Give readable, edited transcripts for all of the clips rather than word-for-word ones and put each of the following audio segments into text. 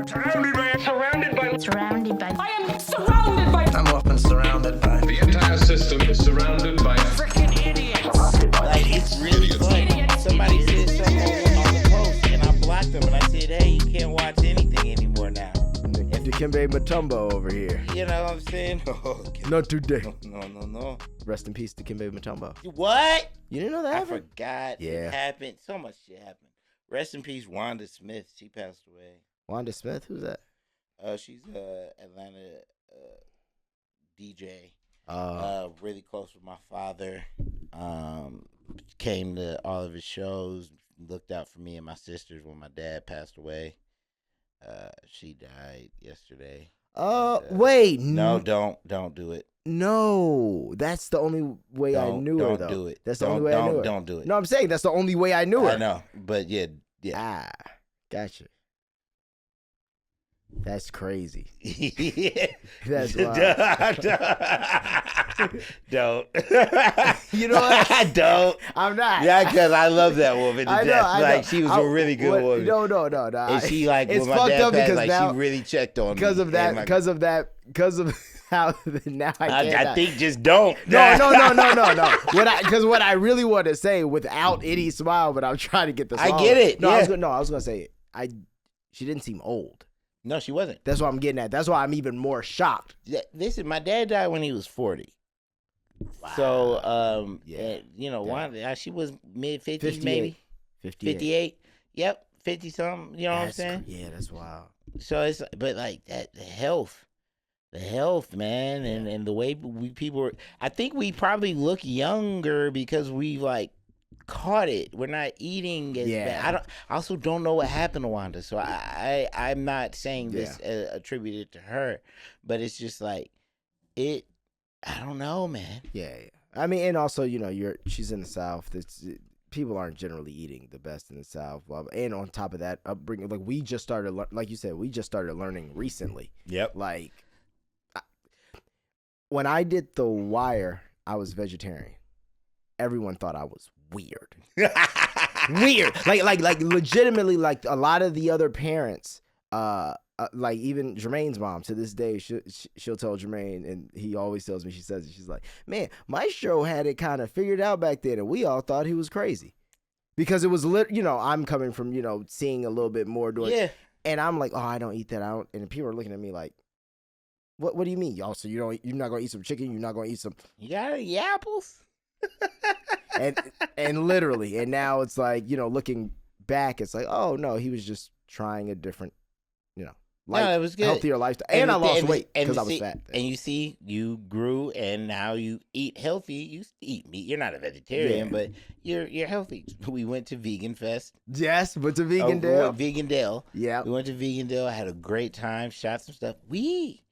Surrounded by. I am surrounded by. I'm often surrounded by. The entire system is surrounded by Freaking idiots. Like, it's really fun. Somebody said something on the post, and I blocked them, and I said, hey, you can't watch anything anymore now. Dikembe Mutombo over here. You know what I'm saying? Not today. No. Rest in peace, Dikembe Mutombo. What? You didn't know that I happened? forgot. Yeah. It happened. So much shit happened. Rest in peace, Wanda Smith. She passed away. Wanda Smith? Who's that? She's a Atlanta DJ. Really close with my father. Came to all of his shows. Looked out for me and my sisters when my dad passed away. She died yesterday. Wait. No, don't do it. No, that's the only way I knew her, though. Don't do it. That's the only way I knew her. Don't do it. No, I'm saying that's the only way I knew her. I know, but yeah. Gotcha. That's crazy. That's wild. Don't. You know what? Don't. I'm not. Yeah, because I love that woman to I know, death. I Like, know. she was a really good woman. No. And she, like, it's when my fucked dad up passed, because like, now, she really checked on because me. of that, because of how now I can't. I think just don't. No. What I really want to say without any smile, but I'm trying to get the song. I get it. No, yeah. I was gonna say she didn't seem old. No, she wasn't. That's what I'm getting at. That's why I'm even more shocked. Yeah, listen, my dad died when he was 40. Wow. So, yeah, you know, Wanda, she was mid 50s, 58. maybe 58. Yep, 50 something. You know what I'm saying? Yeah, that's wild. So it's, but like that, the health, man, and the way people were. I think we probably look younger because we like caught it. We're not eating as bad. I also don't know what happened to Wanda, so I'm not saying this attributed to her, but it's just like it. I don't know, man. Yeah. I mean, and also, you know, she's in the South. People aren't generally eating the best in the South. Blah, blah. And on top of that, upbringing, like we just started, like you said, we just started learning recently. Yep. Like when I did The Wire, I was vegetarian. Everyone thought I was weird. Weird. Like legitimately, like a lot of the other parents, like even Jermaine's mom to this day, she'll tell Jermaine, and he always tells me, she says it, she's like, man, Maestro had it kind of figured out back then, and we all thought he was crazy. Because it was, you know, I'm coming from, you know, seeing a little bit more doing, and I'm like, oh, I don't eat that. And people are looking at me like, what do you mean, y'all? So you're not going to eat some chicken? You're not going to eat some... You gotta eat apples? and literally, and now it's like, you know, looking back, it's like, oh no, he was just trying a different, you know, it was good, healthier lifestyle, and I lost weight because I was fat. And you see, you grew, and now you eat healthy. You eat meat. You're not a vegetarian, but you're healthy. We went to Vegan Fest. Yes, went to Vegandale. Vegandale. Yeah, we went to Vegandale. I had a great time. Shot some stuff. We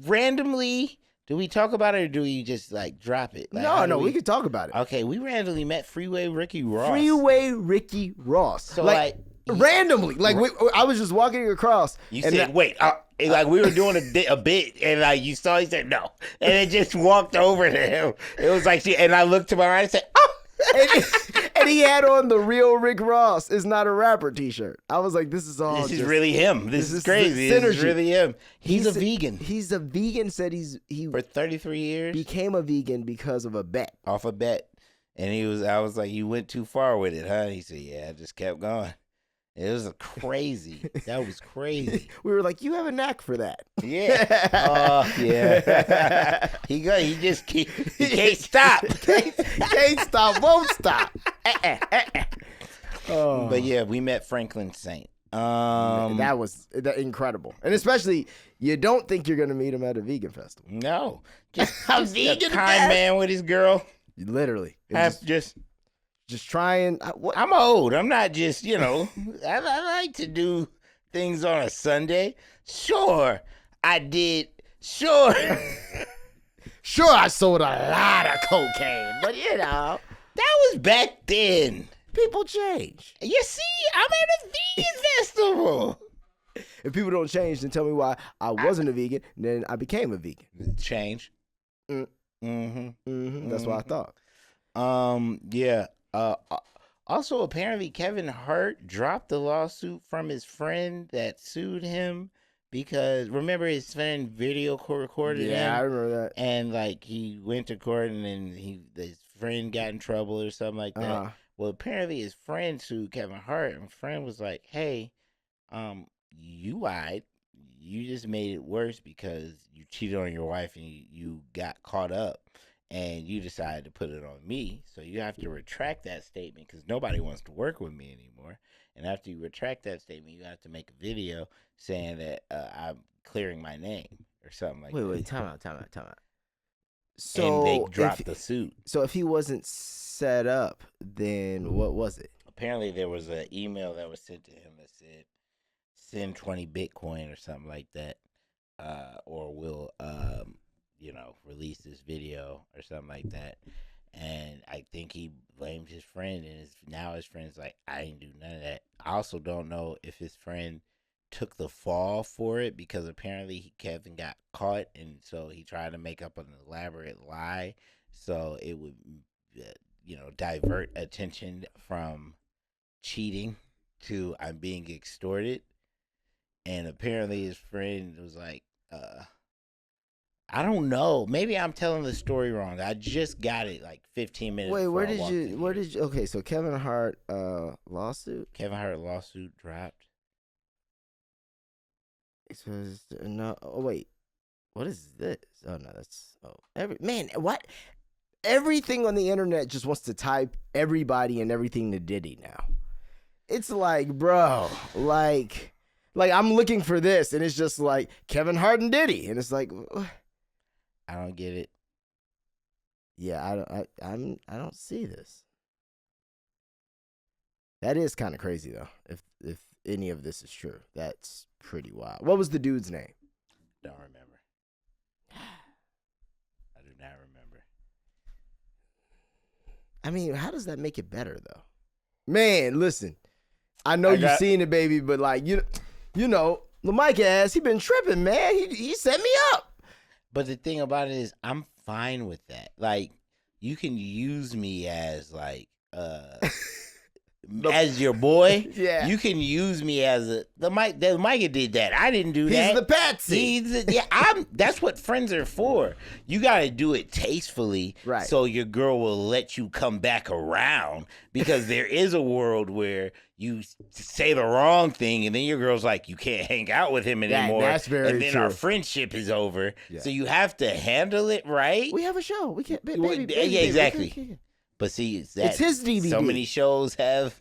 randomly. Do we talk about it, or do we just like drop it? Like, no, we could talk about it. Okay, we randomly met Freeway Ricky Ross. So like randomly, like I was just walking across. You said, "Wait," like we were doing a bit, and like you saw, he said no, and it just walked over to him. It was like and I looked to my right and said, "Oh." And he had on the real Rick Ross is not a rapper t-shirt. I was like, this is all. This is really him. This is crazy. This is really him. He's a vegan. He's a vegan. Said he for 33 years became a vegan because of a bet. Off a bet, and I was like, you went too far with it, huh? He said, yeah, I just kept going. It was crazy. That was crazy. We were like, you have a knack for that. Yeah. Yeah. He can't stop. Can't stop. Won't stop. But yeah, we met Franklin Saint. That was incredible, and especially you don't think you're gonna meet him at a vegan festival. No, just a vegan kind man with his girl. Literally, just trying. I'm old. I'm not just, you know, I like to do things on a Sunday. Sure, I did. Sure. Sure, I sold a lot of cocaine, but you know, that was back then. People change. You see, I'm at a vegan festival. If people don't change, then tell me why I wasn't a vegan, then I became a vegan. Change. That's what I thought. Yeah. Also, apparently, Kevin Hart dropped the lawsuit from his friend that sued him because remember his friend video recorded him. Yeah, I remember that. And like he went to court, and then his friend got in trouble or something like that. Well, apparently his friend sued Kevin Hart, and friend was like, "Hey, you lied. You just made it worse because you cheated on your wife and you got caught up, and you decided to put it on me. So you have to retract that statement because nobody wants to work with me anymore. And after you retract that statement, you have to make a video saying that I'm clearing my name or something like that." Wait, time out. So and they dropped the suit. So if he wasn't set up, then what was it? Apparently, there was an email that was sent to him that said, "Send 20 Bitcoin or something like that, or we'll, release this video or something like that." And I think he blamed his friend, and now his friend's like, "I didn't do none of that." I also don't know if his friend took the fall for it because apparently Kevin got caught, and so he tried to make up an elaborate lie so it would, divert attention from cheating to I'm being extorted. And apparently his friend was like, I don't know. Maybe I'm telling the story wrong. I just got it like 15 minutes. Wait, where did you? Okay, so Kevin Hart lawsuit. Kevin Hart lawsuit dropped. It says no. Oh wait, what is this? Oh no, that's what? Everything on the internet just wants to type everybody and everything to Diddy now. It's like, bro, like I'm looking for this, and it's just like Kevin Hart and Diddy, and it's like, I don't get it. Yeah, I don't see this. That is kind of crazy though. If any of this is true, that's pretty wild. What was the dude's name? Don't remember. I do not remember. I mean, how does that make it better though? Man, listen, I know you've seen it, baby, but like you know, the Mike ass, he been tripping, man. He set me up. But the thing about it is, I'm fine with that. Like, you can use me as like as your boy. Yeah. You can use me as the Micah did that. I didn't do that. He's the patsy. That's what friends are for. You gotta do it tastefully, right? So your girl will let you come back around, because there is a world where you say the wrong thing and then your girl's like, you can't hang out with him anymore. That's very and then true. Our friendship is over. Yeah. So you have to handle it right. We have a show. We can't. Baby, yeah, exactly. But see, it's his DVD. So many shows have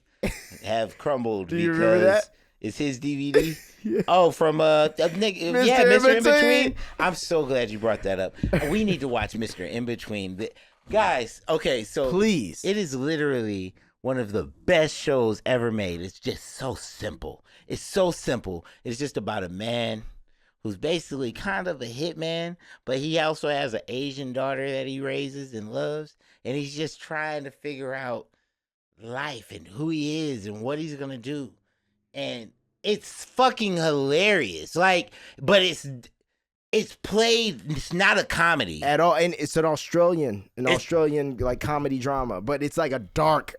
crumbled. Do you remember that? It's his DVD. Yeah. Oh, from Mr. Inbetween. I'm so glad you brought that up. We need to watch Mr. Inbetween. Guys, okay, so please. It is literally one of the best shows ever made. It's just so simple. It's so simple. It's just about a man who's basically kind of a hitman, but he also has an Asian daughter that he raises and loves, and he's just trying to figure out life and who he is and what he's gonna do. And it's fucking hilarious. Like, but it's played, it's not a comedy at all, and it's an Australian like comedy drama, but it's like a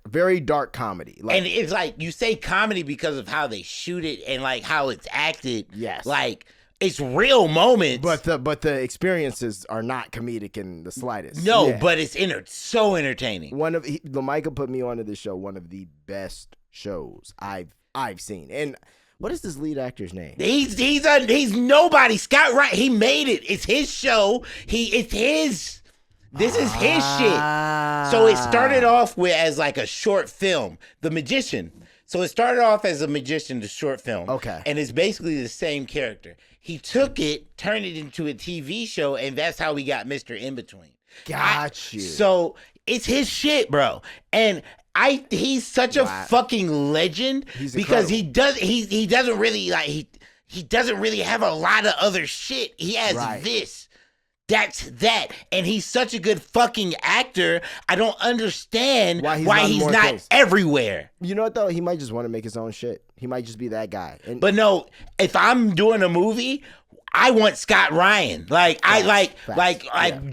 very dark comedy. Like, and it's like, you say comedy because of how they shoot it and like how it's acted. Yes, like it's real moments, but the experiences are not comedic in the slightest. No, yeah. But it's so entertaining. Lamicah put me onto this show, one of the best shows I've seen. And what is this lead actor's name? He's nobody. Scott Wright. He made it. It's his show. This is his shit. So it started off as like a short film, The Magician. So it started off as a magician, the short film. Okay. And it's basically the same character. He took it, turned it into a TV show, and that's how we got Mr. Inbetween. Got you. So it's his shit, bro. And he's such a fucking legend because he doesn't really he doesn't really have a lot of other shit. He has this. That's that. And he's such a good fucking actor. I don't understand why he's not everywhere. You know what though? He might just want to make his own shit. He might just be that guy. But no, if I'm doing a movie, I want Scott Ryan. Like, I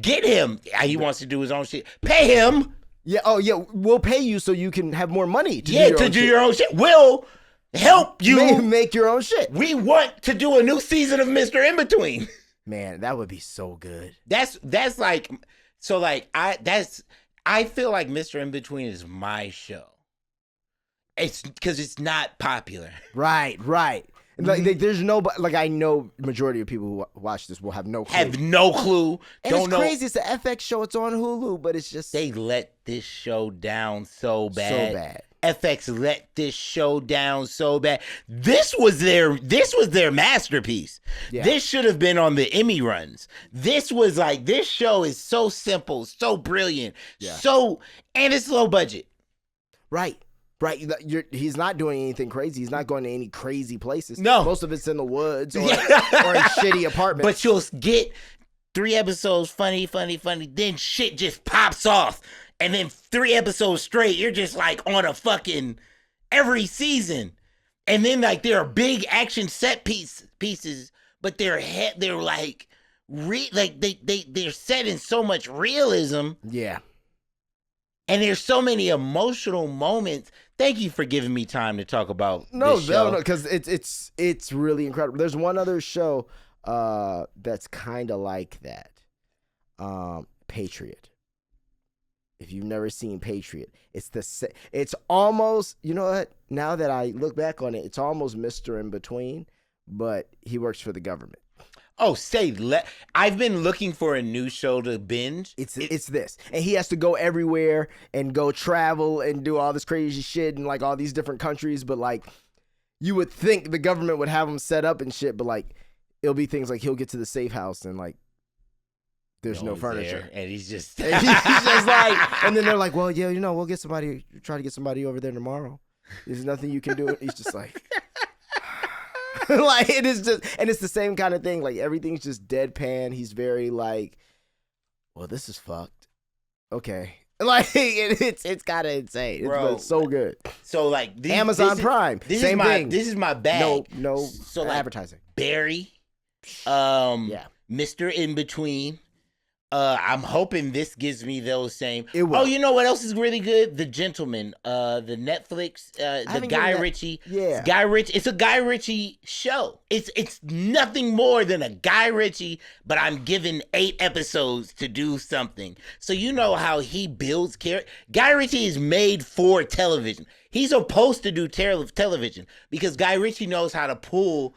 get him. He wants to do his own shit. Pay him. Yeah. Oh, yeah. We'll pay you so you can have more money to do your own shit. We'll help you make your own shit. We want to do a new season of Mr. Inbetween. Man, that would be so good. That's like, so like I feel like Mr. Inbetween is my show. It's because it's not popular. Right. Like, there's no, like, I know majority of people who watch this will have no clue. Have no clue. And it's crazy. It's an FX show. It's on Hulu, but it's just they let this show down so bad. So bad. FX let this show down so bad. This was their masterpiece. Yeah. This should have been on the Emmy runs. This was like, this show is so simple, so brilliant, and it's low budget. Right. He's not doing anything crazy. He's not going to any crazy places. No. Most of it's in the woods or in shitty apartments. But you'll get 3 episodes funny, then shit just pops off. And then 3 episodes straight, you're just like on a fucking every season. And then like there are big action set pieces, but they're like they're set in so much realism. Yeah. And there's so many emotional moments. Thank you for giving me time to talk about this show. No, because it's really incredible. There's one other show that's kind of like that, Patriot. If you've never seen Patriot, it's almost, you know what? Now that I look back on it, it's almost Mr. Inbetween, but he works for the government. Oh, I've been looking for a new show to binge. It's this. And he has to go everywhere and go travel and do all this crazy shit in like all these different countries. But like, you would think the government would have him set up and shit. But like, it'll be things like he'll get to the safe house and like, there's no furniture. There, and he's just like, and then they're like, well, yeah, we'll try to get somebody over there tomorrow. There's nothing you can do. He's just like, like, it is just, and it's the same kind of thing. Like, everything's just deadpan. He's very like, well, this is fucked. Okay. Like, it's kind of insane. Bro, it's so good. So like Amazon Prime, same thing. This is my bag. No so like, advertising. Barry, Mr. Inbetween. I'm hoping this gives me those same. It will. Oh, you know what else is really good? The Gentleman, the Netflix, the Guy Ritchie. Yeah. Guy Ritchie. It's a Guy Ritchie show. It's nothing more than a Guy Ritchie, but I'm given 8 episodes to do something. So you know how he builds character. Guy Ritchie is made for television. He's supposed to do television because Guy Ritchie knows how to pull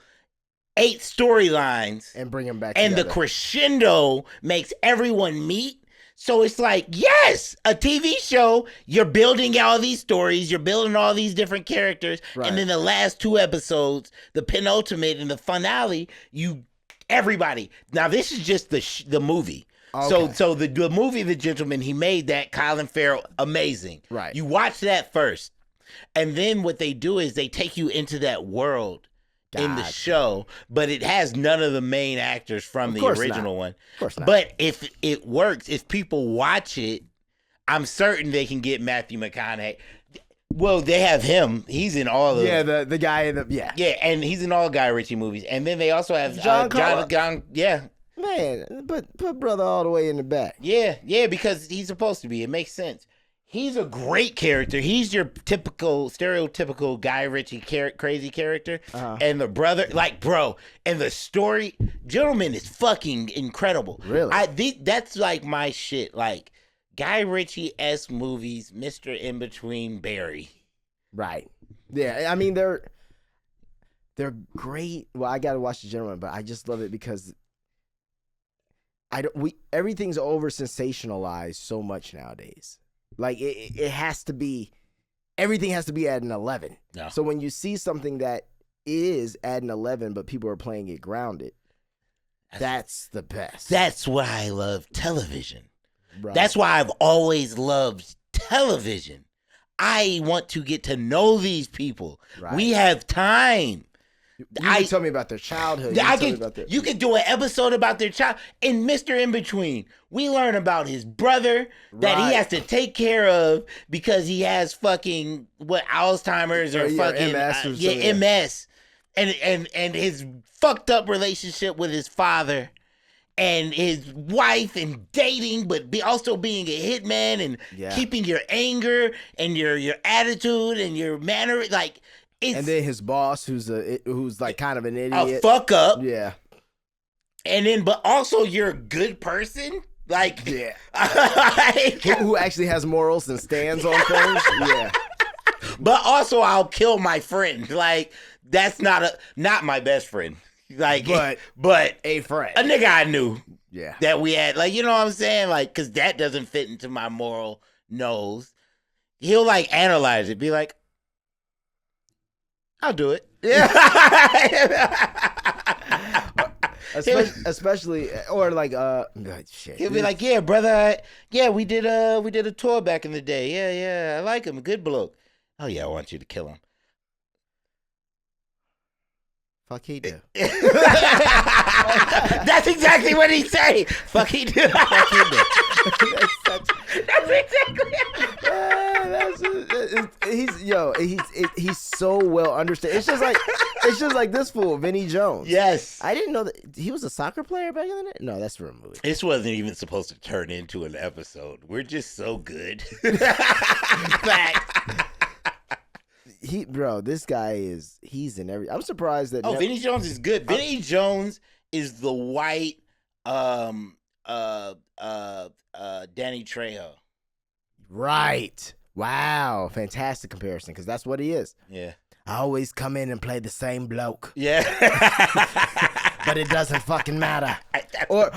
8 storylines and bring them back and together. The crescendo makes everyone meet. So it's like, yes, a TV show, you're building all these stories, you're building all these different characters, right. And then the last 2 episodes, the penultimate and the finale, everybody. Now this is just the movie. Okay. So the movie The Gentleman, he made that, Colin Farrell, amazing. Right. You watch that first. And then what they do is they take you into that world in the show, but it has none of the main actors from the original one. Of course not. But if it works, if people watch it, I'm certain they can get Matthew McConaughey. Well, they have him. He's in all of the guy in the yeah, and he's in all Guy Ritchie movies. And then they also have John. Yeah, man, put brother all the way in the back. Yeah, because he's supposed to be. It makes sense. He's a great character. He's your stereotypical Guy Ritchie crazy character. Uh-huh. And the brother, like, bro, and the story, Gentleman is fucking incredible. Really? That's like my shit. Like, Guy Ritchie-esque movies, Mr. Inbetween, Barry. Right. Yeah, I mean, they're great. Well, I got to watch The Gentleman, but I just love it because everything's over sensationalized so much nowadays. Like, it has to be, everything has to be at an 11. No. So when you see something that is at an 11, but people are playing it grounded, that's the best. That's why I love television. Right. That's why I've always loved television. I want to get to know these people. Right. We have time. You can tell me about their childhood. You could do an episode about their child. In Mr. Inbetween, we learn about his brother that he has to take care of because he has fucking Alzheimer's or fucking MS, MS, and his fucked up relationship with his father, and his wife and dating, but also being a hitman and keeping your anger and your attitude and your manner. Like, it's, and then his boss, who's like kind of an idiot, a fuck up. Yeah. And then, but also you're a good person. Like, yeah. who actually has morals and stands on things. Yeah. But also, I'll kill my friend. Like, that's not my best friend. Like, but a friend, a nigga I knew. Yeah. That we had, like, you know what I'm saying? Like, because that doesn't fit into my moral nose. He'll, like, analyze it. Be like, I'll do it. Yeah. especially, or like, shit. He'll be like, yeah, brother. We did a tour back in the day. Yeah. I like him. A good bloke. Oh, yeah, I want you to kill him. Fuck he do. That's exactly what he say. Fuck he do. Fuck he do. That's exactly. He's so well understood. It's just like this fool, Vinny Jones. Yes. I didn't know that he was a soccer player back in the day. No, that's for a movie. This wasn't even supposed to turn into an episode. We're just so good. Fact. This guy he's in every. I'm surprised that. Vinny Jones is good. Vinny Jones is the white, Danny Trejo. Right. Wow. Fantastic comparison, because that's what he is. Yeah. I always come in and play the same bloke. Yeah. But it doesn't fucking matter. Or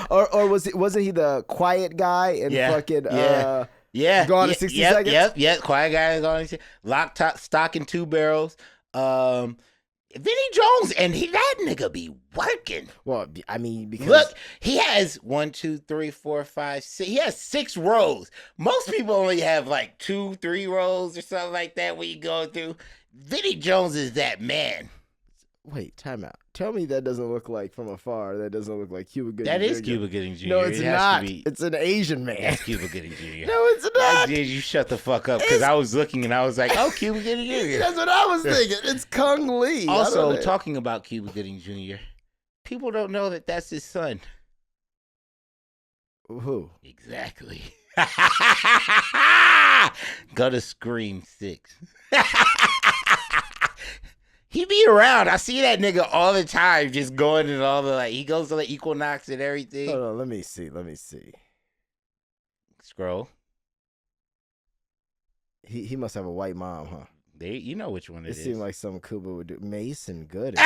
wasn't he the quiet guy in fucking Gone in 60 Seconds? Yep. Quiet guy Gone in Lock, Stock, and Two Barrels. Vinny Jones, and that nigga be working. Well, I mean, because look, he has 1, 2, 3, 4, 5, 6. He has 6 rows. Most people only have like 2, 3 rows or something like that when you go through. Vinny Jones is that man. Wait, time out. Tell me that doesn't look like, from afar, that doesn't look like Cuba Gooding Jr. That is Cuba Gooding Jr. No, it's not. It's an Asian man. That's Cuba Gooding Jr. No, it's not. You shut the fuck up, because I was looking and I was like, oh, Cuba Gooding Jr. That's what I was thinking. It's Kung Lee. Also, talking about Cuba Gooding Jr., people don't know that that's his son. Who? Exactly. Go to Scream 6. He be around. I see that nigga all the time, just going and all the, like, he goes to the Equinox and everything. Hold on, let me see. Scroll. He must have a white mom, huh? You know which one it is. It seemed like something Cuba would do. Mason Gooding.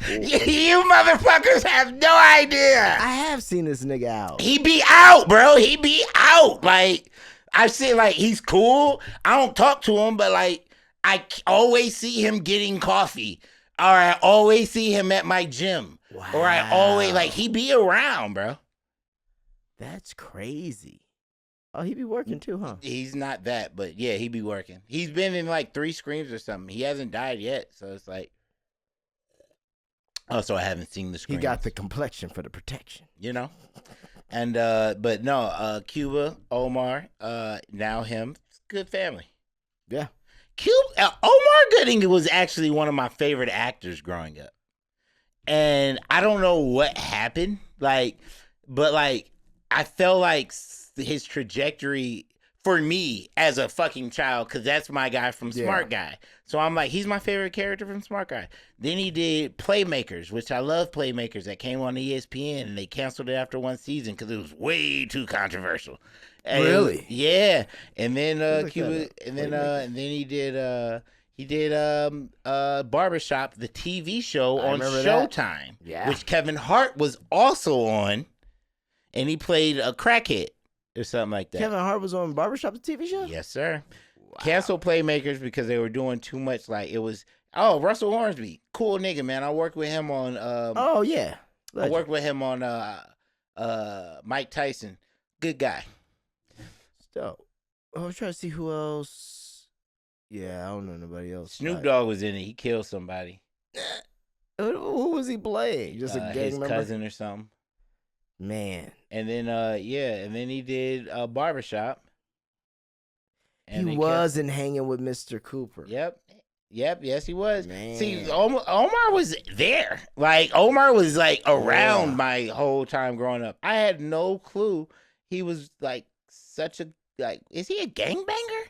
You motherfuckers have no idea. I have seen this nigga out. He be out, bro. He be out. Like, I've seen, like, he's cool. I don't talk to him, but, like, I always see him getting coffee. Or I always see him at my gym. Wow. Or I always, like, he be around, bro. That's crazy. Oh, he be working too, huh? He's not that, but yeah, he be working. He's been in like 3 Screams or something. He hasn't died yet, so it's like. Also, I haven't seen the Screams. He got the complexion for the protection, you know. And but no, Cuba, Omar, now him, good family. Yeah. Omar Gooding was actually one of my favorite actors growing up, and I don't know what happened, like, but like I felt like his trajectory for me as a fucking child, because that's my guy from Smart Guy. So I'm like, he's my favorite character from Smart Guy. Then he did Playmakers, which I love Playmakers. That came on ESPN, and they canceled it after 1 season because it was way too controversial. And really? Yeah. And then Cuba, and then he did Barbershop, the TV show on Showtime, which Kevin Hart was also on, and he played a crackhead or something like that. Kevin Hart was on Barbershop, the TV show? Yes, sir. Wow. Canceled Playmakers because they were doing too much. Like, it was, Russell Hornsby, cool nigga, man. I worked with him on. Legend. I worked with him on Mike Tyson. Good guy. So, I was trying to see who else. Yeah, I don't know nobody else. Snoop Dogg was in it. He killed somebody. Who was he playing? Just a gang his member? cousin or something. Man. And then and then he did Barbershop. And he wasn't hanging with Mr. Cooper. Yep. Yep, yes, he was. Man. See, Omar was there. Like, Omar was, like, around Yeah. my whole time growing up. I had no clue he was, like, such a, like, is he a gangbanger?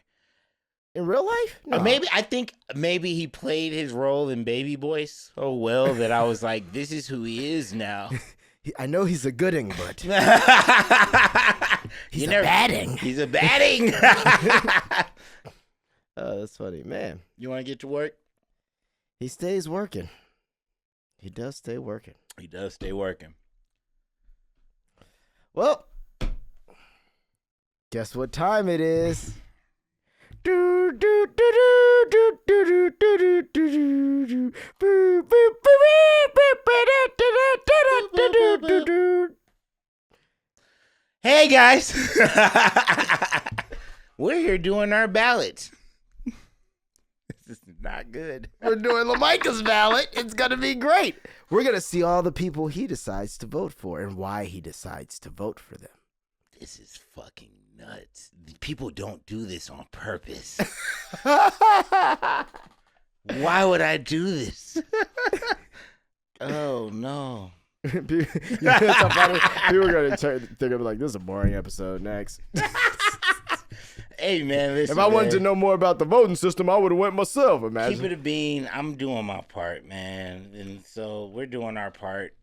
In real life? Or No. I think maybe he played his role in Baby Boy so well that I was like, this is who he is now. I know he's a gooding, but He's a badding. He's a batting. Oh, that's funny. Man, You want to get to work? he stays working. He does stay working. He does stay working. Well, guess what time it is? Hey, guys. We're here doing our ballots. This is not good. We're doing LaMicah's ballot. It's going to be great. We're going to see all the people he decides to vote for and why he decides to vote for them. This is fucking nuts. People don't do this on purpose. Why would I do this? Oh, no. You know, it's so funny. People are going to think of like, this is a boring episode. Next. Hey, man, listen, If I wanted man. to know more about the voting system, I would have went myself, imagine. Keep it a bean. I'm doing my part, man. And so we're doing our part.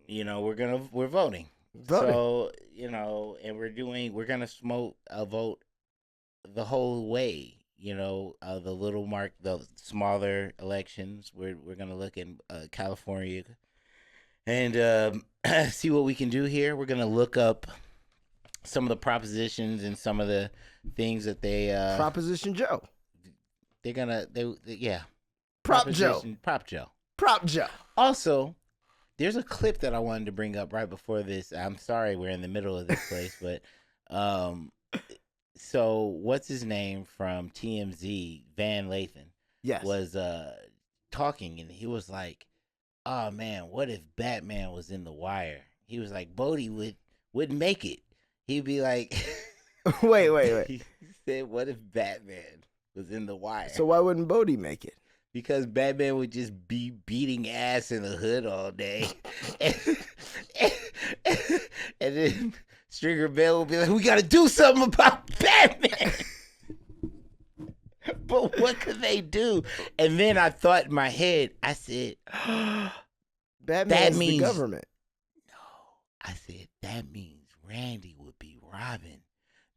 You know, we're voting. So, you know, and we're gonna smoke a vote the whole way. You know, the smaller elections. We're gonna look in California and see what we can do here. We're gonna look up some of the propositions and some of the things that they Proposition Joe. yeah. Prop Joe. Prop Joe. Prop Joe. Also, there's a clip that I wanted to bring up right before this. I'm sorry we're in the middle of this place, but so what's his name from TMZ, Van Lathan, Yes. was talking, and he was like, "Oh man, what if Batman was in The Wire?" He was like, "Bodie wouldn't make it." He'd be like, Wait. He said, "What if Batman was in The Wire?" So why wouldn't Bodie make it? Because Batman would just be beating ass in the hood all day. And then Stringer Bell would be like, we got to do something about Batman. But what could they do? And then I thought in my head, I said, Batman means- the government. I said, that means Randy would be Robin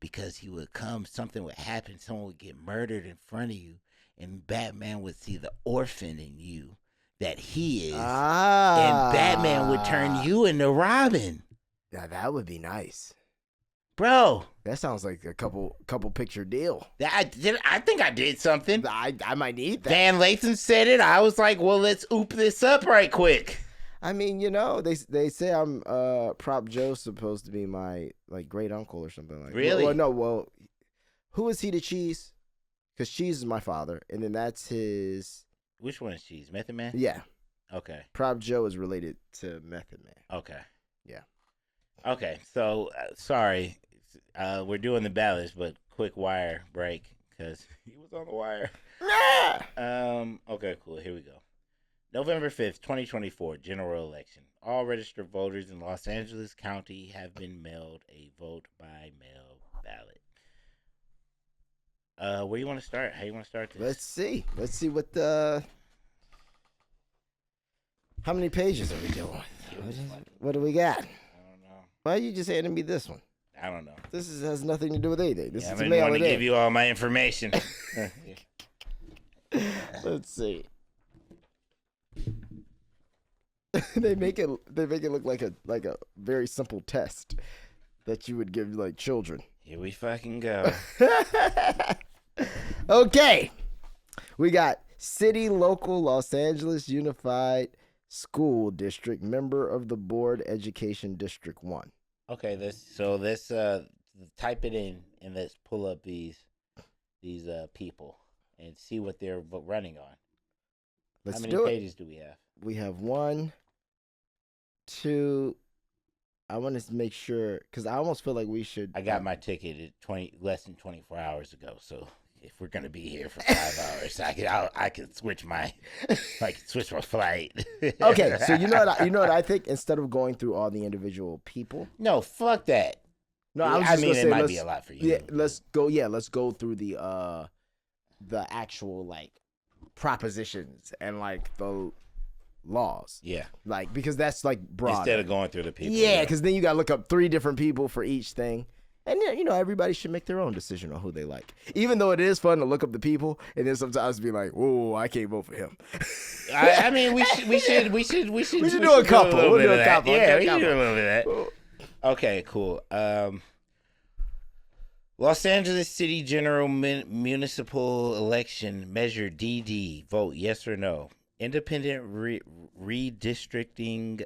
because he would come, something would happen, someone would get murdered in front of you, and Batman would see the orphan in you that he is, and Batman would turn you into Robin. Yeah, that would be nice. Bro, That sounds like a couple picture deal. I think I did something. I might need that. Van Lathan said it. I was like, well, let's oop this up right quick. I mean, you know, they say I'm Prop Joe supposed to be my like great uncle or something like that. Really? Well, who is he to Cheese? Because Cheese is my father, and then that's his. Which one is Cheese? Method Man? Yeah, Okay. Prop Joe is related to Method Man. Okay. Yeah. Okay. So, sorry. We're doing the ballots, but quick wire break because he was on the wire. Okay, cool. Here we go. November 5th, 2024, general election. All registered voters in Los Angeles County have been mailed a vote-by-mail ballot. Where you want to start? How you want to start this? Let's see what the. How many pages are we doing? What do we got? I don't know. Why are you just handing me this one? I don't know. This has nothing to do with anything. This I is to didn't mail want to it give in. you all my information. Let's see. They make it look like a very simple test that you would give like children. Here we fucking go. Okay. We got City Local Los Angeles Unified School District, member of the board, Education District 1. Okay, let's type it in and let's pull up these people and see what they're running on. Let's How many do it. pages do we have? We have 1, 2. I want to make sure because I almost feel like we should. I got my ticket at less than 24 hours ago, so if we're gonna be here for 5 hours, I can switch my flight. Okay, so you know what I think? Instead of going through all the individual people. No, fuck that. No, I was just gonna say, it might be a lot for you. Yeah, let's go through the actual like propositions and like the laws. Yeah. Like, because that's like broad. Instead of going through the people. Yeah, because then you gotta look up 3 different people for each thing. And you know, everybody should make their own decision on who they like. Even though it is fun to look up the people and then sometimes be like, "Whoa, I can't vote for him." I mean, we should do a couple. We'll do a couple. Yeah, we should do a little bit of that. Okay, cool. Los Angeles City General Municipal Election Measure DD. Vote yes or no. Independent Redistricting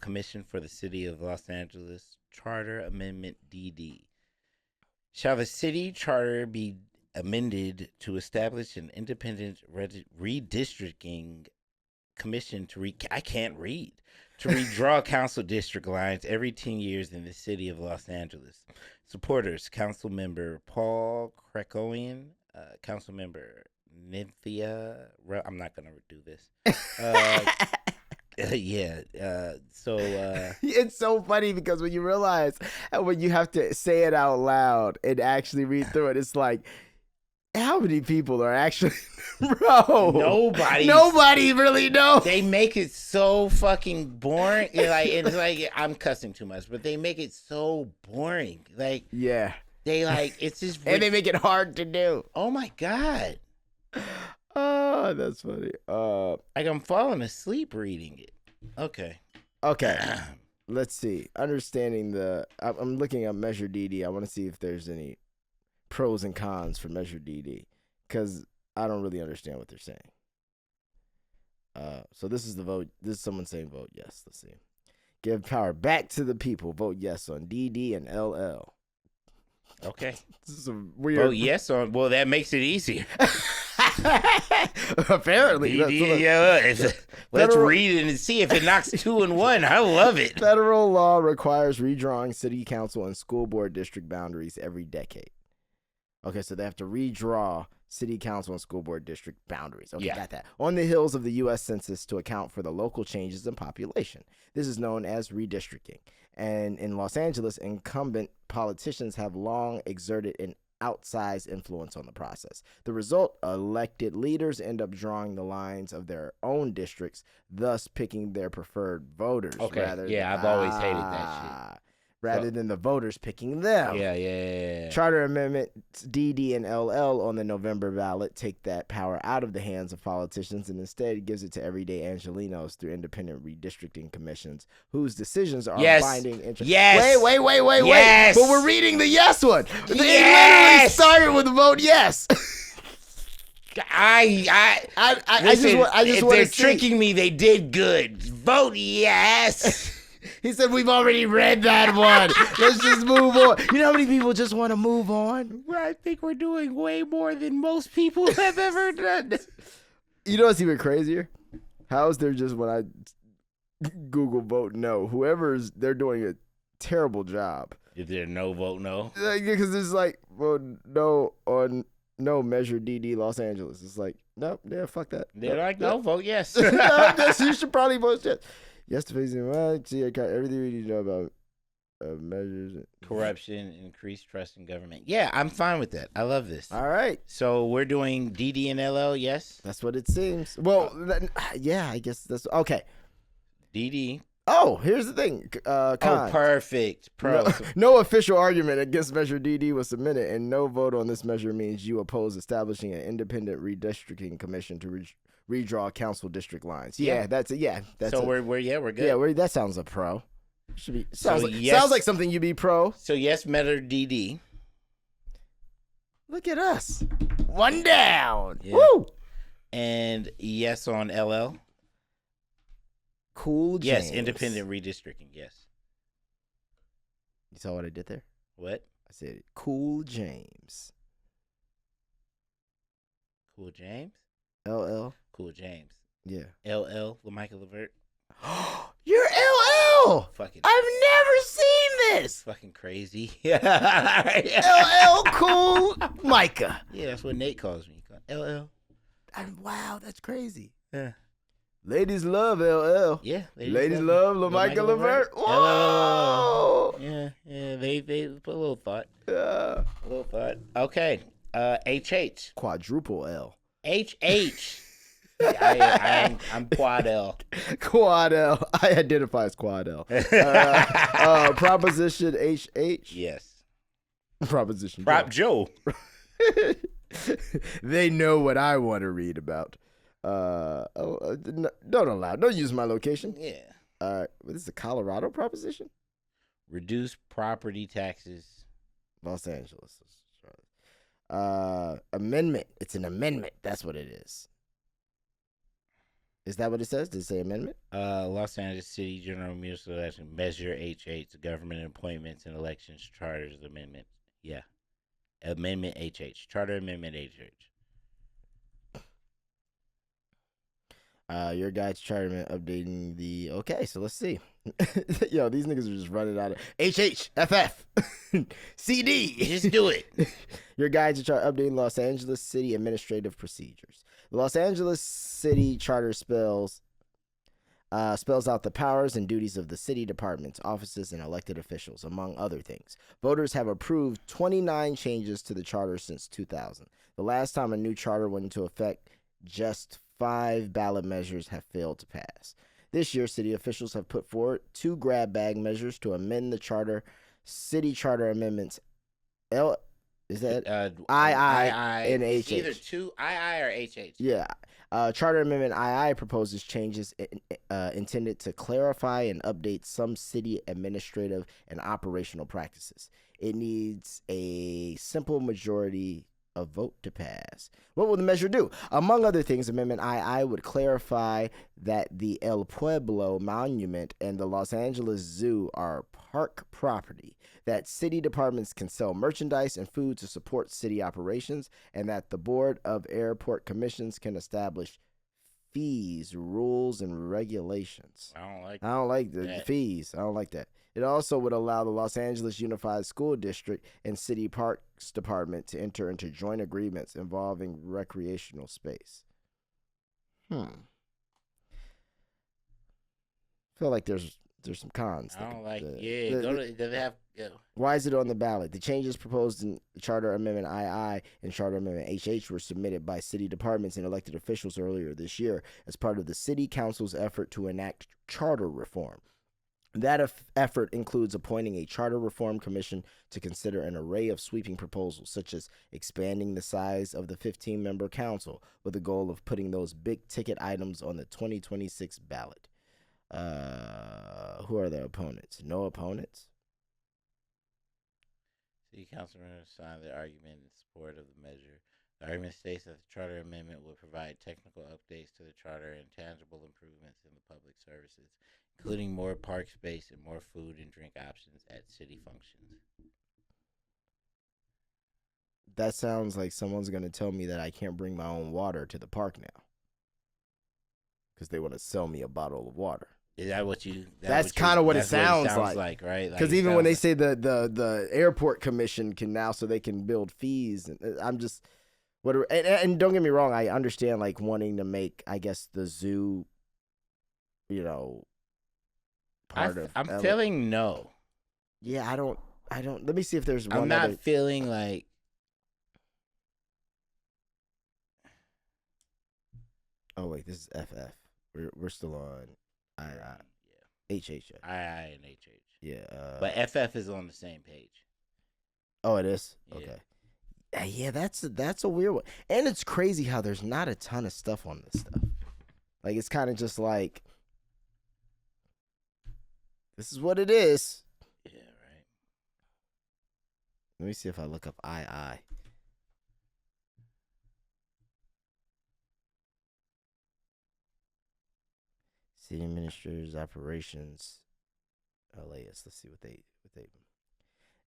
Commission for the City of Los Angeles Charter Amendment DD. Shall the city charter be amended to establish an independent redistricting commission to redraw council district lines every 10 years in the city of Los Angeles? Supporters: Council Member Paul Krakowian, Council Member Nymphia. I'm not gonna do this. So it's so funny because when you realize when you have to say it out loud and actually read through it, it's like, how many people are actually, bro? Nobody really knows. They make it so fucking boring. It's like I'm cussing too much, but they make it so boring. Like, yeah, they like it's just and they make it hard to do. Oh my god. Oh, that's funny. Like I'm falling asleep reading it. Okay. Let's see. Understanding I'm looking at Measure DD. I want to see if there's any pros and cons for Measure DD because I don't really understand what they're saying. So this is the vote. This is someone saying vote yes. Let's see. Give power back to the people. Vote yes on DD and LL. Okay. This is a weird. Vote yes on. Well, that makes it easier. Apparently. Let's read it and see if it knocks 2 and 1. I love it. Federal law requires redrawing city council and school board district boundaries every decade. Okay, so they have to redraw city council and school board district boundaries. Okay, got that. On the heels of the U.S. Census to account for the local changes in population. This is known as redistricting. And in Los Angeles, incumbent politicians have long exerted an outsized influence on the process. The result, elected leaders end up drawing the lines of their own districts, thus picking their preferred voters. Okay, I've always hated that shit. Rather than the voters picking them. Yeah. Charter amendments DD and LL on the November ballot take that power out of the hands of politicians and instead gives it to everyday Angelenos through independent redistricting commissions whose decisions are binding. Yes. Wait. Yes. But we're reading the yes one. Yes. They literally started with vote yes. I just want to they're tricking me. They did good. Vote yes. He said, we've already read that one. Let's just move on. You know how many people just want to move on? I think we're doing way more than most people have ever done. You know what's even crazier? How is there just when I Google vote no, they're doing a terrible job. Is there no vote no? Because it's like, vote no on no Measure DD Los Angeles. It's like, nope, yeah, fuck that. They're vote yes. You should probably vote yes. Yes to facing everything we need to know about measures. Corruption, increased trust in government. Yeah, I'm fine with that. I love this. All right. So we're doing DD and LL, yes? That's what it seems. Well, yeah, I guess that's okay. DD. Oh, here's the thing. Oh, perfect. No official argument against Measure DD was submitted, and no vote on this measure means you oppose establishing an independent redistricting commission to redraw council district lines. That's it. Yeah, that's so we're good. Yeah, that sounds a pro. Should be sounds like something you'd be pro. So yes, Measure DD. Look at us, one down. Yeah. Woo! And yes on LL. Cool James. Yes, independent redistricting. Yes. You saw what I did there? What? I said Cool James. Cool James. LL. Cool James. Yeah. LL. LaMichael Levert. You're LL. LL. Fucking I've never seen this. fucking crazy. LL Cool Micah. Yeah, that's what Nate calls me. LL. Wow, that's crazy. Yeah. Ladies love LL. Yeah. Ladies love LaMichael Levert. Whoa. Whoa. Yeah. They put a little thought. Yeah. A little thought. Okay. HH. Quadruple L. HH. I'm Quad L. Quad L. I identify as Quad L. Proposition HH. Yes. Proposition Prop Joe. They know what I want to read about. Don't allow. Don't use my location. Yeah. All right. This is a Colorado proposition. Reduce property taxes. Los Angeles. Amendment. It's an amendment. That's what it is. Is that what it says? Does it say amendment? Los Angeles City General Municipal Election Measure HH, Government Appointments and Elections Charters Amendment. Yeah. Amendment HH. Charter Amendment HH. Your guide's charter updating the. Okay, so let's see. Yo, these niggas are just running out of HHFF CD. Just do it. Your guide's a chart updating Los Angeles City administrative procedures. The Los Angeles City Charter spells out the powers and duties of the city departments, offices, and elected officials, among other things. Voters have approved 29 changes to the charter since 2000. The last time a new charter went into effect, just 5 ballot measures have failed to pass. This year, city officials have put forward 2 grab bag measures to amend the charter. City Charter Amendments II and HH. Either 2 II or HH. Yeah. Charter Amendment II proposes changes intended to clarify and update some city administrative and operational practices. It needs a simple majority of vote to pass. What will the measure do? Among other things, Amendment II would clarify that the El Pueblo Monument and the Los Angeles Zoo are park property, that city departments can sell merchandise and food to support city operations, and that the Board of Airport Commissions can establish fees, rules, and regulations. I don't like the fees. I don't like that. It also would allow the Los Angeles Unified School District and City Parks Department to enter into joint agreements involving recreational space. I feel like there's some cons. I don't like. Go. Why is it on the ballot? The changes proposed in Charter Amendment II and Charter Amendment HH were submitted by city departments and elected officials earlier this year as part of the City Council's effort to enact charter reform. That effort includes appointing a charter reform commission to consider an array of sweeping proposals, such as expanding the size of the 15-member council with the goal of putting those big-ticket items on the 2026 ballot. Who are the opponents? No opponents? City councilmen signed the argument in support of the measure. The argument states that the charter amendment will provide technical updates to the charter and tangible improvements in the public services, including more park space and more food and drink options at city functions. That sounds like someone's going to tell me that I can't bring my own water to the park now because they want to sell me a bottle of water. Is that what you? That's kind of what it sounds like, right? Because even when they say the airport commission can now, so they can build fees, and I'm just whatever. And don't get me wrong, I understand like wanting to make, I guess, the zoo, part of. I'm feeling no. Yeah, I don't. Let me see if there's one. I'm not feeling like. Oh wait, this is FF. We're still on. HH. II and HH. Yeah. But FF is on the same page. Oh, it is? Yeah. Okay. Yeah, that's a weird one. And it's crazy how there's not a ton of stuff on this stuff. Like, it's kind of just like, this is what it is. Yeah, right. Let me see if I look up II. City administrators, operations, LAS. Let's see what they.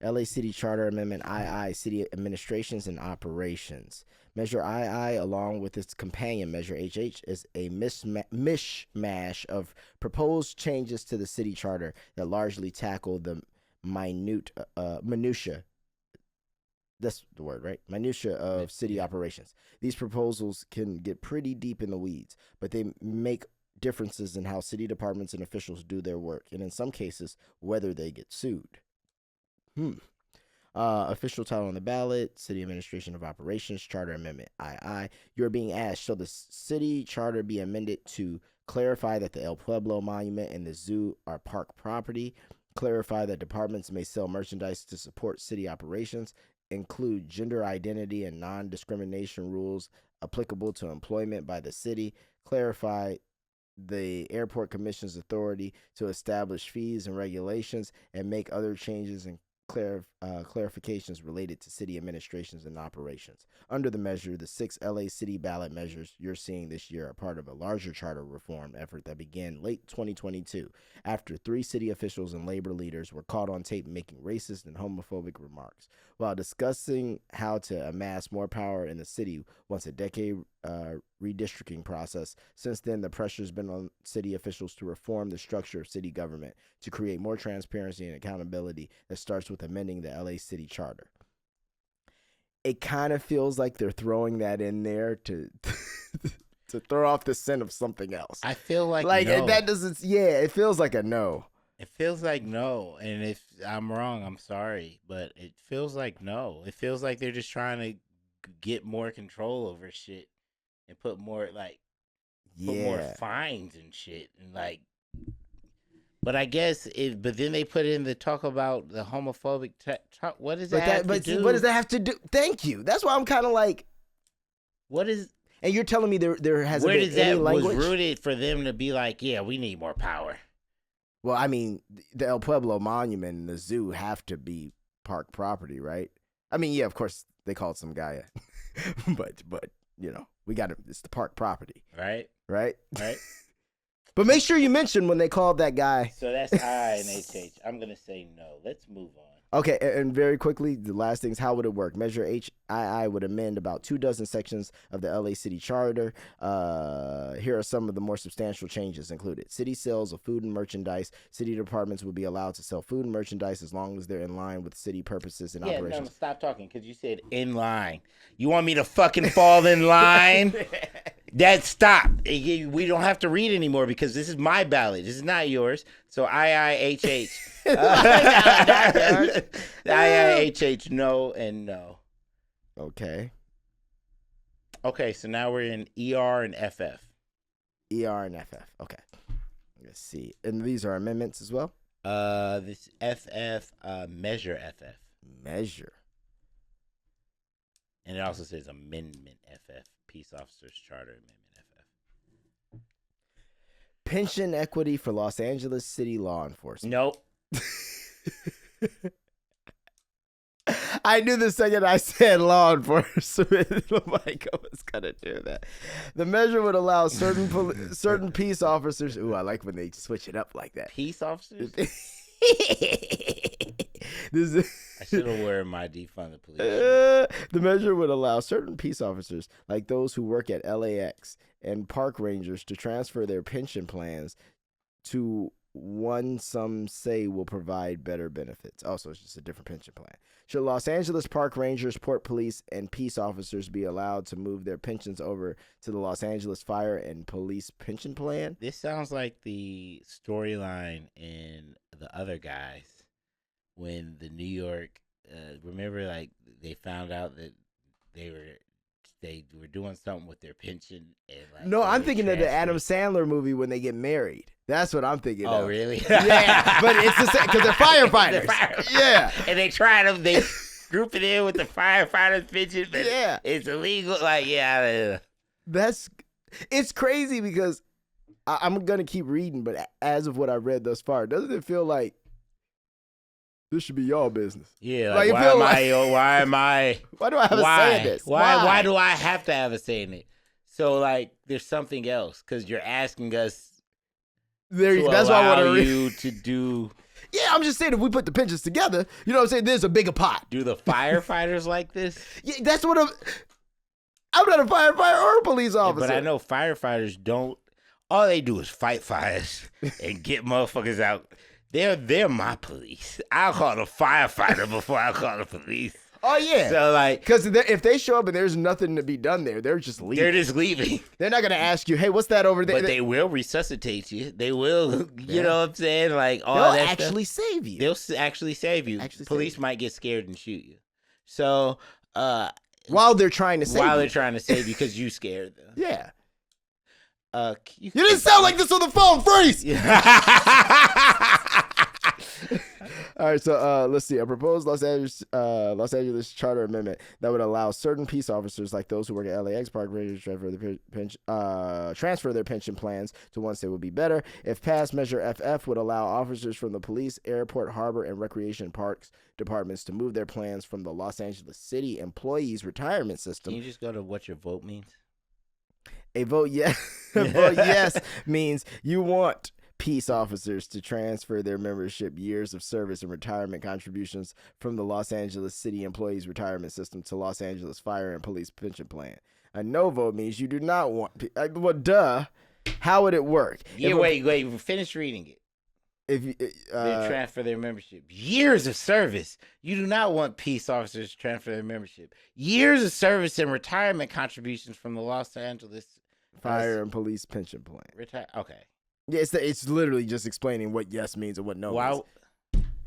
LA City Charter Amendment II, City Administrations and Operations. Measure II, along with its companion Measure HH, is a mishmash of proposed changes to the city charter that largely tackle the minutia. That's the word, right? Minutia of city operations. These proposals can get pretty deep in the weeds, but they make differences in how city departments and officials do their work, and in some cases, whether they get sued. Official title on the ballot: City Administration of Operations Charter Amendment II. You're being asked, shall the city charter be amended to clarify that the El Pueblo Monument and the zoo are park property, clarify that departments may sell merchandise to support city operations, include gender identity and non-discrimination rules applicable to employment by the city, clarify the Airport Commission's authority to establish fees and regulations, and make other changes and clarifications related to city administrations and operations. Under the measure, the 6 LA city ballot measures you're seeing this year are part of a larger charter reform effort that began late 2022 after 3 city officials and labor leaders were caught on tape making racist and homophobic remarks. While discussing how to amass more power in the city once a decade redistricting process, since then the pressure's been on city officials to reform the structure of city government to create more transparency and accountability that starts with amending the LA City Charter. It kind of feels like they're throwing that in there to to throw off the scent of something else. I feel like no. That doesn't. Yeah, it feels like a no. It feels like no, and if I'm wrong, I'm sorry, but it feels like no. It feels like they're just trying to get more control over shit and put more put more fines and shit and But I guess but then they put in the talk about the homophobic talk. What does that have to do? What does that have to do? Thank you. That's why I'm kind of like, what is? And you're telling me there hasn't been any language? Where does that was rooted for them to be like, yeah, we need more power? Well, I mean, the El Pueblo Monument and the zoo have to be park property, right? I mean, yeah, of course they called some guy, but you know, we got it. It's the park property, right? But make sure you mention when they called that guy. So that's I and HH. I'm gonna say no. Let's move on. Okay, and very quickly, the last thing is, how would it work? Measure HII would amend about 24 sections of the LA City Charter. Here are some of the more substantial changes included. City sales of food and merchandise. City departments would be allowed to sell food and merchandise as long as they're in line with city purposes and operations. No, stop talking, because you said in line. You want me to fucking fall in line? Stop. We don't have to read anymore because this is my ballot. This is not yours. So IIHH. IIHH, no and no. Okay. Okay, so now we're in ER and FF. ER and FF. Okay. Let's see. And these are amendments as well? This FF, Measure FF. Measure. And it also says Amendment FF. Peace Officers Charter Amendment FF. Pension equity for Los Angeles City law enforcement. Nope. I knew the second I said law enforcement, like I was gonna do that. The measure would allow certain peace officers. Ooh, I like when they switch it up like that. Peace officers. I should have worn my defund the police. The measure would allow certain peace officers, like those who work at LAX and park rangers, to transfer their pension plans to one some say will provide better benefits. Also, it's just a different pension plan. Should Los Angeles park rangers, port police, and peace officers be allowed to move their pensions over to the Los Angeles Fire and Police pension plan? This sounds like the storyline in The Other Guys when the New York, remember, like, they found out that they were doing something with their pension. And, like, no, I'm thinking of the Adam Sandler movie when they get married. That's what I'm thinking of. Oh, really? Yeah, but it's the same because they're firefighters. Yeah. And they group it in with the firefighters pension, but it's illegal. Like, it's crazy because I'm going to keep reading, but as of what I've read thus far, doesn't it feel like this should be y'all business? Yeah, like, why do I have a say in this? Why do I have to have a say in it? So, like, there's something else because you're asking us that's why I want to you to do Yeah, I'm just saying if we put the pensions together, you know what I'm saying, there's a bigger pot. Do the firefighters like this? Yeah, that's what I'm not a firefighter or a police officer. But I know firefighters don't. All they do is fight fires and get motherfuckers out. They're my police. I'll call the firefighter before I call the police. Oh, yeah. So, like, because if they show up and there's nothing to be done there, they're just leaving. they're just leaving. They're not going to ask you, hey, what's that over there? But they will resuscitate you. They will, you know what I'm saying? Like, all They'll that actually stuff. save you. They'll actually save you. Police might get scared and shoot you. So, while they're trying to save you. While they're trying to save you because you scared them. Yeah. You didn't sound like this on the phone. Freeze! All right, so let's see. A proposed Los Angeles charter amendment that would allow certain peace officers, like those who work at LAX park rangers, transfer their pension plans to one state would be better. If passed, Measure FF would allow officers from the police, airport, harbor, and recreation parks departments to move their plans from the Los Angeles City Employees Retirement System. Can you just go to what your vote means? A vote yes. A vote yes means you want peace officers to transfer their membership, years of service, and retirement contributions from the Los Angeles City Employees Retirement System to Los Angeles Fire and Police Pension Plan. A no vote means you do not want. Well, duh. How would it work? Yeah, wait. Finish reading it. If you, they transfer their membership, years of service. You do not want peace officers to transfer their membership, years of service, and retirement contributions from the Los Angeles Fire and Police Pension Plan. Okay. Yeah, it's literally just explaining what yes means and what no means. Wow.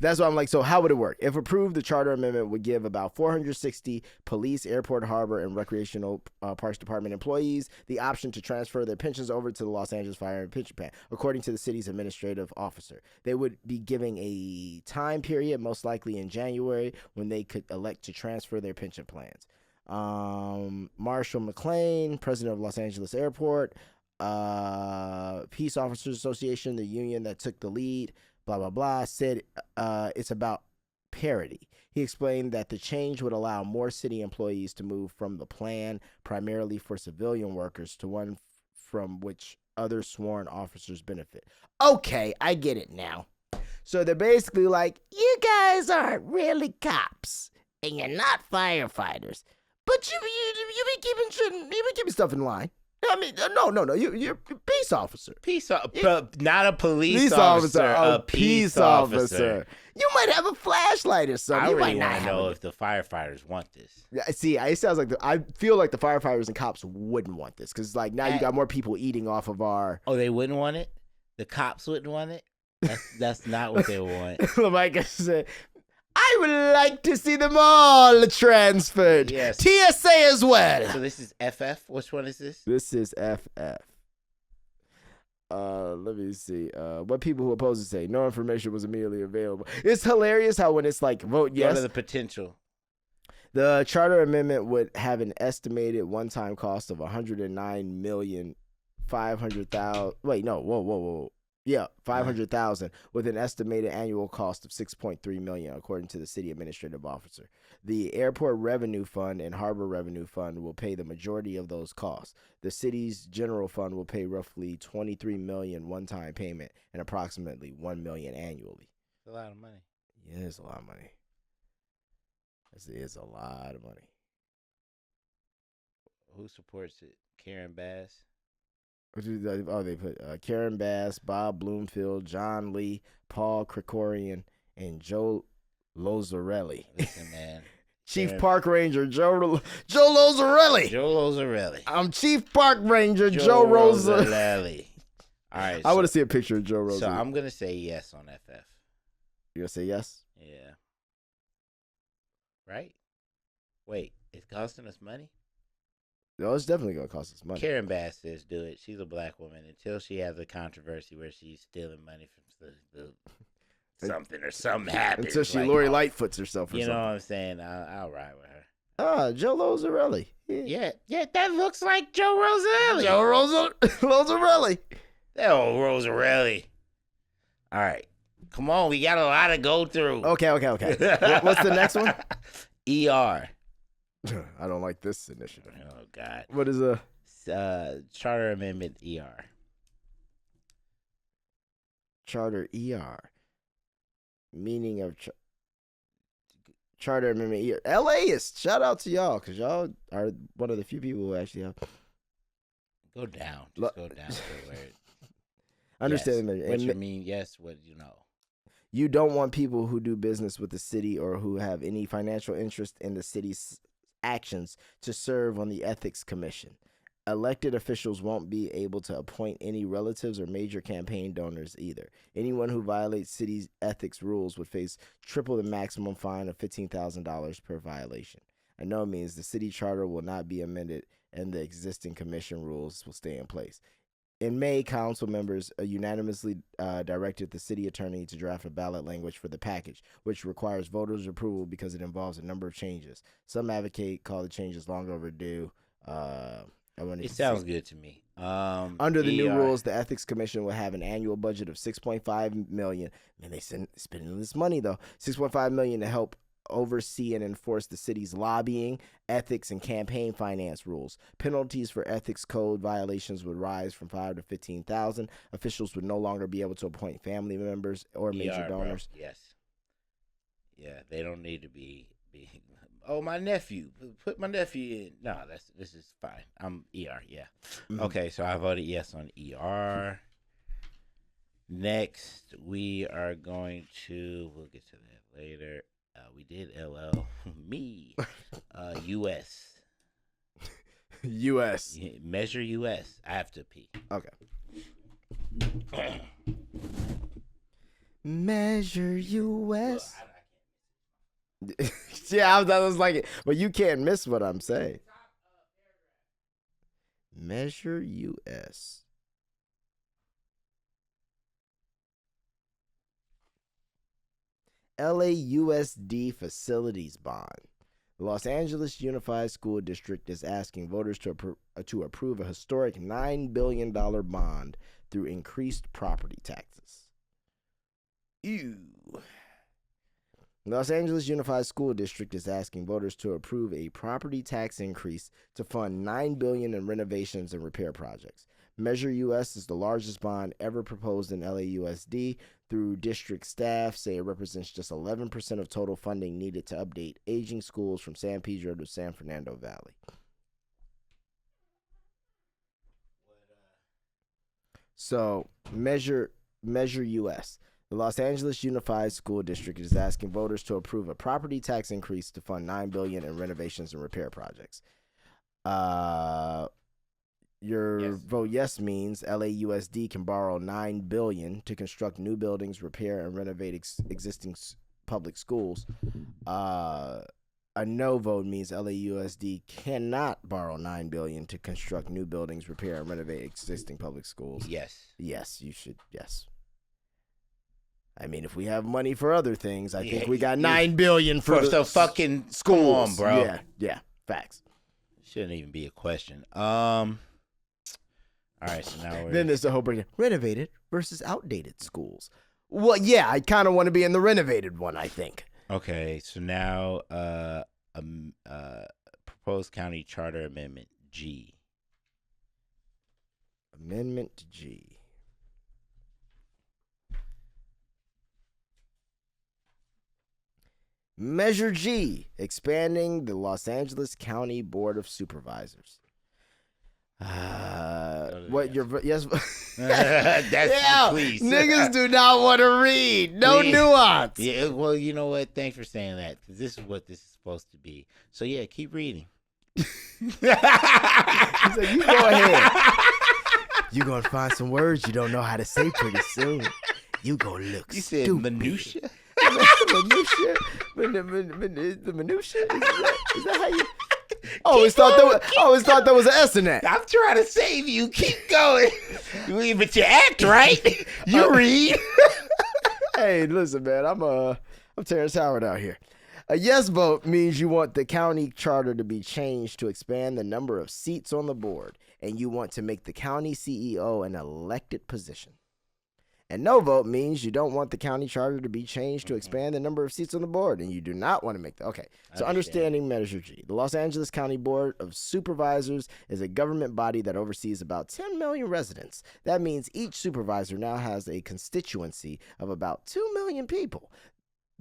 That's why I'm like, so how would it work? If approved, the charter amendment would give about 460 police, airport, harbor, and recreational parks department employees the option to transfer their pensions over to the Los Angeles Fire and Pension Plan, according to the city's administrative officer. They would be giving a time period, most likely in January, when they could elect to transfer their pension plans. Marshall McLean, president of Los Angeles Airport, Peace Officers Association, the union that took the lead, blah, blah, blah, said it's about parity. He explained that the change would allow more city employees to move from the plan primarily for civilian workers to one from which other sworn officers benefit. Okay, I get it now. So they're basically like, you guys aren't really cops, and you're not firefighters, but you be keeping stuff in line. I mean, no. You're a peace officer. Not a police officer. A peace officer. You might have a flashlight or something. I really want to know if the firefighters want this. Yeah, see, it sounds like I feel like the firefighters and cops wouldn't want this because, like, now you got more people eating off of our. Oh, they wouldn't want it. The cops wouldn't want it. That's not what they want. Like I said, I would like to see them all transferred. Yes. TSA as well. So this is FF? Which one is this? This is FF. Let me see. What people who oppose it say. No information was immediately available. It's hilarious how when it's like vote yes. What are the potential? The charter amendment would have an estimated one-time cost of $109,500,000. Wait, no. Whoa. Yeah, 500,000 with an estimated annual cost of 6.3 million, according to the city administrative officer. The airport revenue fund and harbor revenue fund will pay the majority of those costs. The city's general fund will pay roughly 23 million one-time payment and approximately 1 million annually. It's a lot of money. Yeah, it's a lot of money. It's a lot of money. Who supports it? Karen Bass. Oh, they put Karen Bass, Bob Bloomfield, John Lee, Paul Krikorian, and Joe Lozarelli. Listen, man. Chief Park Ranger Joe Lozarelli. Joe Lozarelli. I'm Chief Park Ranger Joe Lozarelli. All right. I want to see a picture of Joe Lozarelli. So I'm going to say yes on FF. You going to say yes? Yeah. Right? Wait, it's costing us money? No, it's definitely going to cost us money. Karen Bass says do it. She's a black woman. Until she has a controversy where she's stealing money from something or something happens. Until she Lori Lightfoots herself or something. You know what I'm saying? I'll ride with her. Joe Lozarelli. Yeah, that looks like Joe Rosarelli. Lozarelli. That old Rosarelli. All right. Come on. We got a lot to go through. Okay. What's the next one? ER. I don't like this initiative. Oh, God. What is a... Charter Amendment ER. Charter ER. meaning of charter amendment here. LAist, shout out to y'all because y'all are one of the few people who actually have. Go down. Just go down to where it. Understand Yes. What you mean? Yes. What you know? You don't want people who do business with the city or who have any financial interest in the city's actions to serve on the ethics commission. Elected officials won't be able to appoint any relatives or major campaign donors either. Anyone who violates city's ethics rules would face triple the maximum fine of $15,000 per violation. And no means the city charter will not be amended and the existing commission rules will stay in place. In May, council members unanimously directed the city attorney to draft a ballot language for the package, which requires voters' approval because it involves a number of changes. Some advocate call the changes long overdue. It sounds good to me. Under the new rules, the Ethics Commission will have an annual budget of $6.5 million. Man, they spending this money though. $6.5 million to help oversee and enforce the city's lobbying, ethics, and campaign finance rules. Penalties for ethics code violations would rise from $5,000 to $15,000. Officials would no longer be able to appoint family members or major donors. Bro. Yes. Yeah, they don't need to be. Oh, my nephew. Put my nephew in. No, this is fine. I'm ER. Yeah. Mm-hmm. Okay, so I voted yes on ER. Next, we are going to. We'll get to that later. We did LL. Me. US. US. Yeah, measure US. I have to pee. Okay. Measure US. Yeah, I was like it. But you can't miss what I'm saying. Measure US. LAUSD facilities bond. The Los Angeles Unified School District is asking voters to approve a historic $9 billion bond through increased property taxes. Ew. The Los Angeles Unified School District is asking voters to approve a property tax increase to fund $9 billion in renovations and repair projects. Measure US is the largest bond ever proposed in LAUSD. Through district staff say it represents just 11% of total funding needed to update aging schools from San Pedro to San Fernando Valley. So measure US. The Los Angeles Unified School District is asking voters to approve a property tax increase to fund $9 billion in renovations and repair projects. Your vote yes means LAUSD can borrow $9 billion to construct new buildings, repair, and renovate existing public schools. A no vote means LAUSD cannot borrow $9 billion to construct new buildings, repair, and renovate existing public schools. Yes. Yes, you should. Yes. I mean, if we have money for other things, I think we got $9 billion for the fucking schools, bro. Yeah, facts. Shouldn't even be a question. All right, so now then there's the whole breakdown. Renovated versus outdated schools. Well, yeah, I kind of want to be in the renovated one, I think. Okay, so now proposed county charter amendment G. Amendment G. Measure G, expanding the Los Angeles County Board of Supervisors. What your yes? That's please. Niggas do not want to read. No nuance. Yeah, well, you know what? Thanks for saying that because this is what this is supposed to be. So yeah, keep reading. He's like, you go ahead. You're gonna find some words you don't know how to say pretty soon. You gonna look. You said stupid. minutia. Minutia. The minutia. Is that how you? I always thought that was an S in that. I'm trying to save you. Keep going. But you act right. You read. Hey, listen, man. I'm Terrence Howard out here. A yes vote means you want the county charter to be changed to expand the number of seats on the board, and you want to make the county CEO an elected position. And no vote means you don't want the county charter to be changed to expand the number of seats on the board, and you do not want to make that. Okay, so understanding Measure G. The Los Angeles County Board of Supervisors is a government body that oversees about 10 million residents. That means each supervisor now has a constituency of about 2 million people.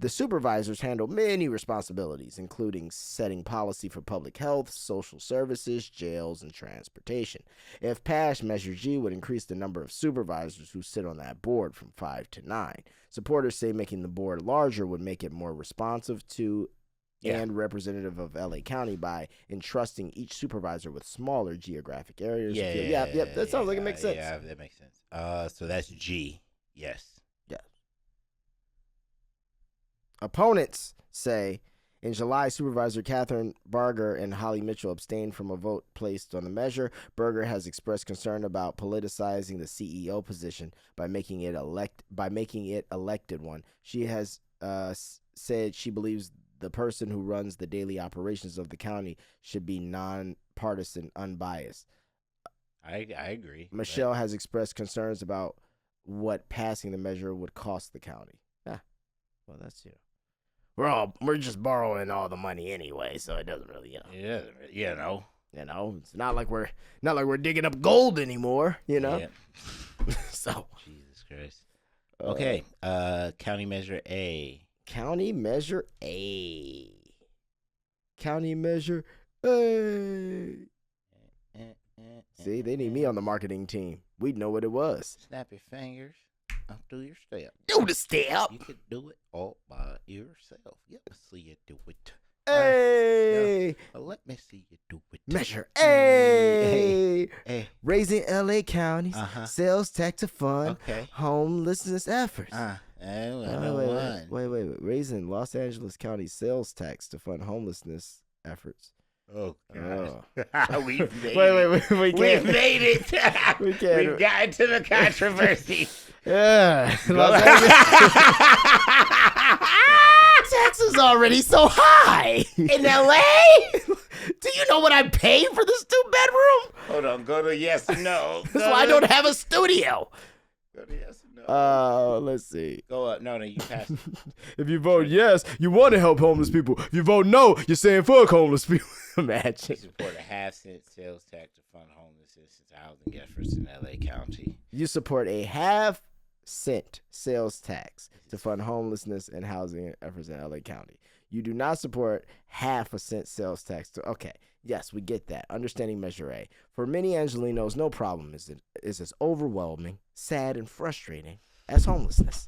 The supervisors handle many responsibilities, including setting policy for public health, social services, jails, and transportation. If passed, Measure G would increase the number of supervisors who sit on that board from 5 to 9. Supporters say making the board larger would make it more responsive to and representative of LA County by entrusting each supervisor with smaller geographic areas. Yep. That sounds like it makes sense. Yeah, that makes sense. So that's G. Yes. Opponents say in July, Supervisor Catherine Barger and Holly Mitchell abstained from a vote placed on the measure. Barger has expressed concern about politicizing the CEO position by making it elected one. She has said she believes the person who runs the daily operations of the county should be nonpartisan, unbiased. I agree. Michelle has expressed concerns about what passing the measure would cost the county. Well, that's we're just borrowing all the money anyway, so it doesn't really, it's not like we're digging up gold anymore, Yeah. So Jesus Christ. Okay. County Measure A. County Measure A. County Measure A. See, they need me on the marketing team. We'd know what it was. Snap your fingers. Do your step. Do the step. You could do it all by yourself. Let me see you do it. Hey. Let me see you do it. Measure A. Hey. Raising LA County's sales tax to fund homelessness efforts. Wait. Raising Los Angeles County sales tax to fund homelessness efforts. Oh, God. We've made it. We We've made it. We can't. We've gotten to the controversy. Yeah. Taxes already so high. In LA? Do you know what I pay for this 2-bedroom? Hold on. Go to yes or no. That's why I don't have a studio. Go to yes or no. Let's see. Go up. No, you pass it. If you vote yes, you want to help homeless people. If you vote no, you're saying fuck homeless people. Imagine. You support a half-cent sales tax to fund homelessness and housing efforts in LA County. You support a half-cent sales tax to fund homelessness and housing efforts in LA County. You do not support half a cent sales tax. Okay, yes, we get that. Understanding Measure A. For many Angelinos, no problem is as overwhelming, sad, and frustrating as homelessness.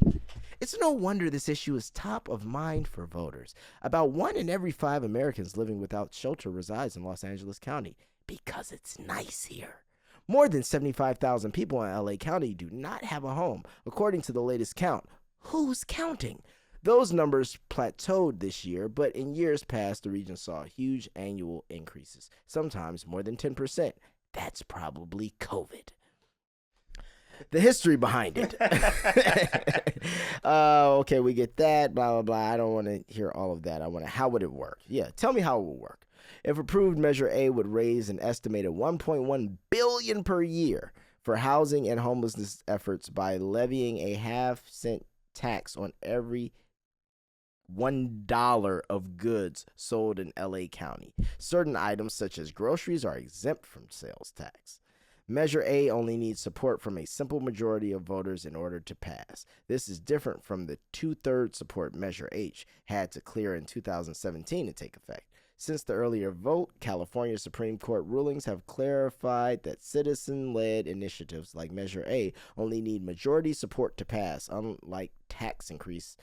It's no wonder this issue is top of mind for voters. About 1 in every 5 Americans living without shelter resides in Los Angeles County because it's nice here. More than 75,000 people in LA County do not have a home, according to the latest count. Who's counting? Those numbers plateaued this year, but in years past, the region saw huge annual increases, sometimes more than 10%. That's probably COVID. The history behind it. Okay, we get that, blah, blah, blah. I don't want to hear all of that. How would it work? Yeah, tell me how it would work. If approved, Measure A would raise an estimated $1.1 billion per year for housing and homelessness efforts by levying a half-cent tax on every $1 of goods sold in LA County. Certain items such as groceries are exempt from sales tax. Measure A only needs support from a simple majority of voters in order to pass. This is different from the 2/3 support Measure H had to clear in 2017 to take effect. Since the earlier vote, California Supreme Court rulings have clarified that citizen-led initiatives like Measure A only need majority support to pass, unlike tax increase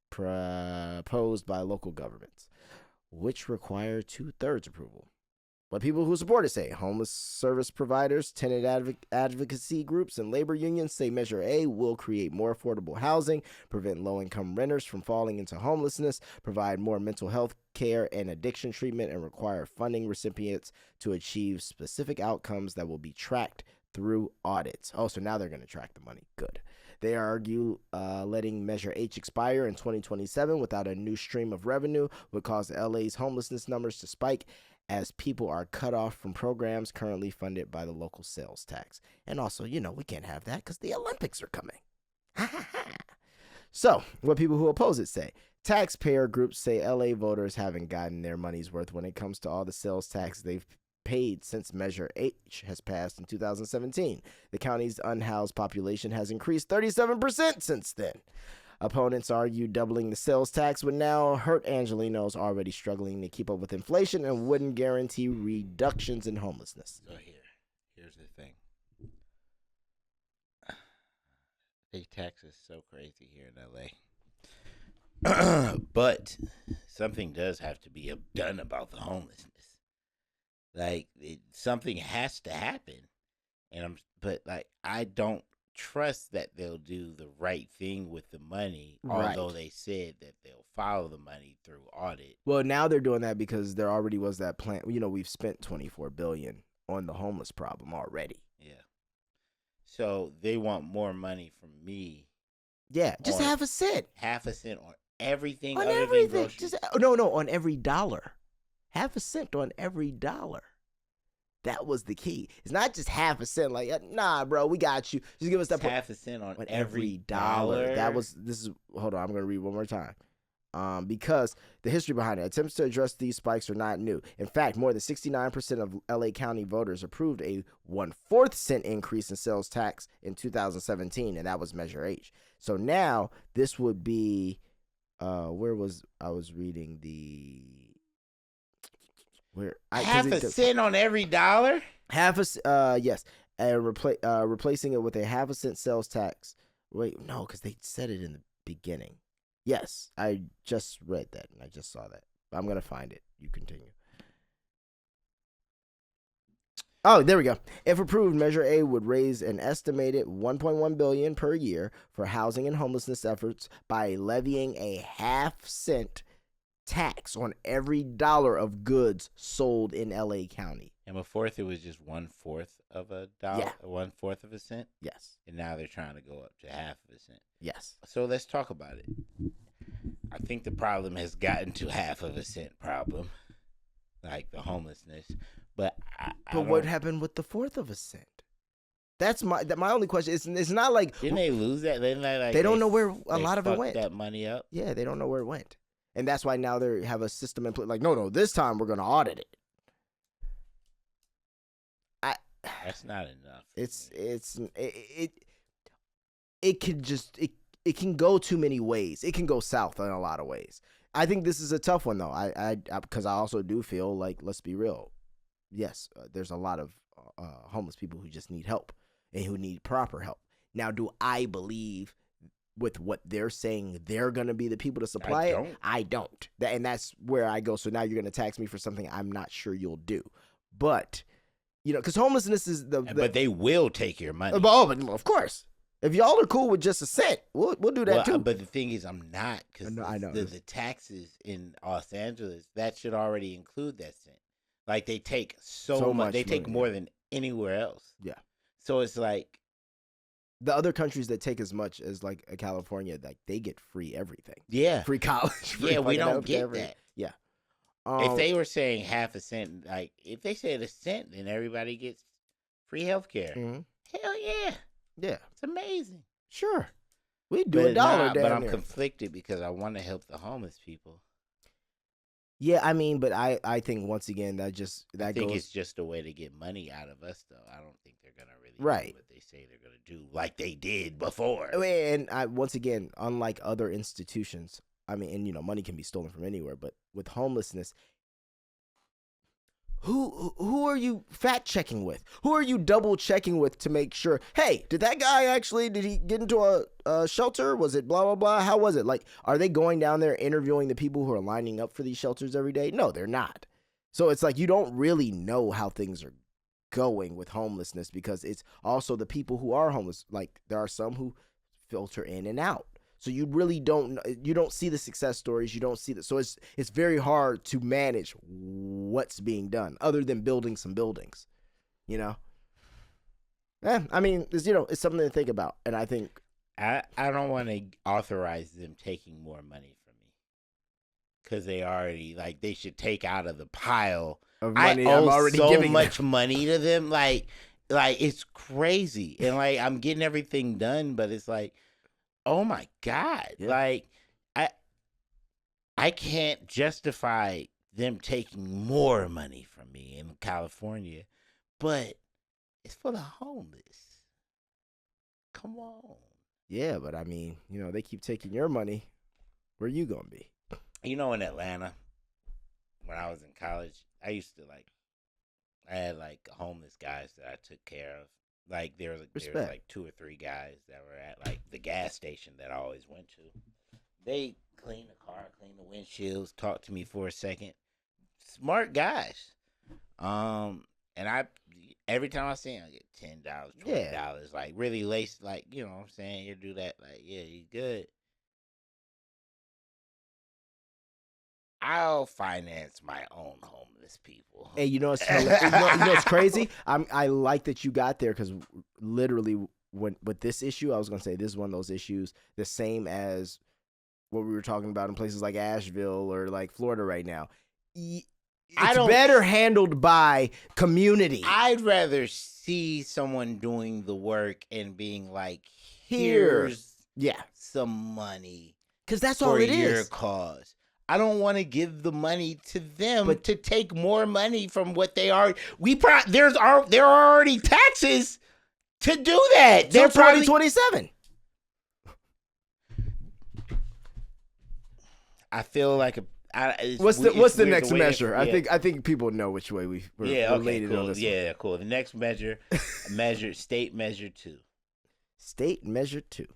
proposed by local governments, which require 2/3 approval. What people who support it say. Homeless service providers, tenant advocacy groups, and labor unions say Measure A will create more affordable housing, prevent low-income renters from falling into homelessness, provide more mental health care and addiction treatment, and require funding recipients to achieve specific outcomes that will be tracked through audits. Oh, so now they're going to track the money. Good. They argue letting Measure H expire in 2027 without a new stream of revenue would cause LA's homelessness numbers to spike, as people are cut off from programs currently funded by the local sales tax. And also, we can't have that because the Olympics are coming. So, what people who oppose it say. Taxpayer groups say LA voters haven't gotten their money's worth when it comes to all the sales tax they've paid since Measure H has passed in 2017. The county's unhoused population has increased 37% since then. Opponents argue doubling the sales tax would now hurt Angelenos already struggling to keep up with inflation and wouldn't guarantee reductions in homelessness. So here's the thing. Big tax is so crazy here in LA. But something does have to be done about the homelessness. Like something has to happen. But I don't trust that they'll do the right thing with the money, Right. although they said that they'll follow the money through audit. Well, now they're doing that because there already was that plan. We've spent $24 billion on the homeless problem already. Yeah. So they want more money from me. Yeah, just On half a cent. Half a cent on everything. On other everything. Than groceries. No, on every dollar. Half a cent on every dollar. That was the key. It's not just half a cent. Like, nah, bro, we got you. Just give us that. Half a cent on every dollar. Hold on, I'm going to read one more time. Because the history behind it, attempts to address these spikes are not new. In fact, more than 69% of LA County voters approved a 1/4 cent increase in sales tax in 2017, and that was Measure H. So now this would be, I was reading half a cent on every dollar? Yes. And replacing it with a half a cent sales tax. Wait, no, because they said it in the beginning. Yes, I just read that and I just saw that. I'm going to find it. You continue. Oh, there we go. If approved, Measure A would raise an estimated $1.1 billion per year for housing and homelessness efforts by levying a half-cent tax on every dollar of goods sold in LA County. And before it was just 1/4 of a dollar, Yeah. 1/4 of a cent. Yes. And now they're trying to go up to half of a cent. Yes. So let's talk about it. I think the problem has gotten to half of a cent problem, like the homelessness. But what happened with the 1/4 of a cent? That's my only question. It's not like didn't they lose that? They don't know where a lot of it went. That money up. Yeah, they don't know where it went, and that's why now they have a system in place. Like, no, this time we're gonna audit it. That's not enough. It can go too many ways. It can go south in a lot of ways. I think this is a tough one though. Because I also do feel like, let's be real. Yes, there's a lot of homeless people who just need help and who need proper help. Now, do I believe with what they're saying they're going to be the people to supply it? I don't. And that's where I go. So now you're going to tax me for something I'm not sure you'll do. But, because homelessness is but they will take your money. But of course. If y'all are cool with just a cent, we'll do that too. But the thing is, I'm not, because I know. The taxes in Los Angeles, that should already include that cent. Like, they take so much. They take more than anywhere else. Yeah. So it's like, the other countries that take as much as like California, like they get free everything. Yeah. Free college. Free we don't get that. Yeah. If they were saying half a cent, like if they said a cent, then everybody gets free healthcare. Mm-hmm. Hell yeah. Yeah. It's amazing. Sure. We do $1 down But I'm there. conflicted because I want to help the homeless people. Yeah, I mean, but I think once again I think it's just a way to get money out of us, though. I don't think they're gonna really right. do what they say they're gonna do, like they did before. And once again, unlike other institutions, I mean, and money can be stolen from anywhere, but with homelessness, who are you fact checking with? Who are you double checking with to make sure? Hey, did he get into a shelter? Was it blah blah blah? How was it? Like, are they going down there interviewing the people who are lining up for these shelters every day? No, they're not. So it's like you don't really know how things are going with homelessness because it's also the people who are homeless. Like, there are some who filter in and out. So you really don't see the success stories. You don't see that. So it's very hard to manage what's being done other than building some buildings, I mean, it's something to think about. And I think I don't want to authorize them taking more money from me because they already, they should take out of the pile of money I owe I'm already so giving much them. money to them. Like it's crazy. And I'm getting everything done, but it's like, oh my God. Yeah. I can't justify them taking more money from me in California, but it's for the homeless. Come on. Yeah, but I mean, they keep taking your money. Where you gonna be? In Atlanta, when I was in college, I had like homeless guys that I took care of. Like there was like 2 or 3 guys that were at like the gas station that I always went to. They clean the car, clean the windshields, talk to me for a second. Smart guys. And every time I see them, I get $10, $20. Like really lace, like what I'm saying. You do that, like you good. I'll finance my own homeless people. Hey, it's crazy? I like that you got there because literally with this issue, I was going to say this is one of those issues the same as what we were talking about in places like Asheville or like Florida right now. It's better handled by community. I'd rather see someone doing the work and being like, here's some money. Because that's all it is. For your cause. I don't want to give the money to them to take more money from what they are. There are already taxes to do that. They're probably 2027. I feel like what's the next measure? I think people know which way we're related cool. on this. Yeah, cool. The next measure, state measure 2. State measure 2.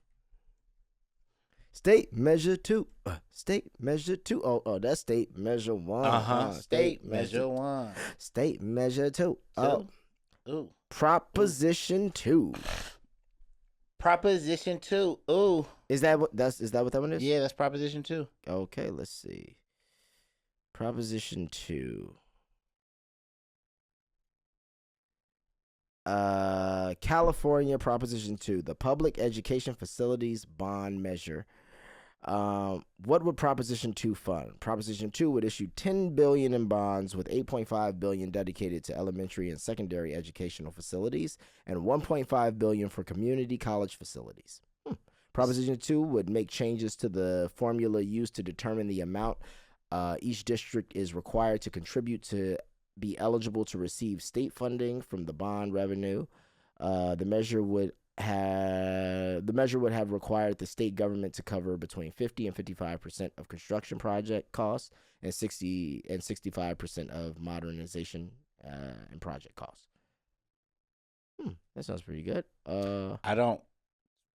State measure 2. State measure 2. Oh, that's state measure 1. State measure 1. State measure 2. Oh. Ooh. Proposition 2. Proposition 2. Ooh. Is that what that one is? Yeah, that's Proposition 2. Okay, let's see. Proposition 2. California Proposition 2, the Public Education Facilities Bond Measure. What would Proposition 2 fund? Proposition 2 would issue $10 billion in bonds with $8.5 billion dedicated to elementary and secondary educational facilities and $1.5 billion for community college facilities. Proposition 2 would make changes to the formula used to determine the amount each district is required to contribute to be eligible to receive state funding from the bond revenue. The measure would have required the state government to cover between 50 and 55% of construction project costs and 60 and 65% of modernization and project costs. That sounds pretty good.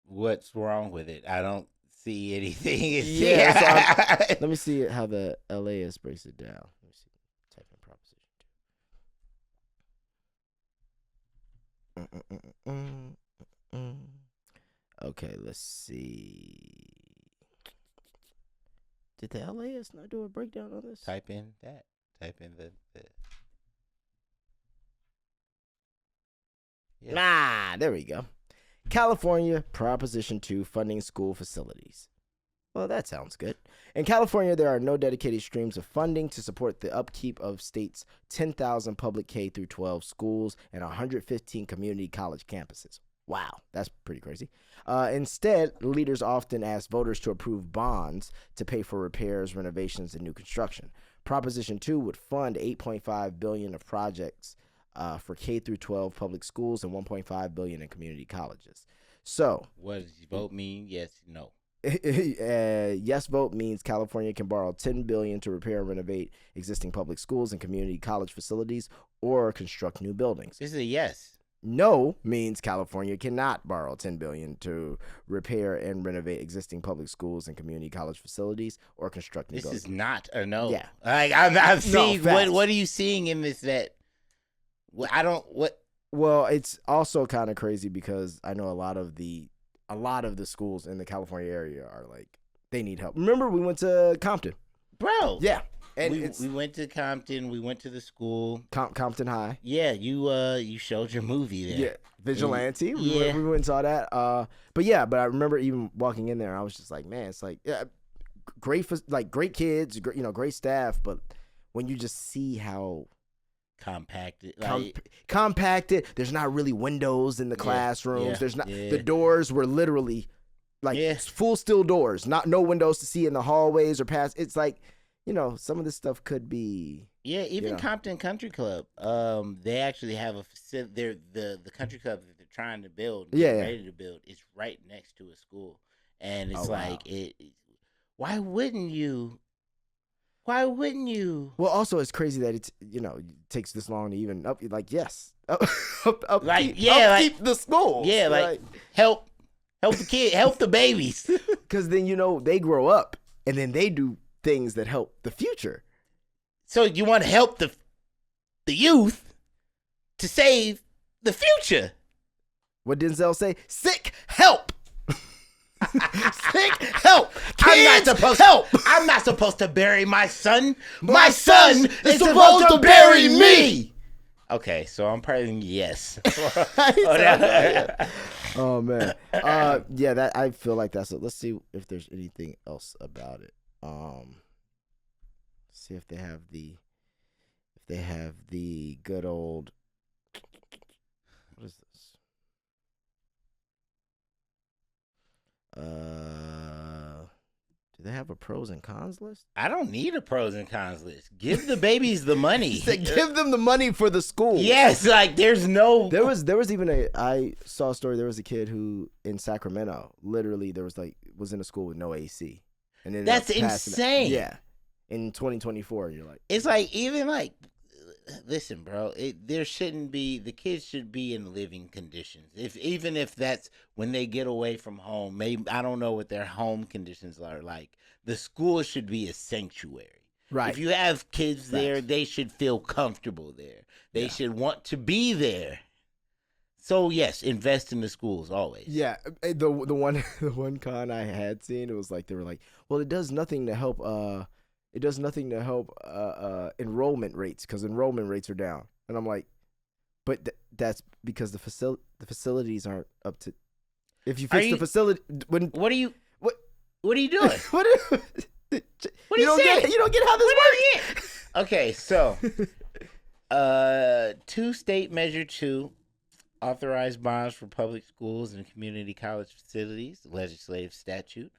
What's wrong with it? I don't see anything. Let me see how the LAUSD breaks it down. Let me see. Type in Proposition 2. Okay, let's see. Did the LAUSD not do a breakdown on this? Type in that. Type in the yeah. Nah, there we go. California Proposition 2, funding school facilities. Well, that sounds good. In California, there are no dedicated streams of funding to support the upkeep of state's 10,000 public K-12 schools and 115 community college campuses. Wow, that's pretty crazy. Instead, leaders often ask voters to approve bonds to pay for repairs, renovations, and new construction. Proposition 2 would fund $8.5 billion of projects for K-12 public schools and $1.5 billion in community colleges. So, what does vote mean? Yes, no. Yes vote means California can borrow $10 billion to repair and renovate existing public schools and community college facilities or construct new buildings. This is a yes. No means California cannot borrow $10 billion to repair and renovate existing public schools and community college facilities or construct new buildings. This is not a no. Yeah. Like I'm seeing what are you seeing in this that I don't what. Well, it's also kind of crazy because I know a lot of the schools in the California area are like they need help. Remember, we went to Compton, bro. Yeah, and we went to Compton. We went to the school, Compton High. Yeah, you showed your movie there. Yeah, Vigilante. Yeah, we went and saw that. But I remember even walking in there, and I was just like, man, it's like great kids, great staff, but when you just see how compacted. There's not really windows in the classrooms. Yeah, there's not the doors were literally full steel doors, no windows to see in the hallways or past. It's like, some of this stuff could be. Yeah, even Compton Country Club. They actually have the country club that they're trying to build, Yeah. ready to build, is right next to a school, and it's Oh, wow. like why wouldn't you? Why wouldn't you? Well, also it's crazy that it takes this long to even upkeep the schools. Yeah, like help the kid, help the babies. Because then they grow up and then they do things that help the future. So you want to help the youth to save the future. What Denzel say? Sick help. Sick help. Kids, help. I'm not supposed to bury my son. My son is supposed to bury me. Okay, so I'm probably yes. Oh man. Yeah, that I feel like that's it. Let's see if there's anything else about it. See if they have the good old, what is this? Do they have a pros and cons list? I don't need a pros and cons list. Give the babies the money. Give them the money for the school. Yes, like there's no. There was even I saw a story. There was a kid who in Sacramento, literally, was in a school with no AC, and then That's insane. Yeah, in 2024, you're like, It's like even like, listen, bro. There shouldn't be, the kids should be in living conditions. Even if that's when they get away from home. Maybe I don't know what their home conditions are like. The school should be a sanctuary. right. If you have kids there, they should feel comfortable there. They should want to be there. So yes, invest in the schools always. Yeah, the one con I had seen, it was like they were like, well, it does nothing to help. It does nothing to help enrollment rates because enrollment rates are down, and I'm like, but that's because the facilities aren't up to. If you fix the facility, What are you doing? what are you saying? You don't get how this works. Okay, so 2 State Measure 2 authorized bonds for public schools and community college facilities. Legislative statute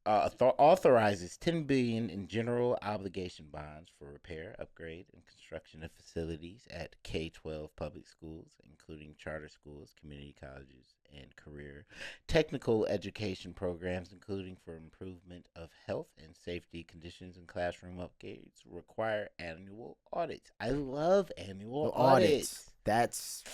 authorizes $10 billion in general obligation bonds for repair, upgrade, and construction of facilities at K-12 public schools, including charter schools, community colleges, and career technical education programs, including for improvement of health and safety conditions and classroom upgrades. Require annual audits. I love annual audits. That's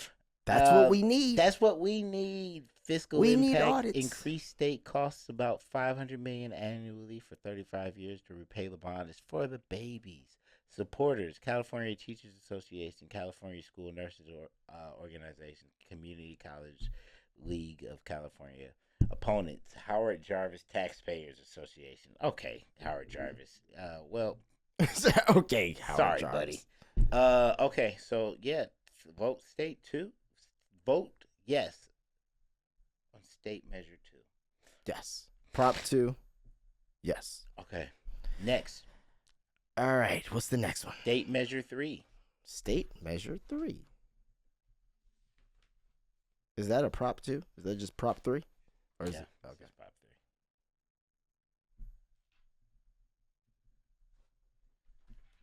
what we need. That's what we need. Fiscal We impact, need audits. increased state costs about $500 million annually for 35 years to repay the bond. Is for the babies. Supporters: California Teachers Association, California School Nurses Organization, Community College League of California. Opponents: Howard Jarvis Taxpayers Association. Okay, Howard Jarvis. Well, okay. sorry, Jarvis. buddy. Okay, so yeah, vote state 2. Vote yes on State Measure 2. Yes. Prop 2. Yes. Okay. Next, All right. What's the next one? State Measure 3. State Measure 3. Is that a Prop 2? Is that just Prop 3? Or is Yeah, it? Okay. that's Prop 3.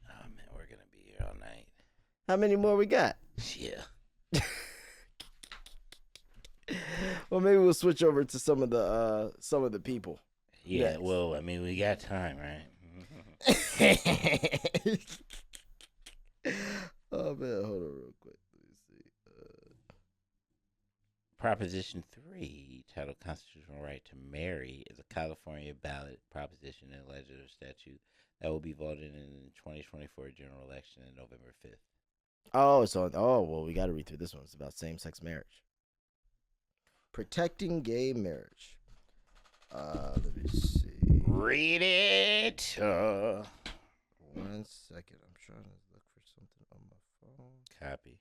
Oh man, we're gonna be here all night. How many more we got? Yeah. Well, maybe we'll switch over to some of the people. Yeah. Next. Well, I mean, we got time, right? Oh man, hold on real quick. Let me see. Proposition 3, titled Constitutional Right to Marry, is a California ballot proposition and legislative statute that will be voted in the 2024 general election on November 5th. Well, we got to read through this one. It's about same-sex marriage. Protecting gay marriage. Let me see. Read it. 1 second. I'm trying to look for something on my phone. Copy.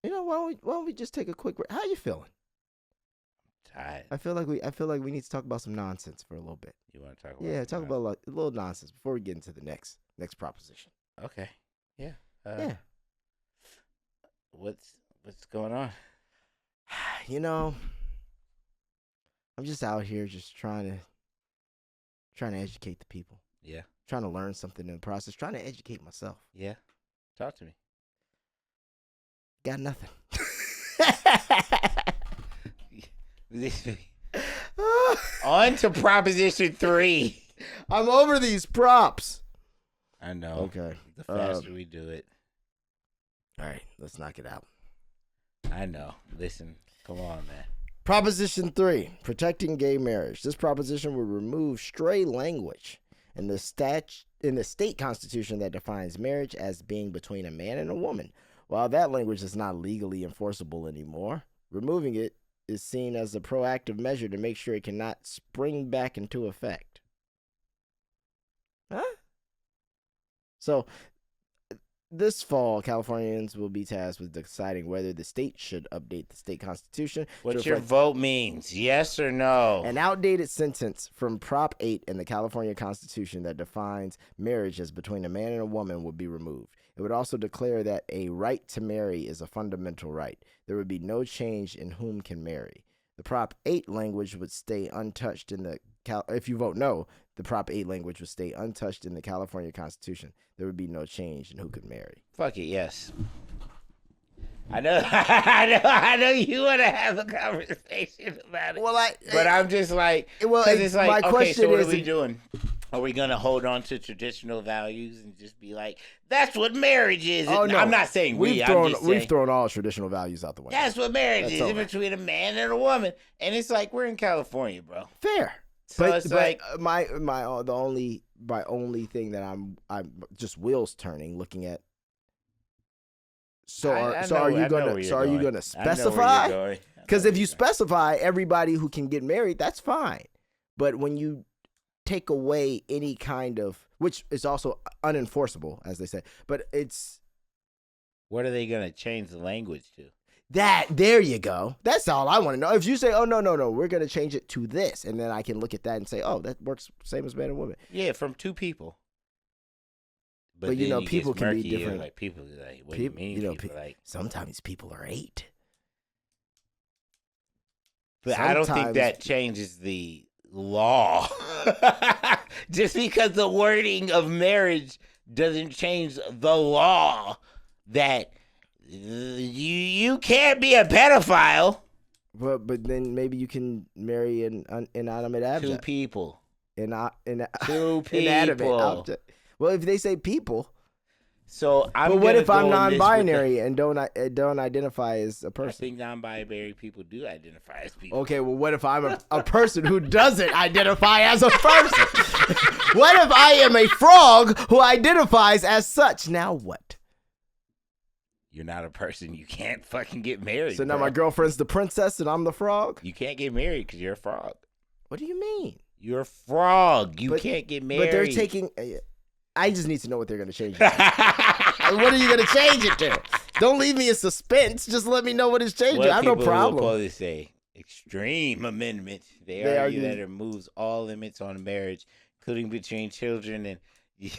You know, why don't we just take a quick break? How you feeling? Tired. I feel like we need to talk about some nonsense for a little bit. You want to talk about? Yeah, talk about a little nonsense before we get into the next proposition. Okay. Yeah. Yeah. What's going on? You know, I'm just out here just trying to educate the people. Yeah. Trying to learn something in the process. Trying to educate myself. Yeah. Talk to me. Got nothing. On to Proposition 3. I'm over these props. I know. Okay. The faster we do it. All right, let's knock it out. I know. Listen, come on, man. Proposition 3, protecting gay marriage. This proposition would remove stray language in the state constitution that defines marriage as being between a man and a woman. While that language is not legally enforceable anymore, removing it is seen as a proactive measure to make sure it cannot spring back into effect. Huh? So, this fall, Californians will be tasked with deciding whether the state should update the state constitution. What your vote means, yes or no? An outdated sentence from Prop 8 in the California Constitution that defines marriage as between a man and a woman would be removed. It would also declare that a right to marry is a fundamental right. There would be no change in whom can marry. The Prop 8 language would stay untouched in the if you vote no, the Prop 8 language would stay untouched in the California Constitution. There would be no change in who could marry. Fuck it, yes. I know, I know you want to have a conversation about it. Well, but I'm just like, it's like, my okay, question so what is, are we doing? Are we gonna hold on to traditional values and just be like, that's what marriage is? Oh, no. I'm not saying we've thrown all traditional values out the window. That's what marriage is, right. between a man and a woman. And it's like, we're in California, bro. Fair. So it's like my only thing that I'm just wheels turning looking at. Are you gonna specify? Because if you specify everybody who can get married, that's fine. But when you take away any kind of, which is also unenforceable, as they say, but it's, what are they gonna change the language to? There you go. That's all I want to know. If you say, oh, no, we're going to change it to this, and then I can look at that and say, oh, that works same as man and woman. Yeah, from two people. But you know, people can be different. Like, people like, what do you mean? Like, sometimes people are 8. But I don't think that changes the law. Just because the wording of marriage doesn't change the law that you can't be a pedophile. But then maybe you can marry an inanimate object. Two people. Two people. Inanimate object. Well, if they say people. So but what if I'm non-binary and don't identify as a person? I think non-binary people do identify as people. Okay, well, what if I'm a person who doesn't identify as a person? What if I am a frog who identifies as such? Now what? You're not a person. You can't fucking get married. So now my girlfriend's the princess and I'm the frog? You can't get married because you're a frog. What do you mean? You're a frog. You can't get married. But they're taking... I just need to know what they're going to change it to. What are you going to change it to? Don't leave me in suspense. Just let me know what it's changing. I have no problem. What people say? Extreme amendment. They argue that it removes all limits on marriage, including between children and... we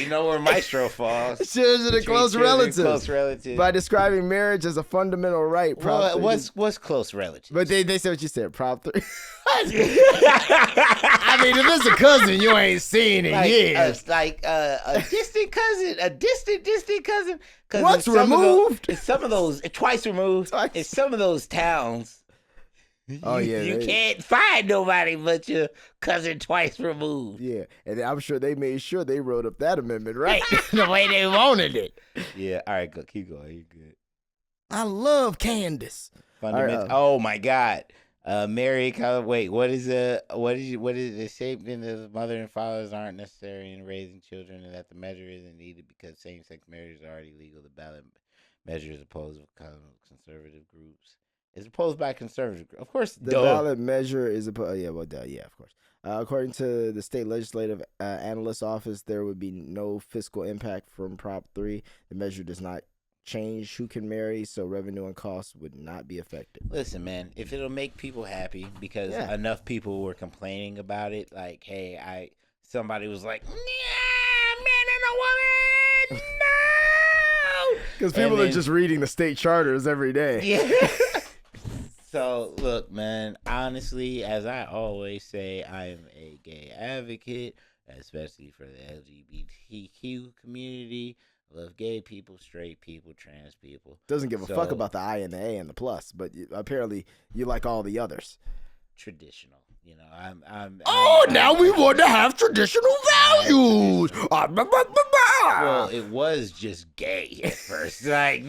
know where Maestro falls. Children and close relatives. By describing marriage as a fundamental right. Well, what's close relatives? But they said what you said. Prop 3. I mean, if it's a cousin you ain't seen in years, a distant cousin, distant cousin. What's removed? It's some of those twice removed. In some of those towns. Oh you can't find nobody but your cousin twice removed. Yeah, and I'm sure they made sure they wrote up that amendment right the way they wanted it. Yeah, all right, go, keep going. You're good. I love Candace. Fundamental. Oh my God, Mary. Wait, what is the statement of mother and fathers aren't necessary in raising children, and that the measure isn't needed because same-sex marriage is already legal. The ballot measure is opposed by conservative groups. It's opposed by conservative. Of course, the ballot measure is opposed. Yeah, well, yeah, of course. According to the state legislative analyst's office, there would be no fiscal impact from Prop 3. The measure does not change who can marry, so revenue and costs would not be affected. Listen, man, if it'll make people happy, because enough people were complaining about it, like, hey, somebody was like, yeah, man and a woman, no, because people are just reading the state charters every day. Yeah. So, look, man, honestly, as I always say, I am a gay advocate. especially for the LGBTQ community. I love gay people, straight people, trans people. Doesn't give a fuck about the I and the A and the plus, but apparently you like all the others. Traditional, you know. Now we want to have traditional values. Well, it was just gay at first. Like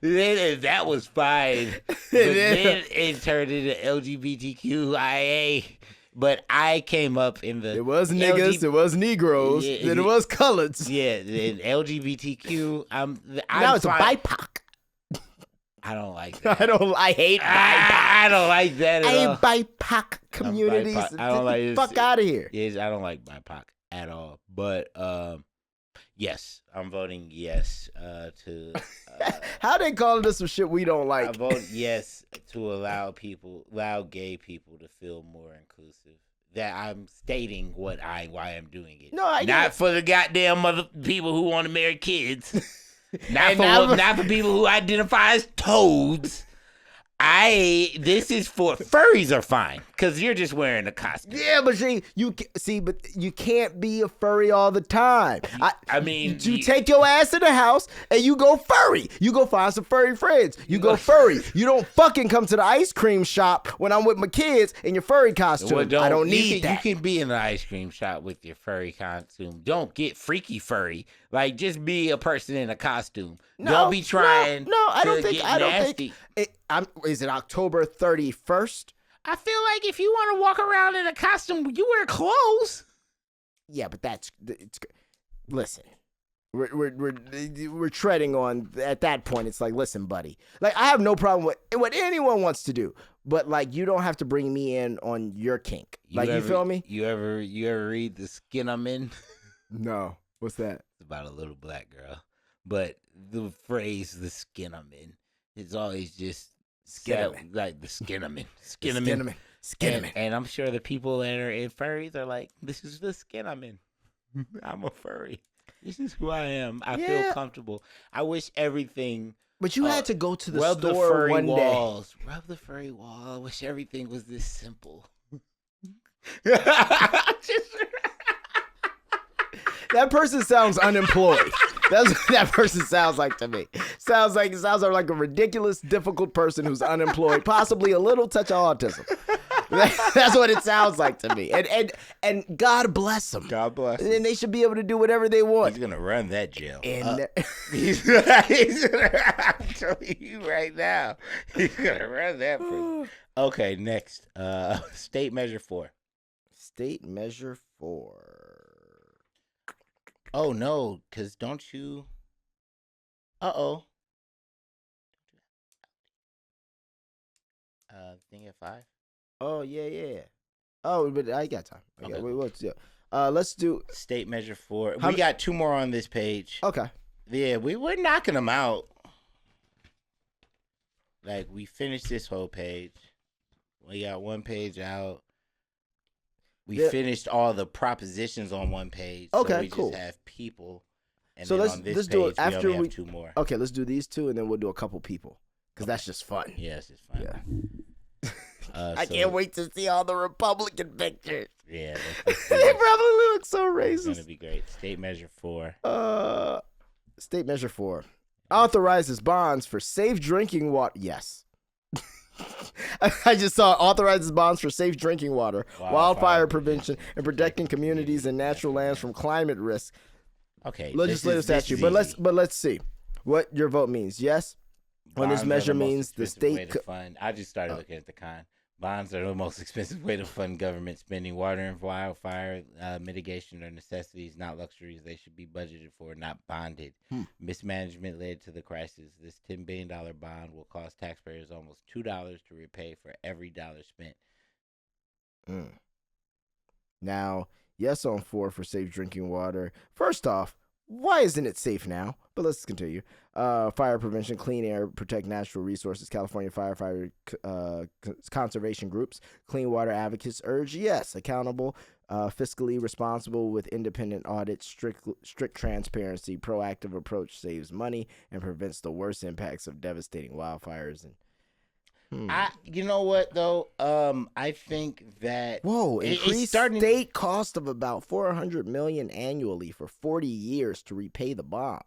that was fine, but then it turned into LGBTQIA. But I came up in the it was niggas, it was Negroes, then it was coloreds. Yeah, and LGBTQ. Now it's fine. a BIPOC. I don't like that. I hate BIPOC. I don't like that at all. I hate BIPOC communities. BIPOC. I don't like it. Fuck out of here. Yes, I don't like BIPOC at all. But yes, I'm voting yes to. How they calling this some shit we don't like? I vote yes to allow gay people to feel more inclusive. That I'm stating why I'm doing it. No, I not for the goddamn mother people who want to marry kids. Not for people who identify as toads. This is for furries are fine because you're just wearing a costume. Yeah, but but you can't be a furry all the time. I mean, you take your ass to the house and you go furry. You go find some furry friends. You go furry. You don't fucking come to the ice cream shop when I'm with my kids in your furry costume. Well, I don't need that. You can be in the ice cream shop with your furry costume. Don't get freaky furry. Like, just be a person in a costume. Don't be trying. No, I don't think. Get I don't nasty. think. Is it October 31st? I feel like if you want to walk around in a costume, you wear clothes. Yeah, but listen. We're treading on at that point. It's like, listen, buddy. Like, I have no problem with what anyone wants to do, but like, you don't have to bring me in on your kink. You feel me? You ever read The Skin I'm In? No. What's that? It's about a little black girl, but the phrase "the skin I'm in" is always just like the skin I'm in, skin I'm in. And I'm sure the people that are in furries are like, "This is the skin I'm in. I'm a furry. This is who I am. I feel comfortable. I wish everything." But you had to go to the rub store the furry one walls. day. Rub the furry wall. I wish everything was this simple. That person sounds unemployed. That's what that person sounds like to me. Sounds like a ridiculous, difficult person who's unemployed, possibly a little touch of autism. That's what it sounds like to me. And God bless them. God bless them. And they should be able to do whatever they want. He's gonna run that jail. He's I'm telling you right now, he's gonna run that prison. Okay, next, State Measure 4. State Measure 4. Oh no, because don't you? Thing at 5. Oh yeah. Oh, but I got time. Okay. Wait, let's do State Measure 4. We got 2 more on this page. Okay. Yeah, we're knocking them out. Like, we finished this whole page. We got 1 page out. We finished all the propositions on 1 page. Okay, so we cool. just have people. And so then let's on this let's page, do it after we only have 2 more. Okay, let's do these 2 and then we'll do a couple people because that's just fun. Yeah, it's just fun. Yeah. I can't wait to see all the Republican pictures. Yeah, They probably look so racist. It's gonna be great. State Measure 4. State Measure 4 authorizes bonds for safe drinking water. Yes. I just saw authorizes bonds for safe drinking water, wildfire prevention, and protecting communities and natural lands from climate risk. Okay. Legislative statute. But let's see what your vote means. Yes. When this measure means the state fund. I just started looking at the con. Bonds are the most expensive way to fund government spending. Water and wildfire mitigation are necessities, not luxuries. They should be budgeted for, not bonded. Mismanagement led to the crisis. This $10 billion bond will cost taxpayers almost $2 to repay for every dollar spent. Now, yes on 4 for safe drinking water. First off, why isn't it safe now? But let's continue. Fire prevention, clean air, protect natural resources. California firefighter conservation groups, clean water advocates urge yes, accountable, fiscally responsible with independent audits, strict transparency, proactive approach saves money and prevents the worst impacts of devastating wildfires. And You know what though? I think that Whoa, it's increased starting. state cost of about $400 million annually for 40 years to repay the bond.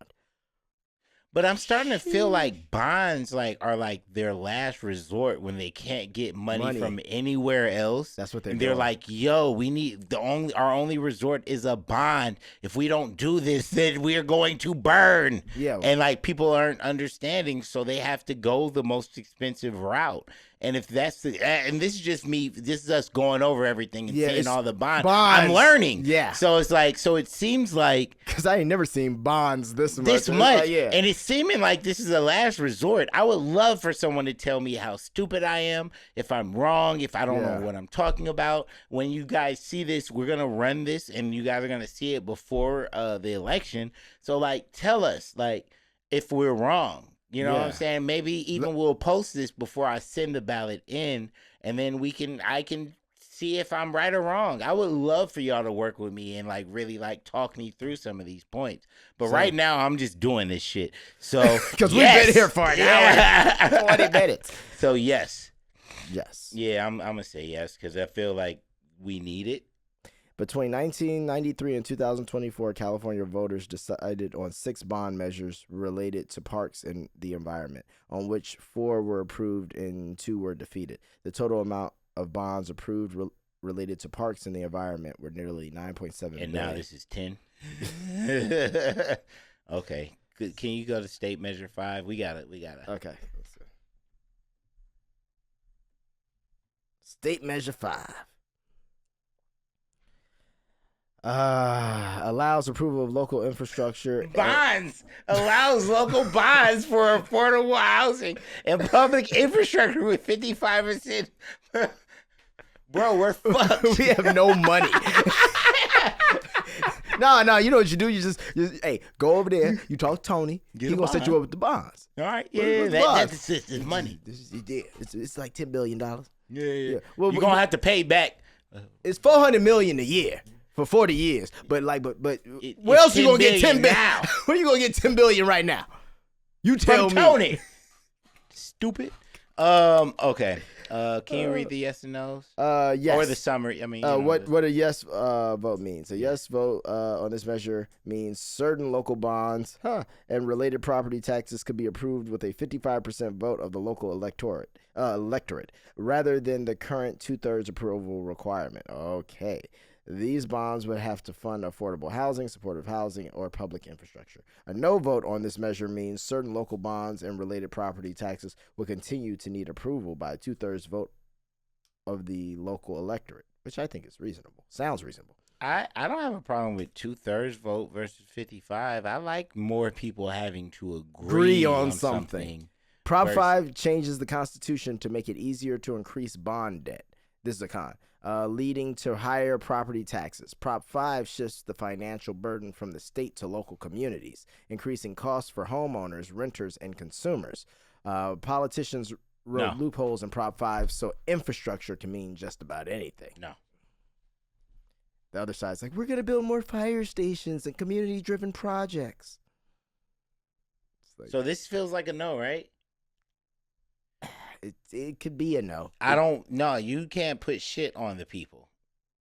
But I'm starting to feel like bonds are like their last resort when they can't get money from anywhere else. That's what they're They're doing. like, yo, we need our only resort is a bond. If we don't do this, then we're going to burn. Yeah. And like people aren't understanding, so they have to go the most expensive route. And if that's and this is just me, this is us going over everything and seeing all the bonds. I'm learning. Yeah. So it's like, so it seems like. Because I ain't never seen bonds this much. This much. Like, yeah. And it's seeming like this is a last resort. I would love for someone to tell me how stupid I am, if I'm wrong, if I don't know what I'm talking about. When you guys see this, we're going to run this and you guys are going to see it before the election. So like, tell us like if we're wrong. You know what I'm saying? Maybe even we'll post this before I send the ballot in, and then I can see if I'm right or wrong. I would love for y'all to work with me and like really like talk me through some of these points. But right now I'm just doing this shit. So because we've been here for an hour, 40 minutes. So yes. Yeah, I'm gonna say yes because I feel like we need it. Between 1993 and 2024, California voters decided on 6 bond measures related to parks and the environment, on which 4 were approved and 2 were defeated. The total amount of bonds approved related to parks and the environment were nearly 9.7 billion. And now this is 10. Okay. Can you go to state measure 5? We got it. Okay. Let's see. State measure 5. Allows approval of local infrastructure. Bonds allows local bonds for affordable housing and public infrastructure with 55%. Bro, we're fucked. We have no money. No, you know what you do? You just hey, go over there. You talk to Tony. He's going to set you up with the bonds. All right, yeah, that's his money. It's like $10 billion. Yeah. Well, you're going to have to pay back. It's $400 million a year. For 40 years, but where else you gonna get 10 billion now? Where you gonna get 10 billion right now? You tell From me. Tony. Stupid. Okay. Can you read the yes and no's? Yes. Or the summary. I mean, what a yes vote means. A yes vote on this measure means certain local bonds and related property taxes could be approved with a 55% vote of the local electorate, rather than the current 2/3 approval requirement. Okay. These bonds would have to fund affordable housing, supportive housing, or public infrastructure. A no vote on this measure means certain local bonds and related property taxes will continue to need approval by a 2/3 vote of the local electorate, which I think is reasonable. Sounds reasonable. I don't have a problem with 2/3 vote versus 55. I like more people having to agree on something. Prop 5 changes the Constitution to make it easier to increase bond debt. This is a con. Leading to higher property taxes. Prop 5 shifts the financial burden from the state to local communities, increasing costs for homeowners, renters, and consumers. Politicians wrote loopholes in Prop 5 so infrastructure can mean just about anything. No. The other side's like, we're going to build more fire stations and community-driven projects. So this feels like a no, right? It could be a no. I don't know. You can't put shit on the people.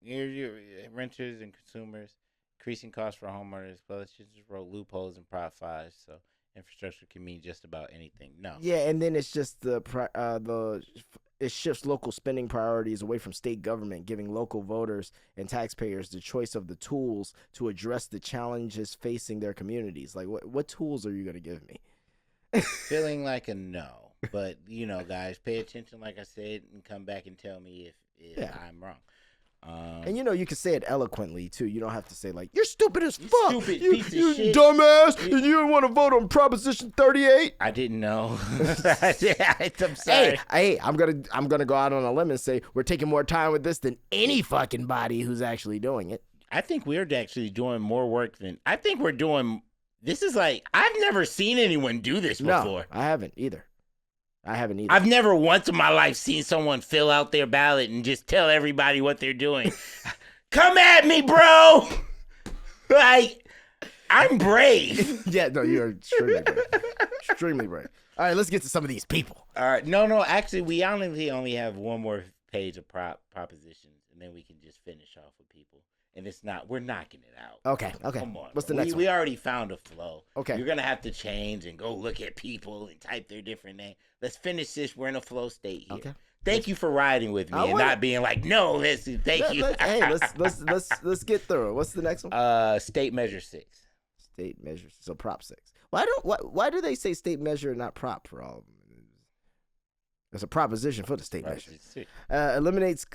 You're renters and consumers, increasing costs for homeowners. Politicians wrote loopholes in Prop 5, so infrastructure can mean just about anything. No. Yeah, and then it's just it shifts local spending priorities away from state government, giving local voters and taxpayers the choice of the tools to address the challenges facing their communities. Like, what tools are you going to give me? Feeling like a no. But, you know, guys, pay attention, like I said, and come back and tell me if I'm wrong. And, you know, you can say it eloquently, too. You don't have to say, like, you're stupid as fuck. Stupid you piece of shit. Dumbass. And you didn't want to vote on Proposition 38. I didn't know. I'm sorry. Hey, I'm gonna go out on a limb and say we're taking more time with this than any fucking body who's actually doing it. I think we're actually doing more work than... I think we're doing... This is like... I've never seen anyone do this before. No, I haven't either. I've never once in my life seen someone fill out their ballot and just tell everybody what they're doing. Come at me, bro! Like, I'm brave. Yeah, no, you're extremely brave. Extremely brave. All right, let's get to some of these people. All right. No. Actually, we only have one more page of propositions, and then we can just finish off with people. And we're knocking it out. Okay. Come on. What's the bro. next one? We already found a flow. Okay. You're going to have to change and go look at people and type their different name. Let's finish this. We're in a flow state here. Okay. Thank you for riding with me and not being like, no, listen, thank you. Let's get through it. What's the next one? State Measure 6. State Measure, so Prop 6. Why do they say state measure and not prop for all of them? There's a proposition for the state measure. Eliminates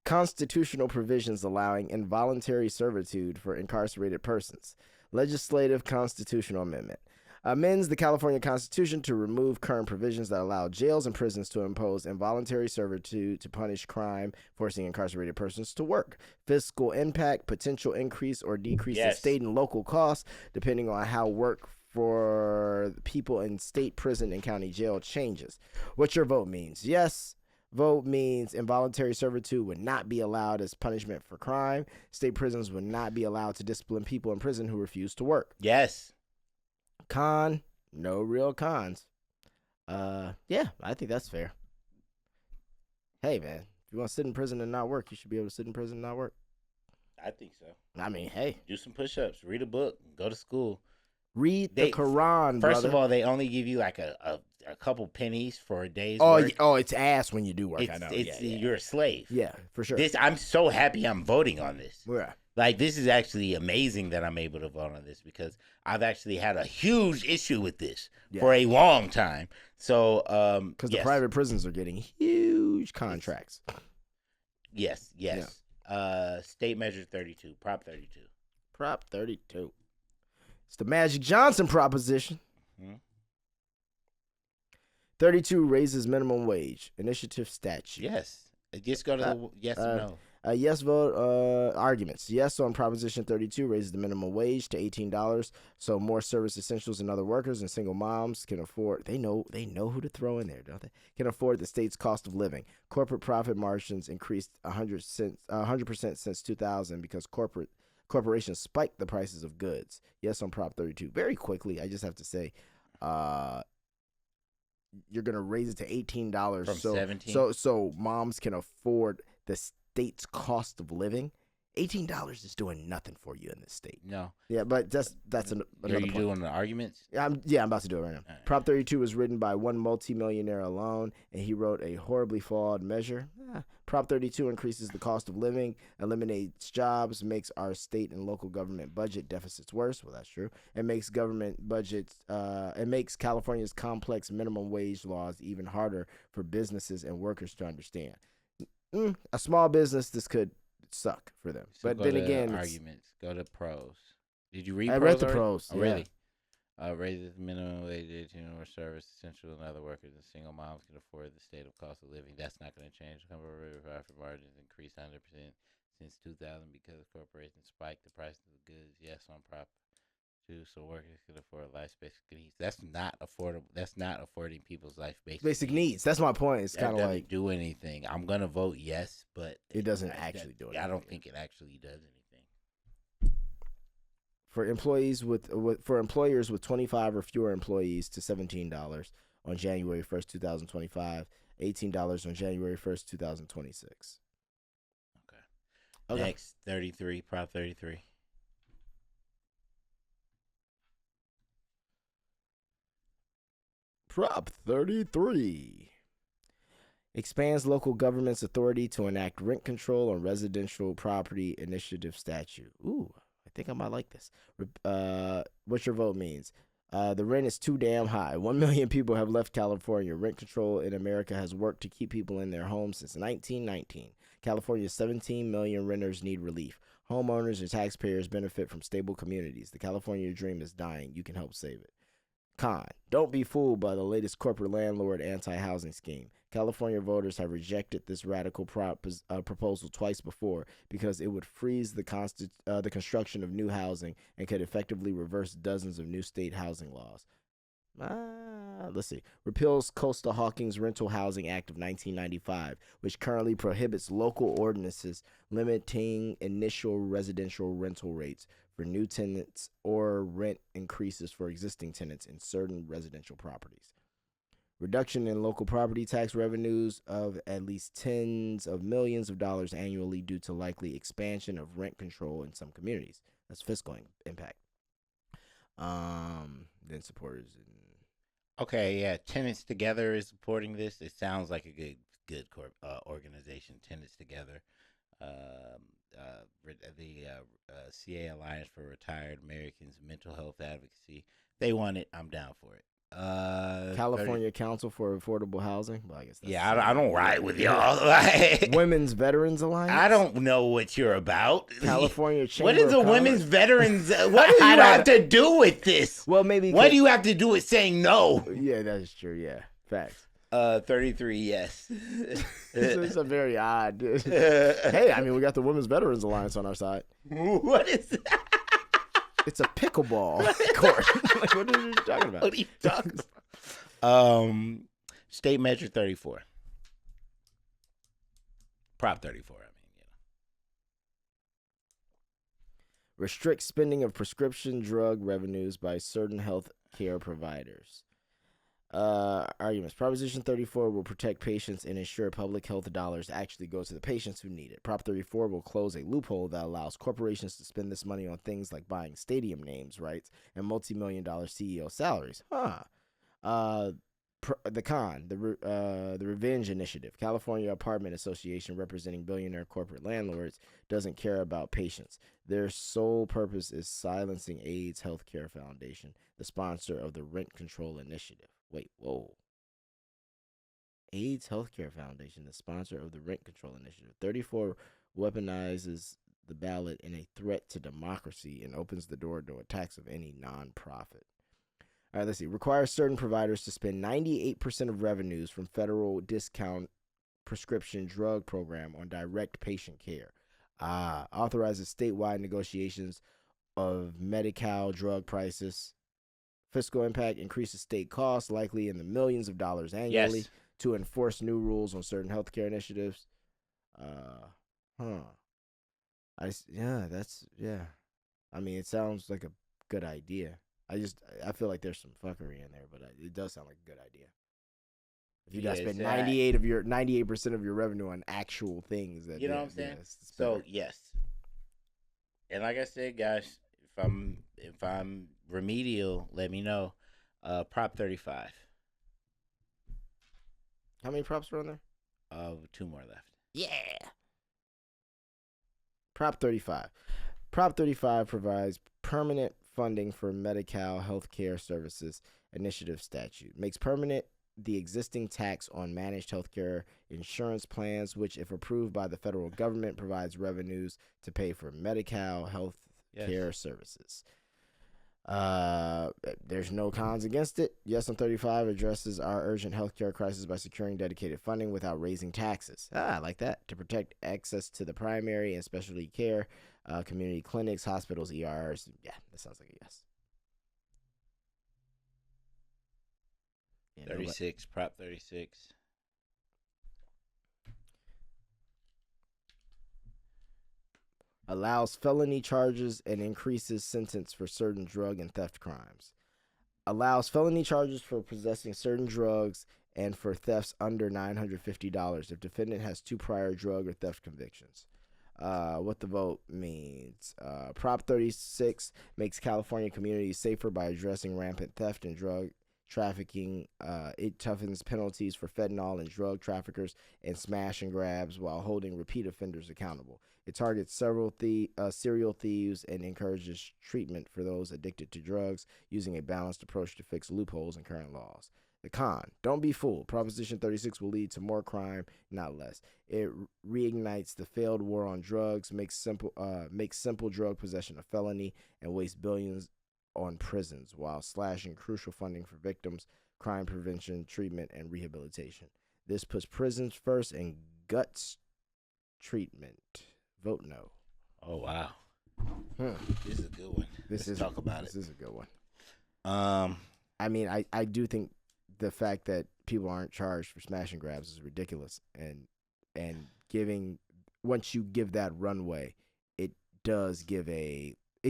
constitutional provisions allowing involuntary servitude for incarcerated persons. Legislative constitutional amendment. Amends the California Constitution to remove current provisions that allow jails and prisons to impose involuntary servitude to punish crime, forcing incarcerated persons to work. Fiscal impact, potential increase or decrease in state and local costs, depending on how work for people in state prison and county jail changes. What your vote means? Yes. Vote means involuntary servitude would not be allowed as punishment for crime. State prisons would not be allowed to discipline people in prison who refuse to work. Yes. Con, no real cons. Yeah, I think that's fair. Hey, man, if you want to sit in prison and not work, you should be able to sit in prison and not work. I think so. I mean, hey. Do some push-ups, read a book, go to school. Read the Quran, First brother. of all, they only give you like a couple pennies for a day's work. work. Oh, it's ass when you do work, I know. You're a slave. Yeah, for sure. I'm so happy I'm voting on this. Yeah. Like, this is actually amazing that I'm able to vote on this because I've actually had a huge issue with this for a long time. So, because the private prisons are getting huge contracts. Yes. Yeah. State Measure 32, Prop 32. Prop 32. It's the Magic Johnson proposition. 32 raises minimum wage. Initiative statute. Yes. Just go to the yes or no. Yes vote arguments. Yes on Proposition 32 raises the minimum wage to $18, so more service essentials and other workers and single moms can afford. They know who to throw in there, don't they? Can afford the state's cost of living. Corporate profit margins increased 100% since 2000 because corporations spiked the prices of goods. Yes on Prop 32. Very quickly, I just have to say, you're gonna raise it to $18 from 17. So moms can afford the state's cost of living. $18 is doing nothing for you in this state. No. Yeah, but that's another point. Are you point. doing the arguments? I'm about to do it right now. Right. Prop 32 was written by one multimillionaire alone, and he wrote a horribly flawed measure. Prop 32 increases the cost of living, eliminates jobs, makes our state and local government budget deficits worse. Well, that's true. It makes government budgets. It makes California's complex minimum wage laws even harder for businesses and workers to understand. A small business, this could suck for them. So but then again, arguments. Go to pros. Did you read? I pros read the already? pros. Oh, yeah. Really? Raises minimum wage to more service essential and other workers and single moms can afford the state of cost of living. That's not going to change. Corporate profit margins increased 100% since 2000 because corporations spiked the price of the goods. Yes on Prop 2, so workers can afford life basic needs. That's not affordable. That's not affording people's life basic needs. That's my point. It's kind of like do anything. I'm gonna vote yes, but it doesn't actually do anything. I don't think it actually does anything. For employees for employers with 25 or fewer employees to $17 on January 1st, 2025, $18 on January 1st, 2026. Okay. Next, 33, Prop 33. Prop 33 expands local government's authority to enact rent control on residential property initiative statute. Ooh, I think I might like this. What your vote means. The rent is too damn high. 1 million people have left California. Rent control in America has worked to keep people in their homes since 1919. California's 17 million renters need relief. Homeowners and taxpayers benefit from stable communities. The California dream is dying. You can help save it. Con, don't be fooled by the latest corporate landlord anti-housing scheme. California voters have rejected this radical proposal twice before because it would freeze the construction of new housing and could effectively reverse dozens of new state housing laws. Let's see. Repeals Costa-Hawkins Rental Housing Act of 1995, which currently prohibits local ordinances limiting initial residential rental rates for new tenants or rent increases for existing tenants in certain residential properties. Reduction in local property tax revenues of at least tens of millions of dollars annually due to likely expansion of rent control in some communities. That's fiscal impact. Then supporters. Okay, yeah. Tenants Together is supporting this. It sounds like a good organization. Tenants Together. The CA Alliance for Retired Americans Mental Health Advocacy. They want it. I'm down for it. California Council for Affordable Housing. Well, I guess that's I don't ride with y'all. Like, Women's Veterans Alliance. I don't know what you're about. California Chamber What is of the Commerce? women's veterans? What do you have to do with this? Well, maybe. What do you have to do with saying no? Yeah, that's true. Yeah, facts. 33, yes. It's a very odd. Hey, I mean, we got the Women's Veterans Alliance on our side. What is that? It's a pickleball court. Like, what are you talking about? What are you talking about? State Measure 34. Prop 34, I mean, Restrict spending of prescription drug revenues by certain health care providers. Arguments. Proposition 34 will protect patients and ensure public health dollars actually go to the patients who need it. Prop 34 will close a loophole that allows corporations to spend this money on things like buying stadium names, rights, and multi-million-dollar CEO salaries. The con, the Revenge Initiative, California Apartment Association representing billionaire corporate landlords, doesn't care about patients. Their sole purpose is silencing AIDS Healthcare Foundation, the sponsor of the Rent Control Initiative. Wait, whoa. AIDS Healthcare Foundation, the sponsor of the Rent Control Initiative. 34 weaponizes the ballot in a threat to democracy and opens the door to attacks of any nonprofit. All right, let's see. Requires certain providers to spend 98% of revenues from federal discount prescription drug program on direct patient care. Authorizes statewide negotiations of Medi-Cal drug prices. Fiscal impact increases state costs, likely in the millions of dollars annually, to enforce new rules on certain healthcare initiatives. I mean, it sounds like a good idea. I feel like there's some fuckery in there, but it does sound like a good idea. If you guys spend 98% of your revenue on actual things, that you know what I'm saying. So yes, and like I said, guys, if I'm remedial, let me know. Prop 35. How many props are on there? 2 more left. Yeah. Prop 35. Prop 35 provides permanent funding for Medi-Cal healthcare services initiative statute. Makes permanent the existing tax on managed healthcare insurance plans, which, if approved by the federal government, provides revenues to pay for Medi-Cal health care services. There's no cons against it. Yes on 35 addresses our urgent healthcare crisis by securing dedicated funding without raising taxes. I like that. To protect access to the primary and specialty care, community clinics, hospitals, ERs. Yeah, that sounds like a yes. 36, Prop 36. Allows felony charges and increases sentence for certain drug and theft crimes. Allows felony charges for possessing certain drugs and for thefts under $950 if defendant has 2 prior drug or theft convictions. What the vote means. Prop 36 makes California communities safer by addressing rampant theft and drug trafficking. It toughens penalties for fentanyl and drug traffickers and smash and grabs while holding repeat offenders accountable. It targets several serial thieves and encourages treatment for those addicted to drugs, using a balanced approach to fix loopholes in current laws. The con: don't be fooled. Proposition 36 will lead to more crime, not less. It reignites the failed war on drugs, makes simple drug possession a felony, and wastes billions on prisons while slashing crucial funding for victims, crime prevention, treatment, and rehabilitation. This puts prisons first and guts treatment. Vote no. Oh, wow. This is a good one. Let's talk about it. This is a good one. I mean, I do think the fact that people aren't charged for smash and grabs is ridiculous, and giving, once you give that runway, it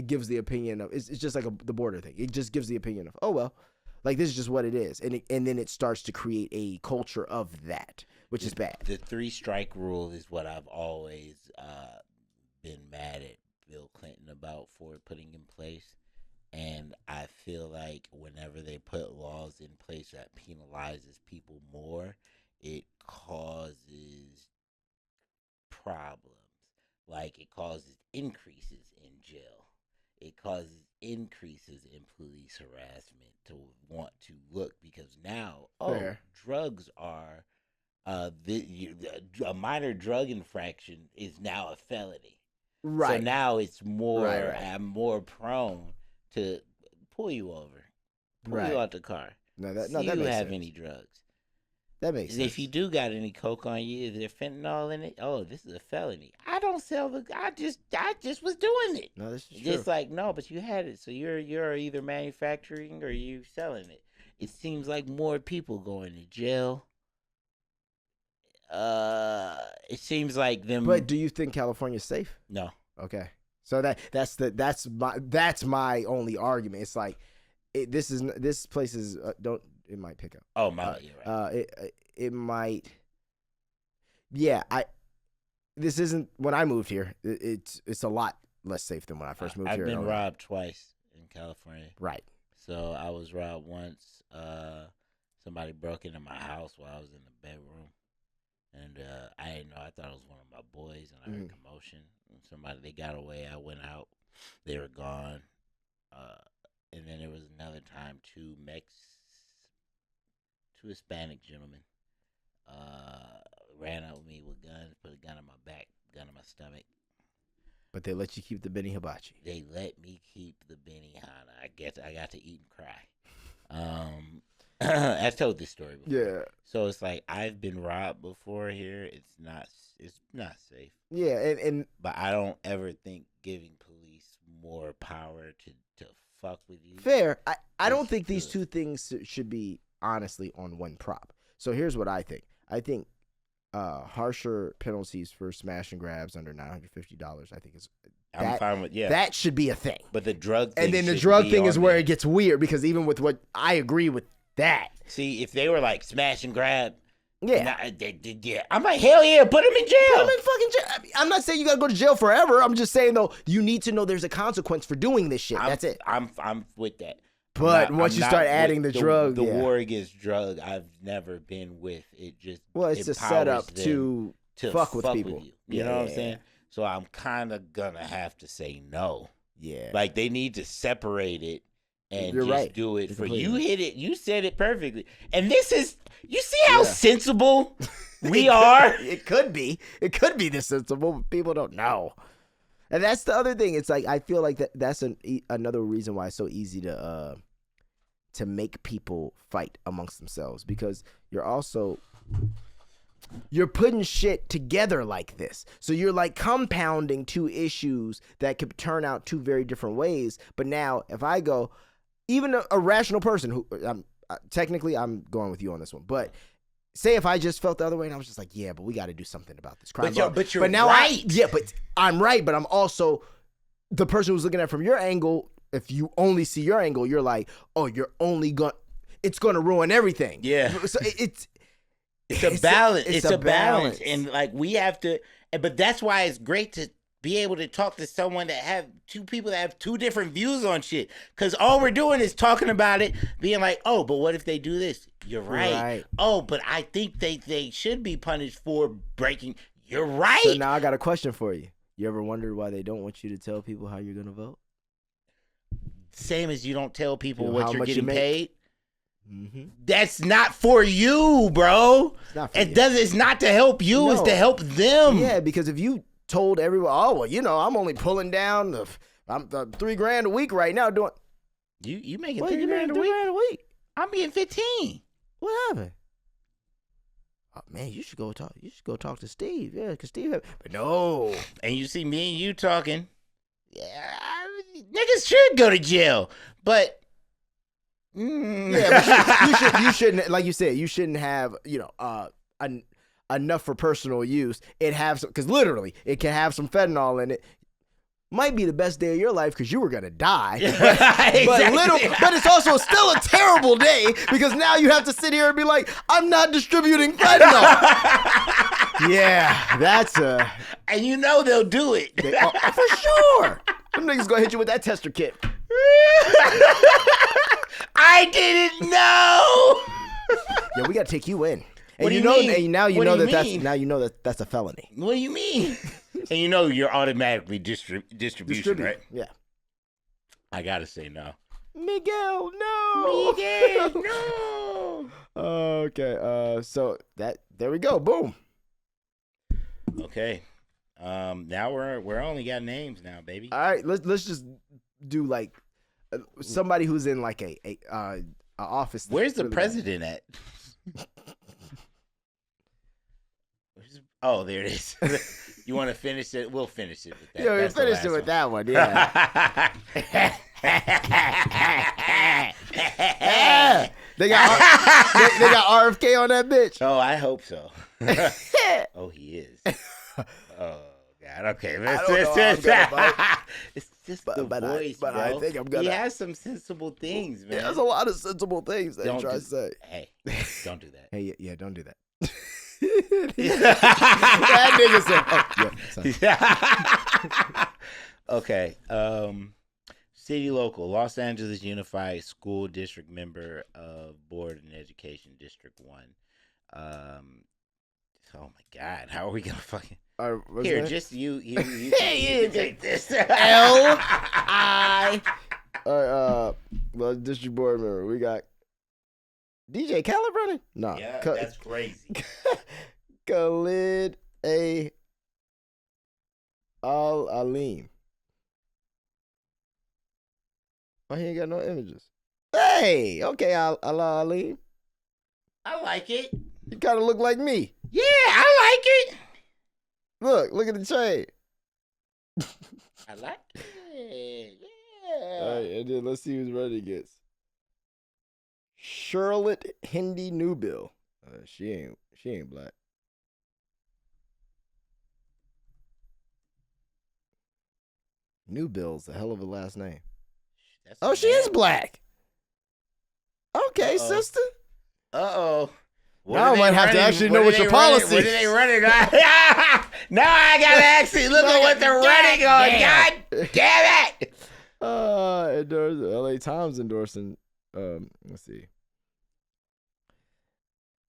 gives the opinion of, it's just like the border thing. It just gives the opinion of, oh well, Like, this is just what it is. And then it starts to create a culture of that, which is bad. The 3-strike rule is what I've always been mad at Bill Clinton about for putting in place. And I feel like whenever they put laws in place that penalizes people more, it causes problems. Like, it causes increases in jail. It causes increases in police harassment to want to look, because now, Fair. drugs are, a minor drug infraction is now a felony. Right. So now it's more, Right. I'm more prone to pull you over, pull Right. you out the car. No, that See no, that you makes have sense. any drugs. That makes sense. If you do got any coke on you, is there fentanyl in it? Oh, this is a felony. I don't sell the. I just was doing it. No, this is true. It's like, no, but you had it, so you're either manufacturing or you selling it. It seems like more people going to jail. It seems like them. But do you think California's safe? No. Okay. So that's my only argument. It's like this place is don't it might pick up. Oh my, you're right. It might. Yeah, this isn't when I moved here. It's a lot less safe than when I first moved I've here. been robbed twice in California. Right. So I was robbed once. Somebody broke into my house while I was in the bedroom, and I didn't know. I thought it was one of my boys, and I heard commotion. And they got away. I went out. They were gone. And then there was another time, two Hispanic gentlemen ran up with me with guns, put a gun in my back, gun in my stomach. But they let you keep the Benny Hibachi. They let me keep the Benihana. I guess I got to eat and cry. I've told this story before. Yeah. So it's like, I've been robbed before here. It's not safe. Yeah, and But I don't ever think giving police more power to fuck with you. fair. I don't It's think these good. two things should be honestly on one prop. So here's what I think. I think harsher penalties for smash and grabs under $950. I think is I'm fine with that should be a thing. But the drug thing And then the should drug be thing on is where there. it gets weird, because even with what I agree with that. See, if they were like smash and grab, Yeah. yeah, I'm like, hell yeah, put them in jail. Put 'em in fucking jail. I mean, I'm not saying you gotta go to jail forever. I'm just saying though, you need to know there's a consequence for doing this shit. That's it. I'm with that. But once I'm you not start with adding the drug, the yeah. war against drug, I've never been with it. Just Well, it's a empowers setup them to fuck with people. you know what I'm Yeah. saying? So I'm kind of gonna have to say no. Yeah. Like, they need to separate it and You're just right. do it You're for completely you. right. Hit it. You said it perfectly. And this is, you see how Yeah. sensible we are. It could be. It could be this sensible, but people don't know. And that's the other thing. It's like I feel like that's another reason why it's so easy to make people fight amongst themselves, because you're putting shit together like this. So you're like compounding two issues that could turn out two very different ways. But now if I go, even a rational person who technically I'm going with you on this one, but say if I just felt the other way and I was just like, yeah, but we got to do something about this crime. But you're now right. but I'm right. But I'm also the person who's looking at it from your angle. If you only see your angle, you're like, oh, it's going to ruin everything. Yeah. So it's a balance. It's It's a a balance. balance. And like, we have to, but that's why it's great to be able to talk to someone that have two people that have two different views on shit. Because all we're doing is talking about it, being like, oh, but what if they do this? You're right. Right. Oh, but I think they should be punished for breaking. You're right. So now I got a question for you. You ever wondered why they don't want you to tell people how you're going to vote? Same as you don't tell people You know, what how you're much you getting make. paid. Mm-hmm. That's not for you, bro. It's not for you. It's not to help you. It's No. to help them. Yeah, because if you told everyone, oh, well, I'm only pulling down I'm $3,000 a week right now doing. You making What, you $3,000 making a week? $3,000 a week? I'm getting 15. What happened? Oh man, you should go talk to Steve. Yeah, because Steve. But no. And you see me and you talking. Yeah, niggas should go to jail, but Yeah, but you shouldn't. Like you said, you shouldn't have enough for personal use. It have some, because literally it can have some fentanyl in it. might be the best day of your life because you were gonna die. Exactly. But it's also still a terrible day because now you have to sit here and be like, I'm not distributing fentanyl. Yeah, that's And you know they'll do it. for sure. Them niggas gonna hit you with that tester kit. I didn't know. Yeah, we gotta take you in. And What do you know, mean? and now you What know do that you mean? that's a felony. What do you mean? And you know you're automatically distribution, right? Yeah. I gotta say no. Miguel, no. Miguel, no. Okay. So there we go. Boom. Okay. Now we're only got names now, baby. All right. Let's just do like somebody who's in like a office. Where's the really president at? Oh, there it is. You want to finish it? We'll finish it with that. Yeah, we That's the finished it last with one. that one. Yeah. they got they got RFK on that bitch. Oh, I hope so. Oh, he is. Oh God. Okay. I don't know how I'm gonna vote. It's just But- the but I- voice, but bro. I think I'm gonna- He has some sensible things, man. There's a lot of sensible things they Don't try to do- say. Hey, don't do that. Hey, yeah, don't do that. That nigga said, "Oh, yeah." Sorry. Okay. City local, Los Angeles Unified School District member of Board and Education District 1. Oh my God, how are we gonna fucking All right, what's here? that? Just you Hey, can take this. L-I. All right, well, district board member, we got DJ Khaled running? No. Yeah, that's crazy. Khalid Al-Alim. Oh, he ain't got no images. Hey, okay, Al-Alim. I like it. You kind of look like me. Yeah, I like it. Look at the chain. I like it. All Yeah. right, and then let's see who's running against. Charlotte Hindi Newbill. She ain't black. Newbill's a hell of a last name. That's Oh, she is black. Okay, Uh-oh. sister. Uh-oh. Now I might have to actually know what your policy What are they running on? Now I gotta actually look at what they're running on. God damn it! LA Times endorsing. Let's see.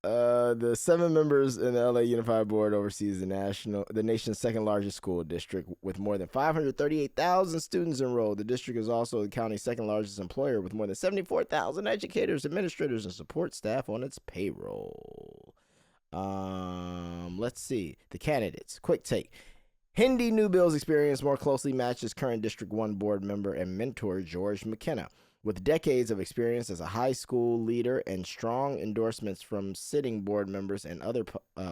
The 7 members in the LA Unified Board oversees the nation's second largest school district with more than 538,000 students enrolled. The district is also the county's second largest employer with more than 74,000 educators, administrators, and support staff on its payroll. Let's see. The candidates. Quick take. Hindi Newbill's experience more closely matches current District 1 board member and mentor George McKenna. With decades of experience as a high school leader and strong endorsements from sitting board members and other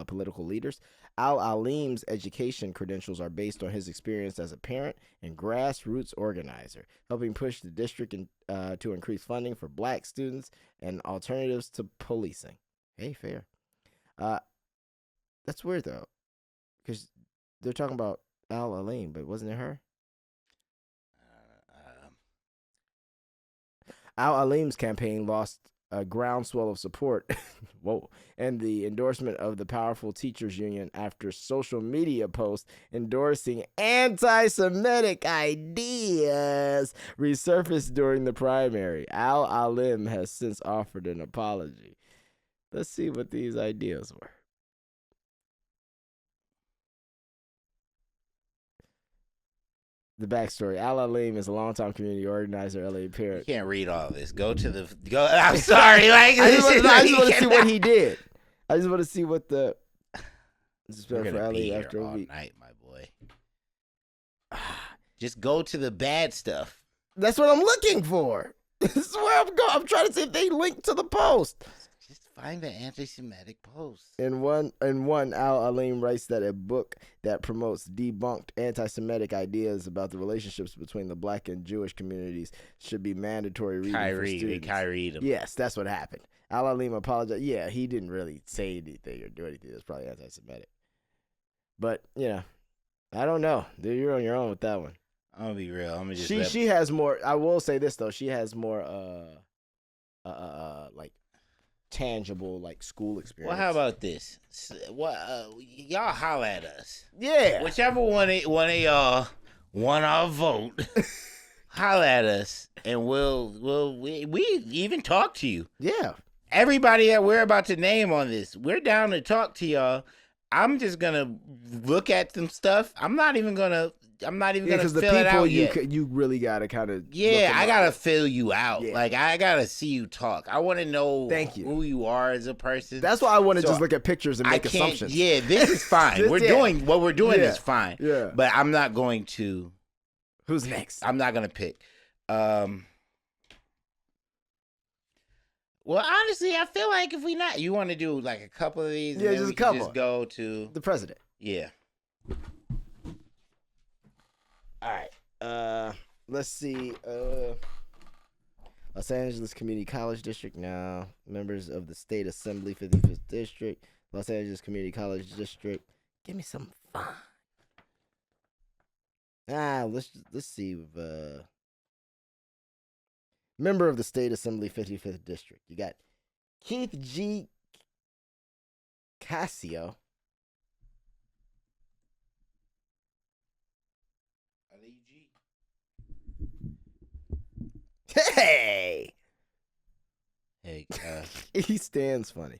political leaders, Al-Alim's education credentials are based on his experience as a parent and grassroots organizer, helping push the district to increase funding for black students and alternatives to policing. Hey, fair. That's weird, though, because they're talking about Al-Alim, but wasn't it her? Al-Alim's campaign lost a groundswell of support and the endorsement of the powerful teachers union after social media posts endorsing anti-Semitic ideas resurfaced during the primary. Al-Alim has since offered an apology. Let's see what these ideas were. The backstory. Al-Alim is a longtime community organizer, LA parent. You can't read all this. Go. I'm sorry. Like I just this want is- to see what he did. I just want to see what the. This is We're for gonna be LA here after a all week. night, my boy. Just go to the bad stuff. That's what I'm looking for. This is where I'm going. I'm trying to see if they link to the post. Just find the anti-Semitic post. In one, Al-Alim writes that a book that promotes debunked anti-Semitic ideas about the relationships between the black and Jewish communities should be mandatory reading for students. Kyrie. Yes, that's what happened. Al-Alim apologized. Yeah, he didn't really say anything or do anything that's probably anti-Semitic. But, I don't know. Dude, you're on your own with that one. I'm gonna be real. I'm gonna just She has more. I will say this though. She has more like tangible like school experience. Well, how about this? Y'all holler at us. Yeah. Whichever one of y'all want our vote, holler at us, and we even talk to you. Yeah. Everybody that we're about to name on this, we're down to talk to y'all. I'm just gonna look at some stuff. I'm not even gonna Because the fill it out people yet. you really gotta kind of I gotta fill you out. Yeah. Like I gotta see you talk. I want to know Thank you. who you are as a person. That's why I want to So just look at pictures and I make can't. assumptions. Yeah, this is fine. This- We're yeah. doing what we're doing Yeah. is fine. Yeah. But I'm not going to. Who's next? I'm not gonna pick. Well, honestly, I feel like if you want to do like a couple of these, and Yeah, then just we a can couple. just go to The president. yeah. All right. Let's see. Los Angeles Community College District now. Members of the State Assembly, 55th District. Los Angeles Community College District. Give me some fun. Let's see. Member of the State Assembly, 55th District. You got Keith G. Casio. Hey! Hey, He stands funny.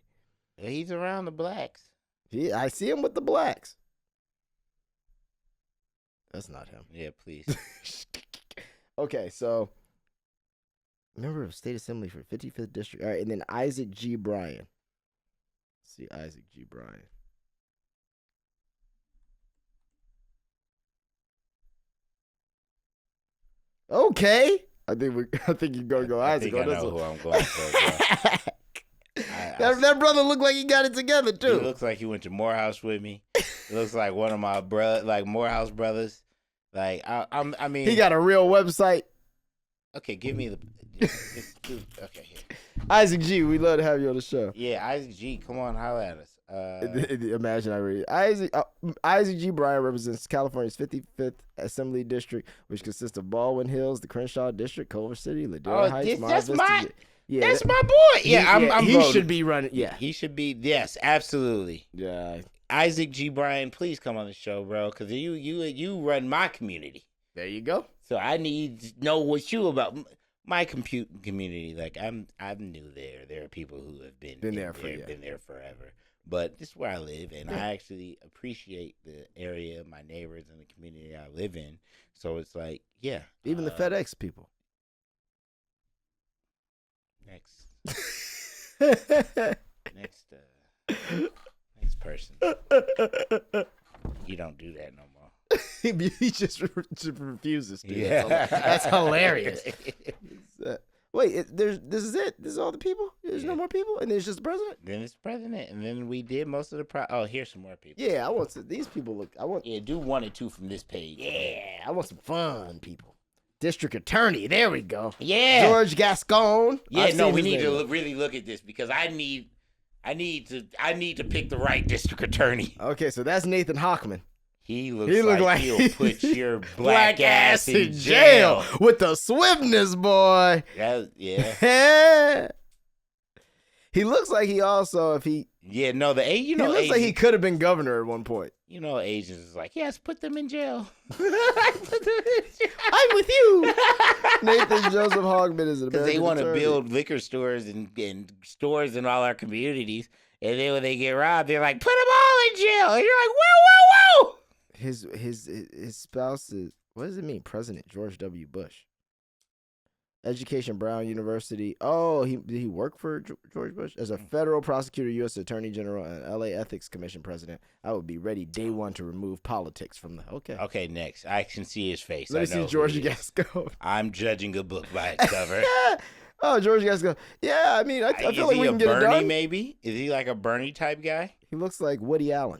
he's around the blacks. I see him with the blacks. That's not him. Yeah, please. Okay, so member of State Assembly for 55th District. All right, and then Isaac G. Bryan. Let's see Isaac G. Bryan. Okay. I think you're gonna go I Isaac think on I this know one. who I'm going for. Bro. That brother looked like he got it together He too. looks like he went to Morehouse with me. He looks like one of my Morehouse brothers. Like I mean, He got a real website. okay. Give me the. Okay, here. Isaac G, we love to have you on the show. Yeah, Isaac G, come on, holler at us. Imagine I read Isaac G. Bryan represents California's 55th Assembly District, which consists of Baldwin Hills, the Crenshaw District, Culver City, Ladera Heights, Monte Vista. That's my boy. Yeah, I'm he voting. should be running. Yeah, He should be. Yes, absolutely. yeah. Isaac G. Bryan, please come on the show, bro, because you run my community. There you go. So I need to know what you about my community. Like I'm new there. There are people who have been there forever. But this is where I live, and I actually appreciate the area, my neighbors, and the community I live in. So it's like, yeah. Even the FedEx people. Next person. You don't do that no more. He just refuses to. Yeah, That's hilarious. Wait, this is it? This is all the people? There's no more people? And it's just the president? Then it's president, and then we did most of the here's some more people. Yeah, I want these people Yeah, do 1 or 2 from this page. Yeah, I want some fun people. District Attorney, there we go. Yeah. George Gascon. Yeah, I've no, seen we his need name. to really look at this because I need to pick the right district attorney. Okay, so that's Nathan Hockman. He looks like he'll put your black ass in jail jail. with the swiftness, boy. Yeah. He looks like he also, if he Yeah, no, he looks like he could have been governor at one point. You know, Asians is like, yes, put them in jail. I'm with you. Nathan Joseph Hogman is an American Because they want to attorney. build liquor stores and stores in all our communities. And then when they get robbed, they're like, put them all in jail. And you're like, whoa, whoa, whoa. His spouse is, what does it mean? President George W. Bush. Education, Brown University. Oh, did he work for George Bush? As a federal prosecutor, U.S. Attorney General, and L.A. Ethics Commission president, I would be ready day one to remove politics from the... Okay, next. I can see his face. Let me see George Gascon. I'm judging a book by its cover. Oh, George Gascon. Yeah, I mean, I feel like we can get it Bernie, done. Maybe? Is he like a Bernie type guy? He looks like Woody Allen.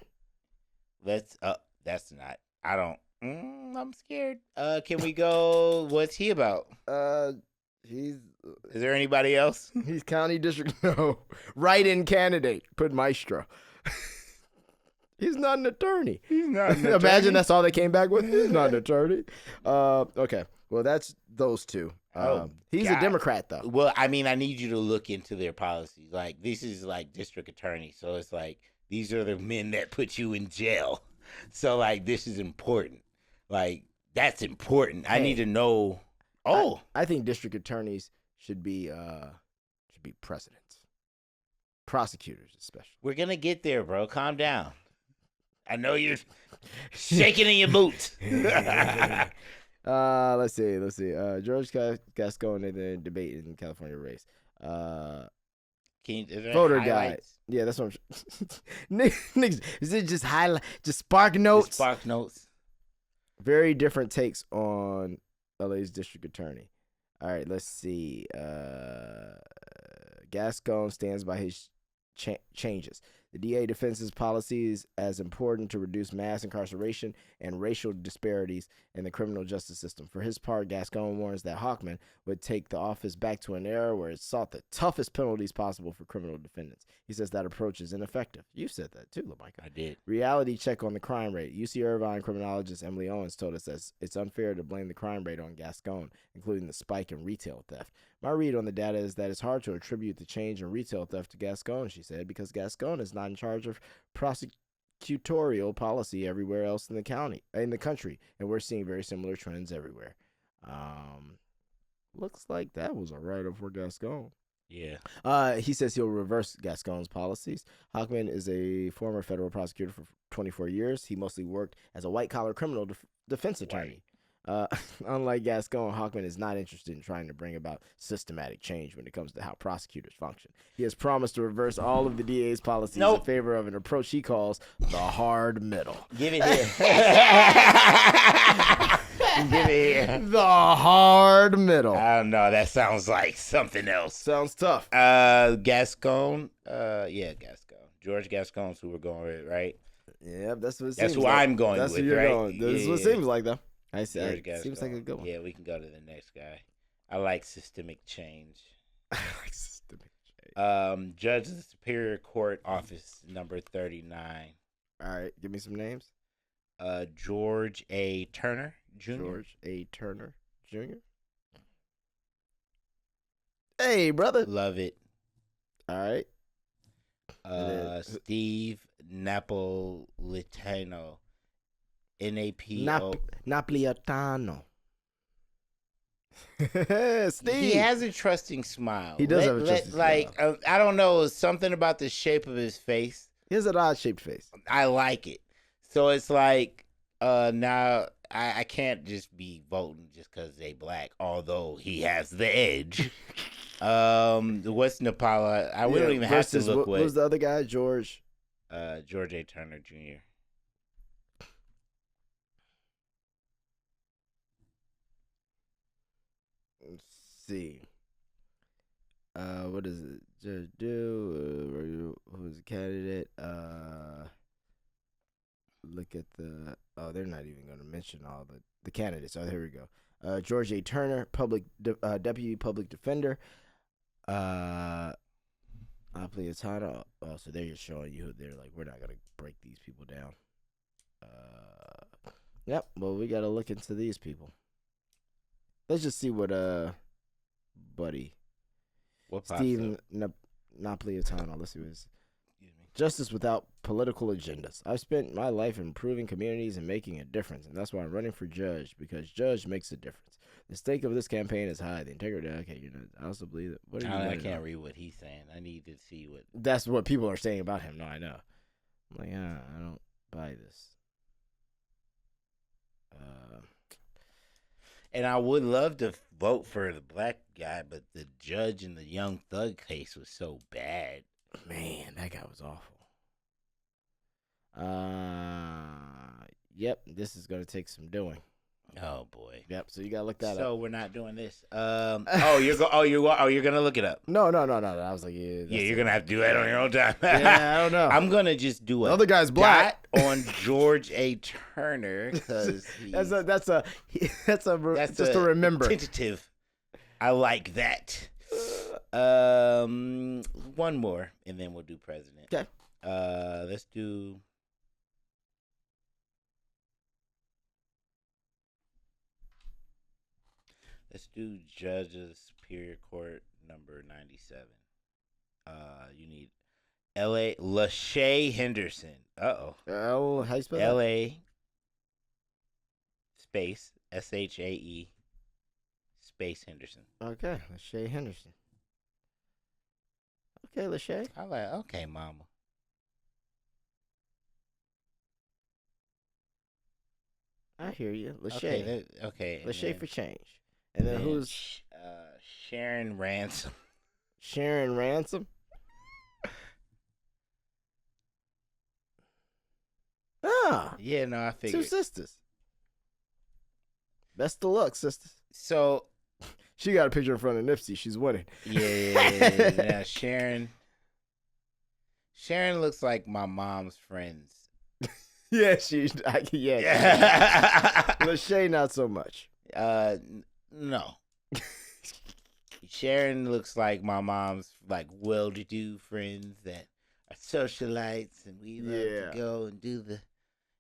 That's not... I don't... I'm scared. Can we go... What's he about? Is there anybody else? He's county district. No, write-in candidate. Put Maestro. He's not an attorney. He's not an Imagine attorney. that's all they came back with. He's not an attorney. Okay. Well, that's those two. He's God. a Democrat, though. Well, I mean, I need you to look into their policies. Like, this is like district attorney. So it's like, these are the men that put you in jail. So, like, this is important. Like, that's important. I Hey. need to know. Oh, I think district attorneys should be presidents, prosecutors especially. we're going to get there, bro. Calm down. I know you're shaking in your boots. Let's see. George Gascon in the debate in California race. Is there Voter guide. highlights? Yeah, that's what I'm. Niggas, is it just just spark notes? Spark notes. Very different takes on LA's district attorney. All right, let's see. Gascon stands by his changes. The DA defends his policies as important to reduce mass incarceration and racial disparities in the criminal justice system. For his part, Gascon warns that Hochman would take the office back to an era where it sought the toughest penalties possible for criminal defendants. He says that approach is ineffective. You said that too, Lamont. I did. Reality check on the crime rate. UC Irvine criminologist Emily Owens told us that it's unfair to blame the crime rate on Gascon, including the spike in retail theft. My read on the data is that it's hard to attribute the change in retail theft to Gascon, she said, because Gascon is not in charge of prosecutorial policy everywhere else in the country, and we're seeing very similar trends everywhere. Looks like that was a write-up for Gascon. Yeah. He says he'll reverse Gascon's policies. Hochman is a former federal prosecutor for 24 years. He mostly worked as a white-collar criminal defense attorney. Unlike Gascon, Hochman is not interested in trying to bring about systematic change when it comes to how prosecutors function. He has promised to reverse all of the DA's policies in favor of an approach he calls the hard middle. Give it here. Give it here. The hard middle. I don't know. That sounds like something else. Sounds tough. Gascon. Yeah, Gascon. George Gascon's who we're going with, right? Yeah, that's what it That's seems who like. I'm going That's with, who you're right? going. That's what it seems like, though. I see. George Gascon. Seems like a good one. Yeah, we can go to the next guy. I like systemic change. Judge of the Superior Court, Office number 39. All right, give me some names. George A. Turner Jr. George A. Turner Jr. Hey, brother. Love it. All right. Steve Napolitano. Napo. Napolitano. Steve. He has a trusting smile. He does have a trusting smile. I don't know, something about the shape of his face. He has an odd-shaped face. I like it. So it's like, now I can't just be voting just because they black, although he has the edge. What's Napala? We don't even have to look what was the other guy? George A. Turner Jr. Let's see. What does it judge do? Who's the candidate? Look at the. Oh, they're not even going to mention all the candidates. Oh, here we go. George A. Turner, deputy public defender. Napolitano. Oh, so they're just showing you. They're like, we're not gonna break these people down. Yep. Well, we gotta look into these people. Let's just see what buddy. What Steve Napolitano. Let's see what it is. Justice without political agendas. I've spent my life improving communities and making a difference, and that's why I'm running for judge, because judge makes a difference. The stake of this campaign is high. The integrity. Okay, I also believe that. What I can't read what he's saying. I need to see what. That's what people are saying about him. No, I know. I'm like, I don't buy this. And I would love to vote for the black guy, but the judge in the Young Thug case was so bad. Man, that guy was awful. Yep, this is gonna take some doing. Oh boy. Yep, so you gotta look that up. So we're not doing this. You're gonna look it up. No. I was like, You're gonna have to do that on your own time. Yeah, I don't know. I'm gonna just do The other guy's black on George A. Turner because that's a remember. Tentative. I like that. One more, and then we'll do president. Okay. Let's do. Let's do Judge of the Superior Court number 97. You need L.A. Lachey Henderson. Oh, how you spell that? L.A. space SHAE space Henderson. Okay, Lachey Henderson. Okay, Lachey. I like. Okay, mama. I hear you. Lachey. Okay. Okay. Lachey for change. And then who's Sharon Ransom? Sharon Ransom? Ah, Yeah, no, I two figured. sisters. Best of luck, sisters. So She got a picture in front of Nipsey. She's winning. yeah. Now Sharon looks like my mom's friends. Yeah, yeah. Lachey, not so much. No. Sharon looks like my mom's like well-to-do friends that are socialites, and we love to go and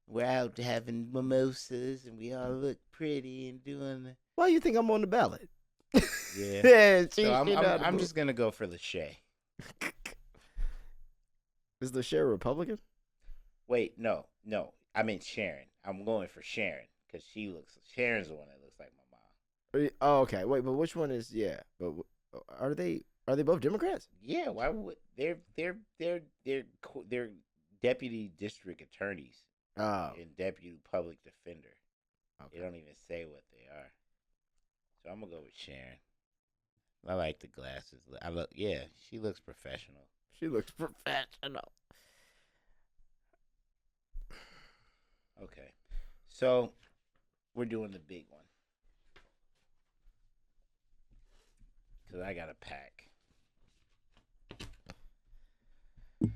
we're out having mimosas, and we all look pretty and doing the. Why do you think I'm on the ballot? Yeah. Yeah, So I'm just gonna go for Lachey. Is Lachey a Republican? Wait, no. I meant Sharon. I'm going for Sharon because Sharon's the one that looks like my mom. Oh, okay. Wait, but which one is? Yeah, but are they both Democrats? Yeah, why would they're deputy district attorneys Oh, and deputy public defender. okay. They don't even say what they are. So I'm gonna go with Sharon. I like the glasses. She looks professional. She looks professional. Okay, so we're doing the big one because I got a pack.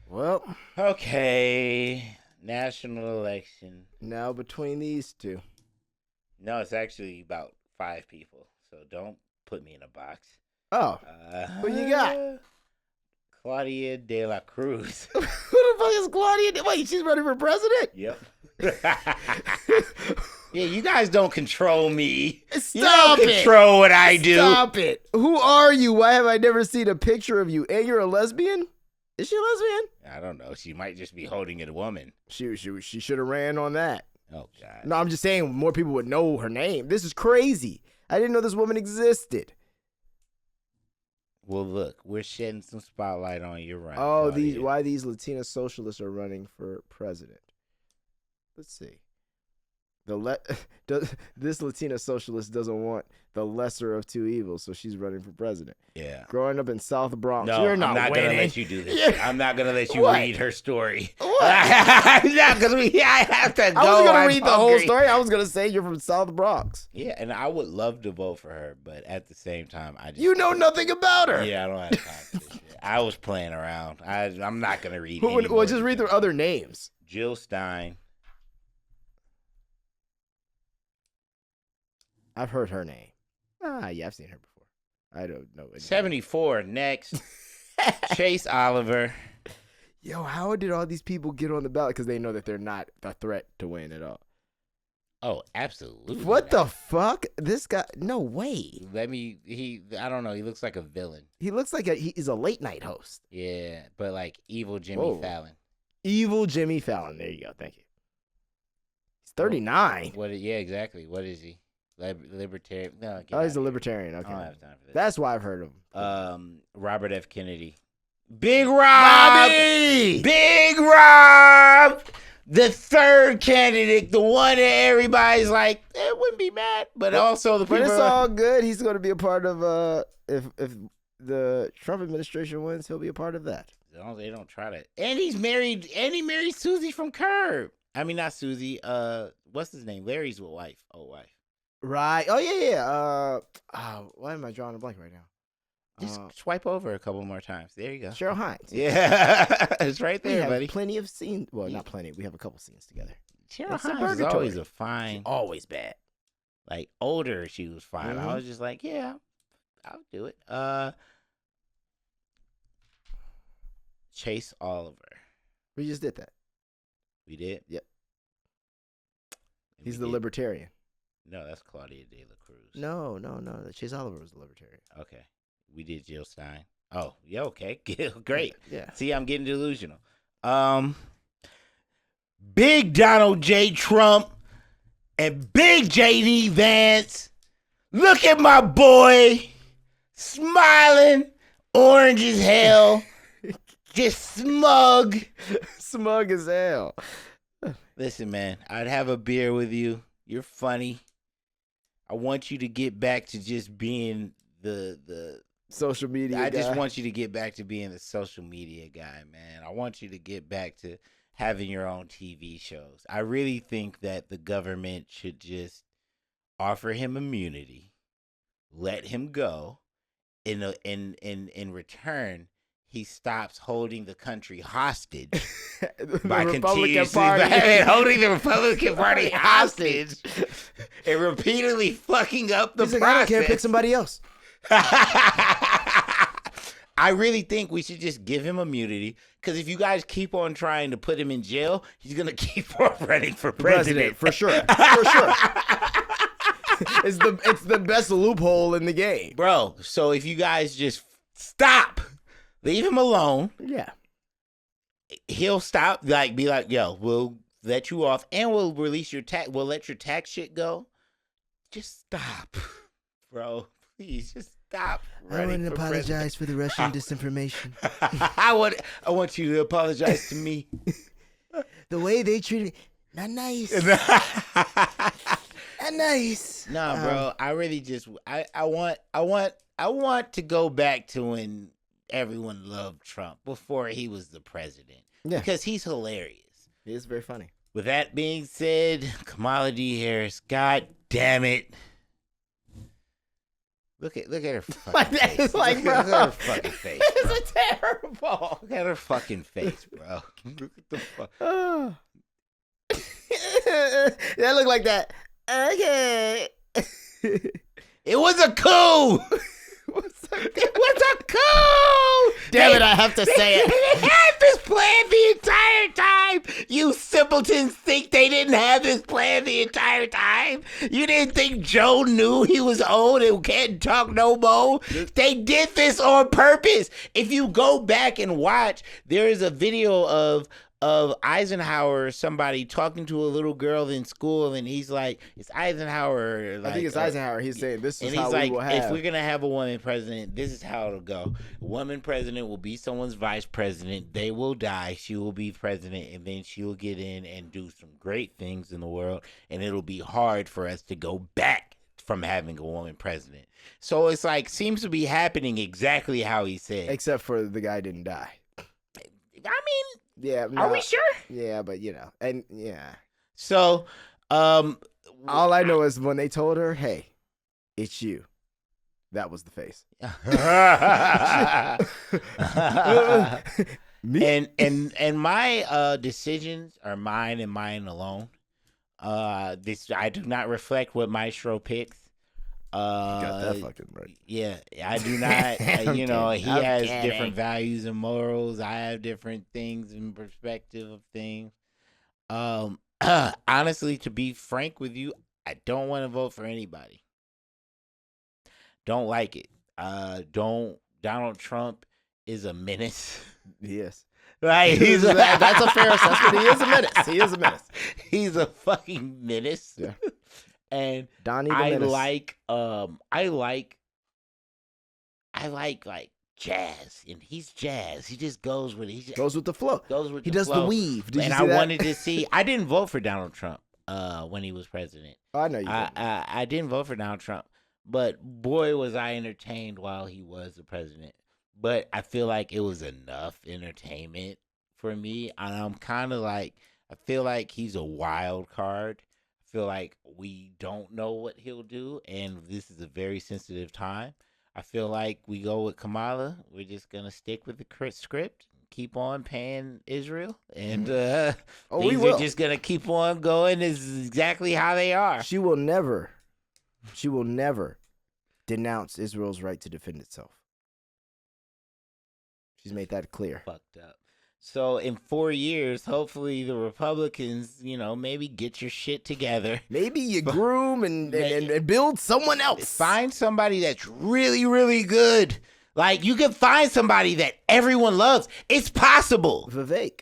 Well, Okay, national election. now between these two, No, it's actually about 5 people, so don't put me in a box. oh, who you got? Claudia de la Cruz. who the fuck is Claudia? Wait, she's running for president? Yep. Yeah, you guys don't control me. Stop You don't it. control what I do. Stop it. Who are you? Why have I never seen a picture of you? And you're a lesbian? Is she a lesbian? I don't know. She might just be holding it a woman. She should have ran on that. Oh, God. No, I'm just saying more people would know her name. This is crazy. I didn't know this woman existed. Well, look, we're shedding some spotlight on your run. Oh, Claudia. why these Latina socialists are running for president. Let's see. This Latina socialist doesn't want the lesser of two evils, so she's running for president. Yeah. Growing up in South Bronx, No, you're not I'm not winning. gonna let you do this. Yeah. I'm not gonna let you What? read her story. What? No, because I have to go. I was gonna I'm read the whole hungry. story. I was gonna say you're from South Bronx. Yeah, and I would love to vote for her, but at the same time, I just You know nothing about her. Yeah, I don't have time for this shit. I was playing around. I'm not gonna read. Well, any more just read than their other names. Jill Stein. I've heard her name. Yeah, I've seen her before. I don't know. 74. Next, Chase Oliver. Yo, how did all these people get on the ballot? Because they know that they're not a threat to win at all. Oh, absolutely. What the not. fuck? This guy? No way. I don't know. He looks like a villain. He looks like he's a late night host. Yeah, but like evil Jimmy Whoa. Fallon. Evil Jimmy Fallon. There you go. Thank you. He's 39. Yeah, exactly. What is he? Libertarian? No, get Oh, he's out a of here. libertarian. I Okay. don't have time for this. That's why I've heard of him. Robert F. Kennedy. Big Rob! Bobby! Big Rob! The third candidate, the one that everybody's like, wouldn't be mad. But also the But people it's all good. He's going to be a part of, if the Trump administration wins, he'll be a part of that. They don't try to. And he married Susie from Curb. I mean, not Susie. What's his name? Larry's wife. Old wife. Right. Oh, yeah. Why am I drawing a blank right now? Just swipe over a couple more times. There you go. Cheryl Hines. Yeah, it's right We there, have buddy. plenty of scenes. Well, not plenty. We have a couple scenes together. Cheryl It's a Hines is purgatory. always a fine. Always bad. Like older, she was fine. Mhm. I was just like, yeah, I'll do it. Chase Oliver. We just did that. We did. Yep. And He's we the did. libertarian. No, that's Claudia De La Cruz. No. Chase Oliver was a libertarian. Okay. We did Jill Stein. Oh, yeah, okay. Great. Yeah. See, I'm getting delusional. Big Donald J. Trump and Big J.D. Vance. Look at my boy. Smiling. Orange as hell. Just smug. Smug as hell. Listen, man, I'd have a beer with you. You're funny. I want you to get back to just being the Social media I just guy. want you to get back to being the social media guy, man. I want you to get back to having your own TV shows. I really think that the government should just offer him immunity, let him go. In return, he stops holding the country hostage by Republican Party. holding the Republican Party hostage and repeatedly fucking up the He's like, process. I don't care, pick somebody else. I really think we should just give him immunity, because if you guys keep on trying to put him in jail, he's gonna keep on running for president. For sure. For sure. It's the best loophole in the game. Bro, so if you guys just stop, leave him alone, Yeah. he'll stop, be like, yo, we'll let you off and we'll release your tax. We'll let your tax shit go. Just stop, bro. Please, just stop. I want to apologize for the Russian disinformation. I want you to apologize to me. The way they treated me, not nice. Not nice. Nah, bro. I really just I want to go back to when everyone loved Trump before he was the president. Yeah. Because he's hilarious. It is very funny. With that being said, Kamala D. Harris, God damn it. Look at her fucking Like that face. is like, Look at bro. her fucking face. This Bro. is terrible. Look at her fucking face, bro. Look at the fuck. Oh. That looked like that. Okay. It was a coup. It was a coup. Damn it, I have to say it. They had this plan the entire time. You simpletons think they didn't have this plan the entire time? You didn't think Joe knew he was old and can't talk no more? They did this on purpose. If you go back and watch, there is a video of Eisenhower, somebody talking to a little girl in school, and he's like, it's Eisenhower. I think it's Eisenhower. He's saying this is And how he's we like, will have. if we're going to have a woman president, this is how it'll go. A woman president will be someone's vice president. They will die. She will be president, and then she will get in and do some great things in the world, and it'll be hard for us to go back from having a woman president. So it's like, seems to be happening exactly how he said. Except for the guy didn't die. I mean, Yeah. are we sure? Yeah, but and yeah. So, All I know is when they told her, "Hey, it's you," that was the face. Me? and my decisions are mine and mine alone. I do not reflect what Maestro picks. Got that fucking right. Yeah, I do not. I'm he kidding. I'm has kidding. different values and morals. I have different things and perspective of things. Honestly, to be frank with you, I don't want to vote for anybody. Don't like it. Donald Trump is a menace. Yes. Like That's a fair assessment. He is a menace. He is a menace. He's a fucking menace. Yeah. And Donnie the I Menace. like jazz, and he's jazz. He just goes with it. He just Goes with the flow. goes with He the does flow. the weave. Did And you I see that? wanted to see. I didn't vote for Donald Trump when he was president. Oh, I know you. didn't. I didn't vote for Donald Trump, but boy was I entertained while he was the president. But I feel like it was enough entertainment for me, and I'm kind of like, I feel like he's a wild card. I feel like we don't know what he'll do, and this is a very sensitive time. I feel like we go with Kamala. We're just gonna stick with the script, keep on paying Israel, and Oh, we things will. are just gonna keep on going. This is exactly how they are. She will never denounce Israel's right to defend itself. She's made that clear. Fucked up. So in 4 years, hopefully the Republicans, maybe get your shit together. Maybe you groom and build someone else. Find somebody that's really, really good. Like, you can find somebody that everyone loves. It's possible. Vivek.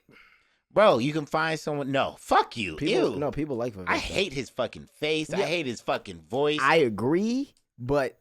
Bro, you can find someone. No, fuck you. People, Ew. No, people like Vivek. I hate his fucking face. Yeah. I hate his fucking voice. I agree, but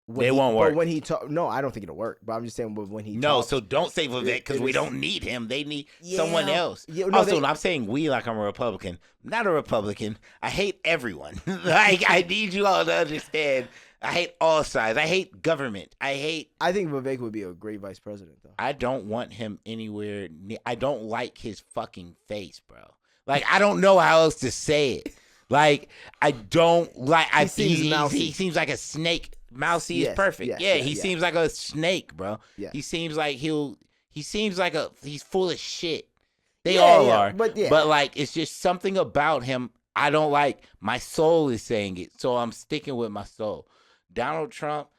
it won't work. But when he talk, no, I don't think it'll work. But I'm just saying when he no. talks, So don't say Vivek because we don't need him. They need someone else. Yeah, no, also, I'm saying we like I'm a Republican. I'm not a Republican. I hate everyone. Like, I need you all to understand. I hate all sides. I hate government. I think Vivek would be a great vice president, though. I don't want him anywhere near. I don't like his fucking face, bro. Like, I don't know how else to say it. Like, I don't like. He seems like a snake. Mousy is perfect. He seems like a snake, bro. Yeah. He seems like he's full of shit. They all are. But like, it's just something about him I don't like. My soul is saying it, so I'm sticking with my soul. Donald Trump,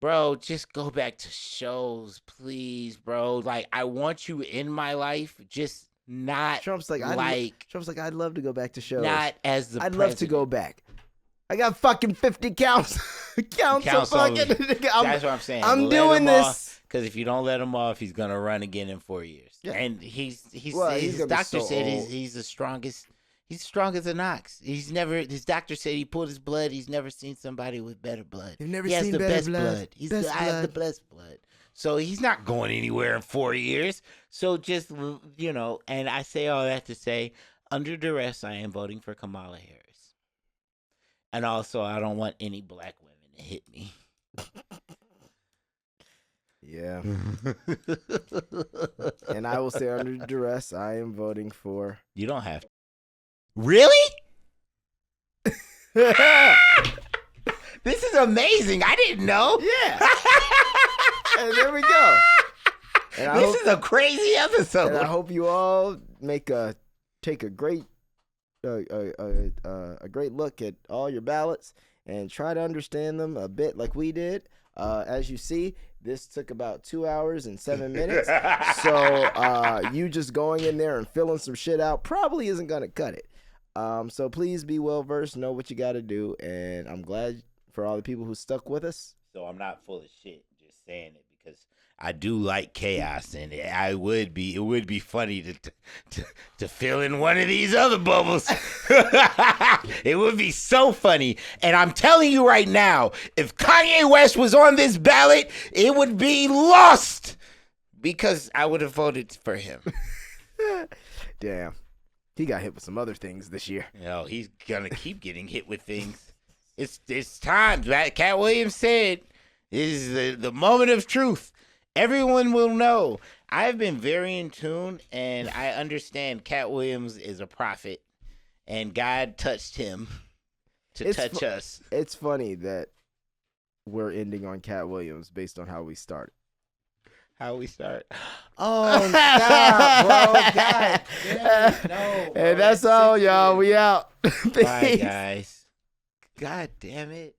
bro, just go back to shows, please, bro. Like, I want you in my life, just not. Trump's like, I'd love to go back to shows. Not as the. I'd president. love to go back. I got fucking 50 counts. counts of fucking. That's what I'm saying. I'm doing this. Because if you don't let him off, he's gonna run again in 4 years. Yeah. And his doctor said he's the strongest. He's strong as an ox. His doctor said he pulled his blood. He's never seen somebody with better blood. You've never seen better blood. I have the best blood. So he's not going anywhere in 4 years. So just, and I say all that to say, under duress, I am voting for Kamala Harris. And also, I don't want any black women to hit me. Yeah. And I will say under duress, I am voting for. You don't have to. Really? This is amazing. I didn't know. Yeah. And there we go. This is a crazy episode. And I hope you all take a great great look at all your ballots and try to understand them a bit like we did. As you see, this took about 2 hours and 7 minutes. So you just going in there and filling some shit out probably isn't going to cut it. So please be well versed, know what you got to do, and I'm glad for all the people who stuck with us. So I'm not full of shit, just saying it because I do like chaos, and it would be funny to fill in one of these other bubbles. It would be so funny, and I'm telling you right now, if Kanye West was on this ballot, it would be lost because I would have voted for him. Damn. He got hit with some other things this year. He's gonna keep getting hit with things. It's time. That Cat Williams said, "This is the moment of truth. Everyone will know." I've been very in tune, and I understand Cat Williams is a prophet, and God touched him to touch us. It's funny that we're ending on Cat Williams based on how we started. How we start? Oh, stop, bro. God damn it. No, bro. And that's all, y'all. We out. Bye, guys. God damn it.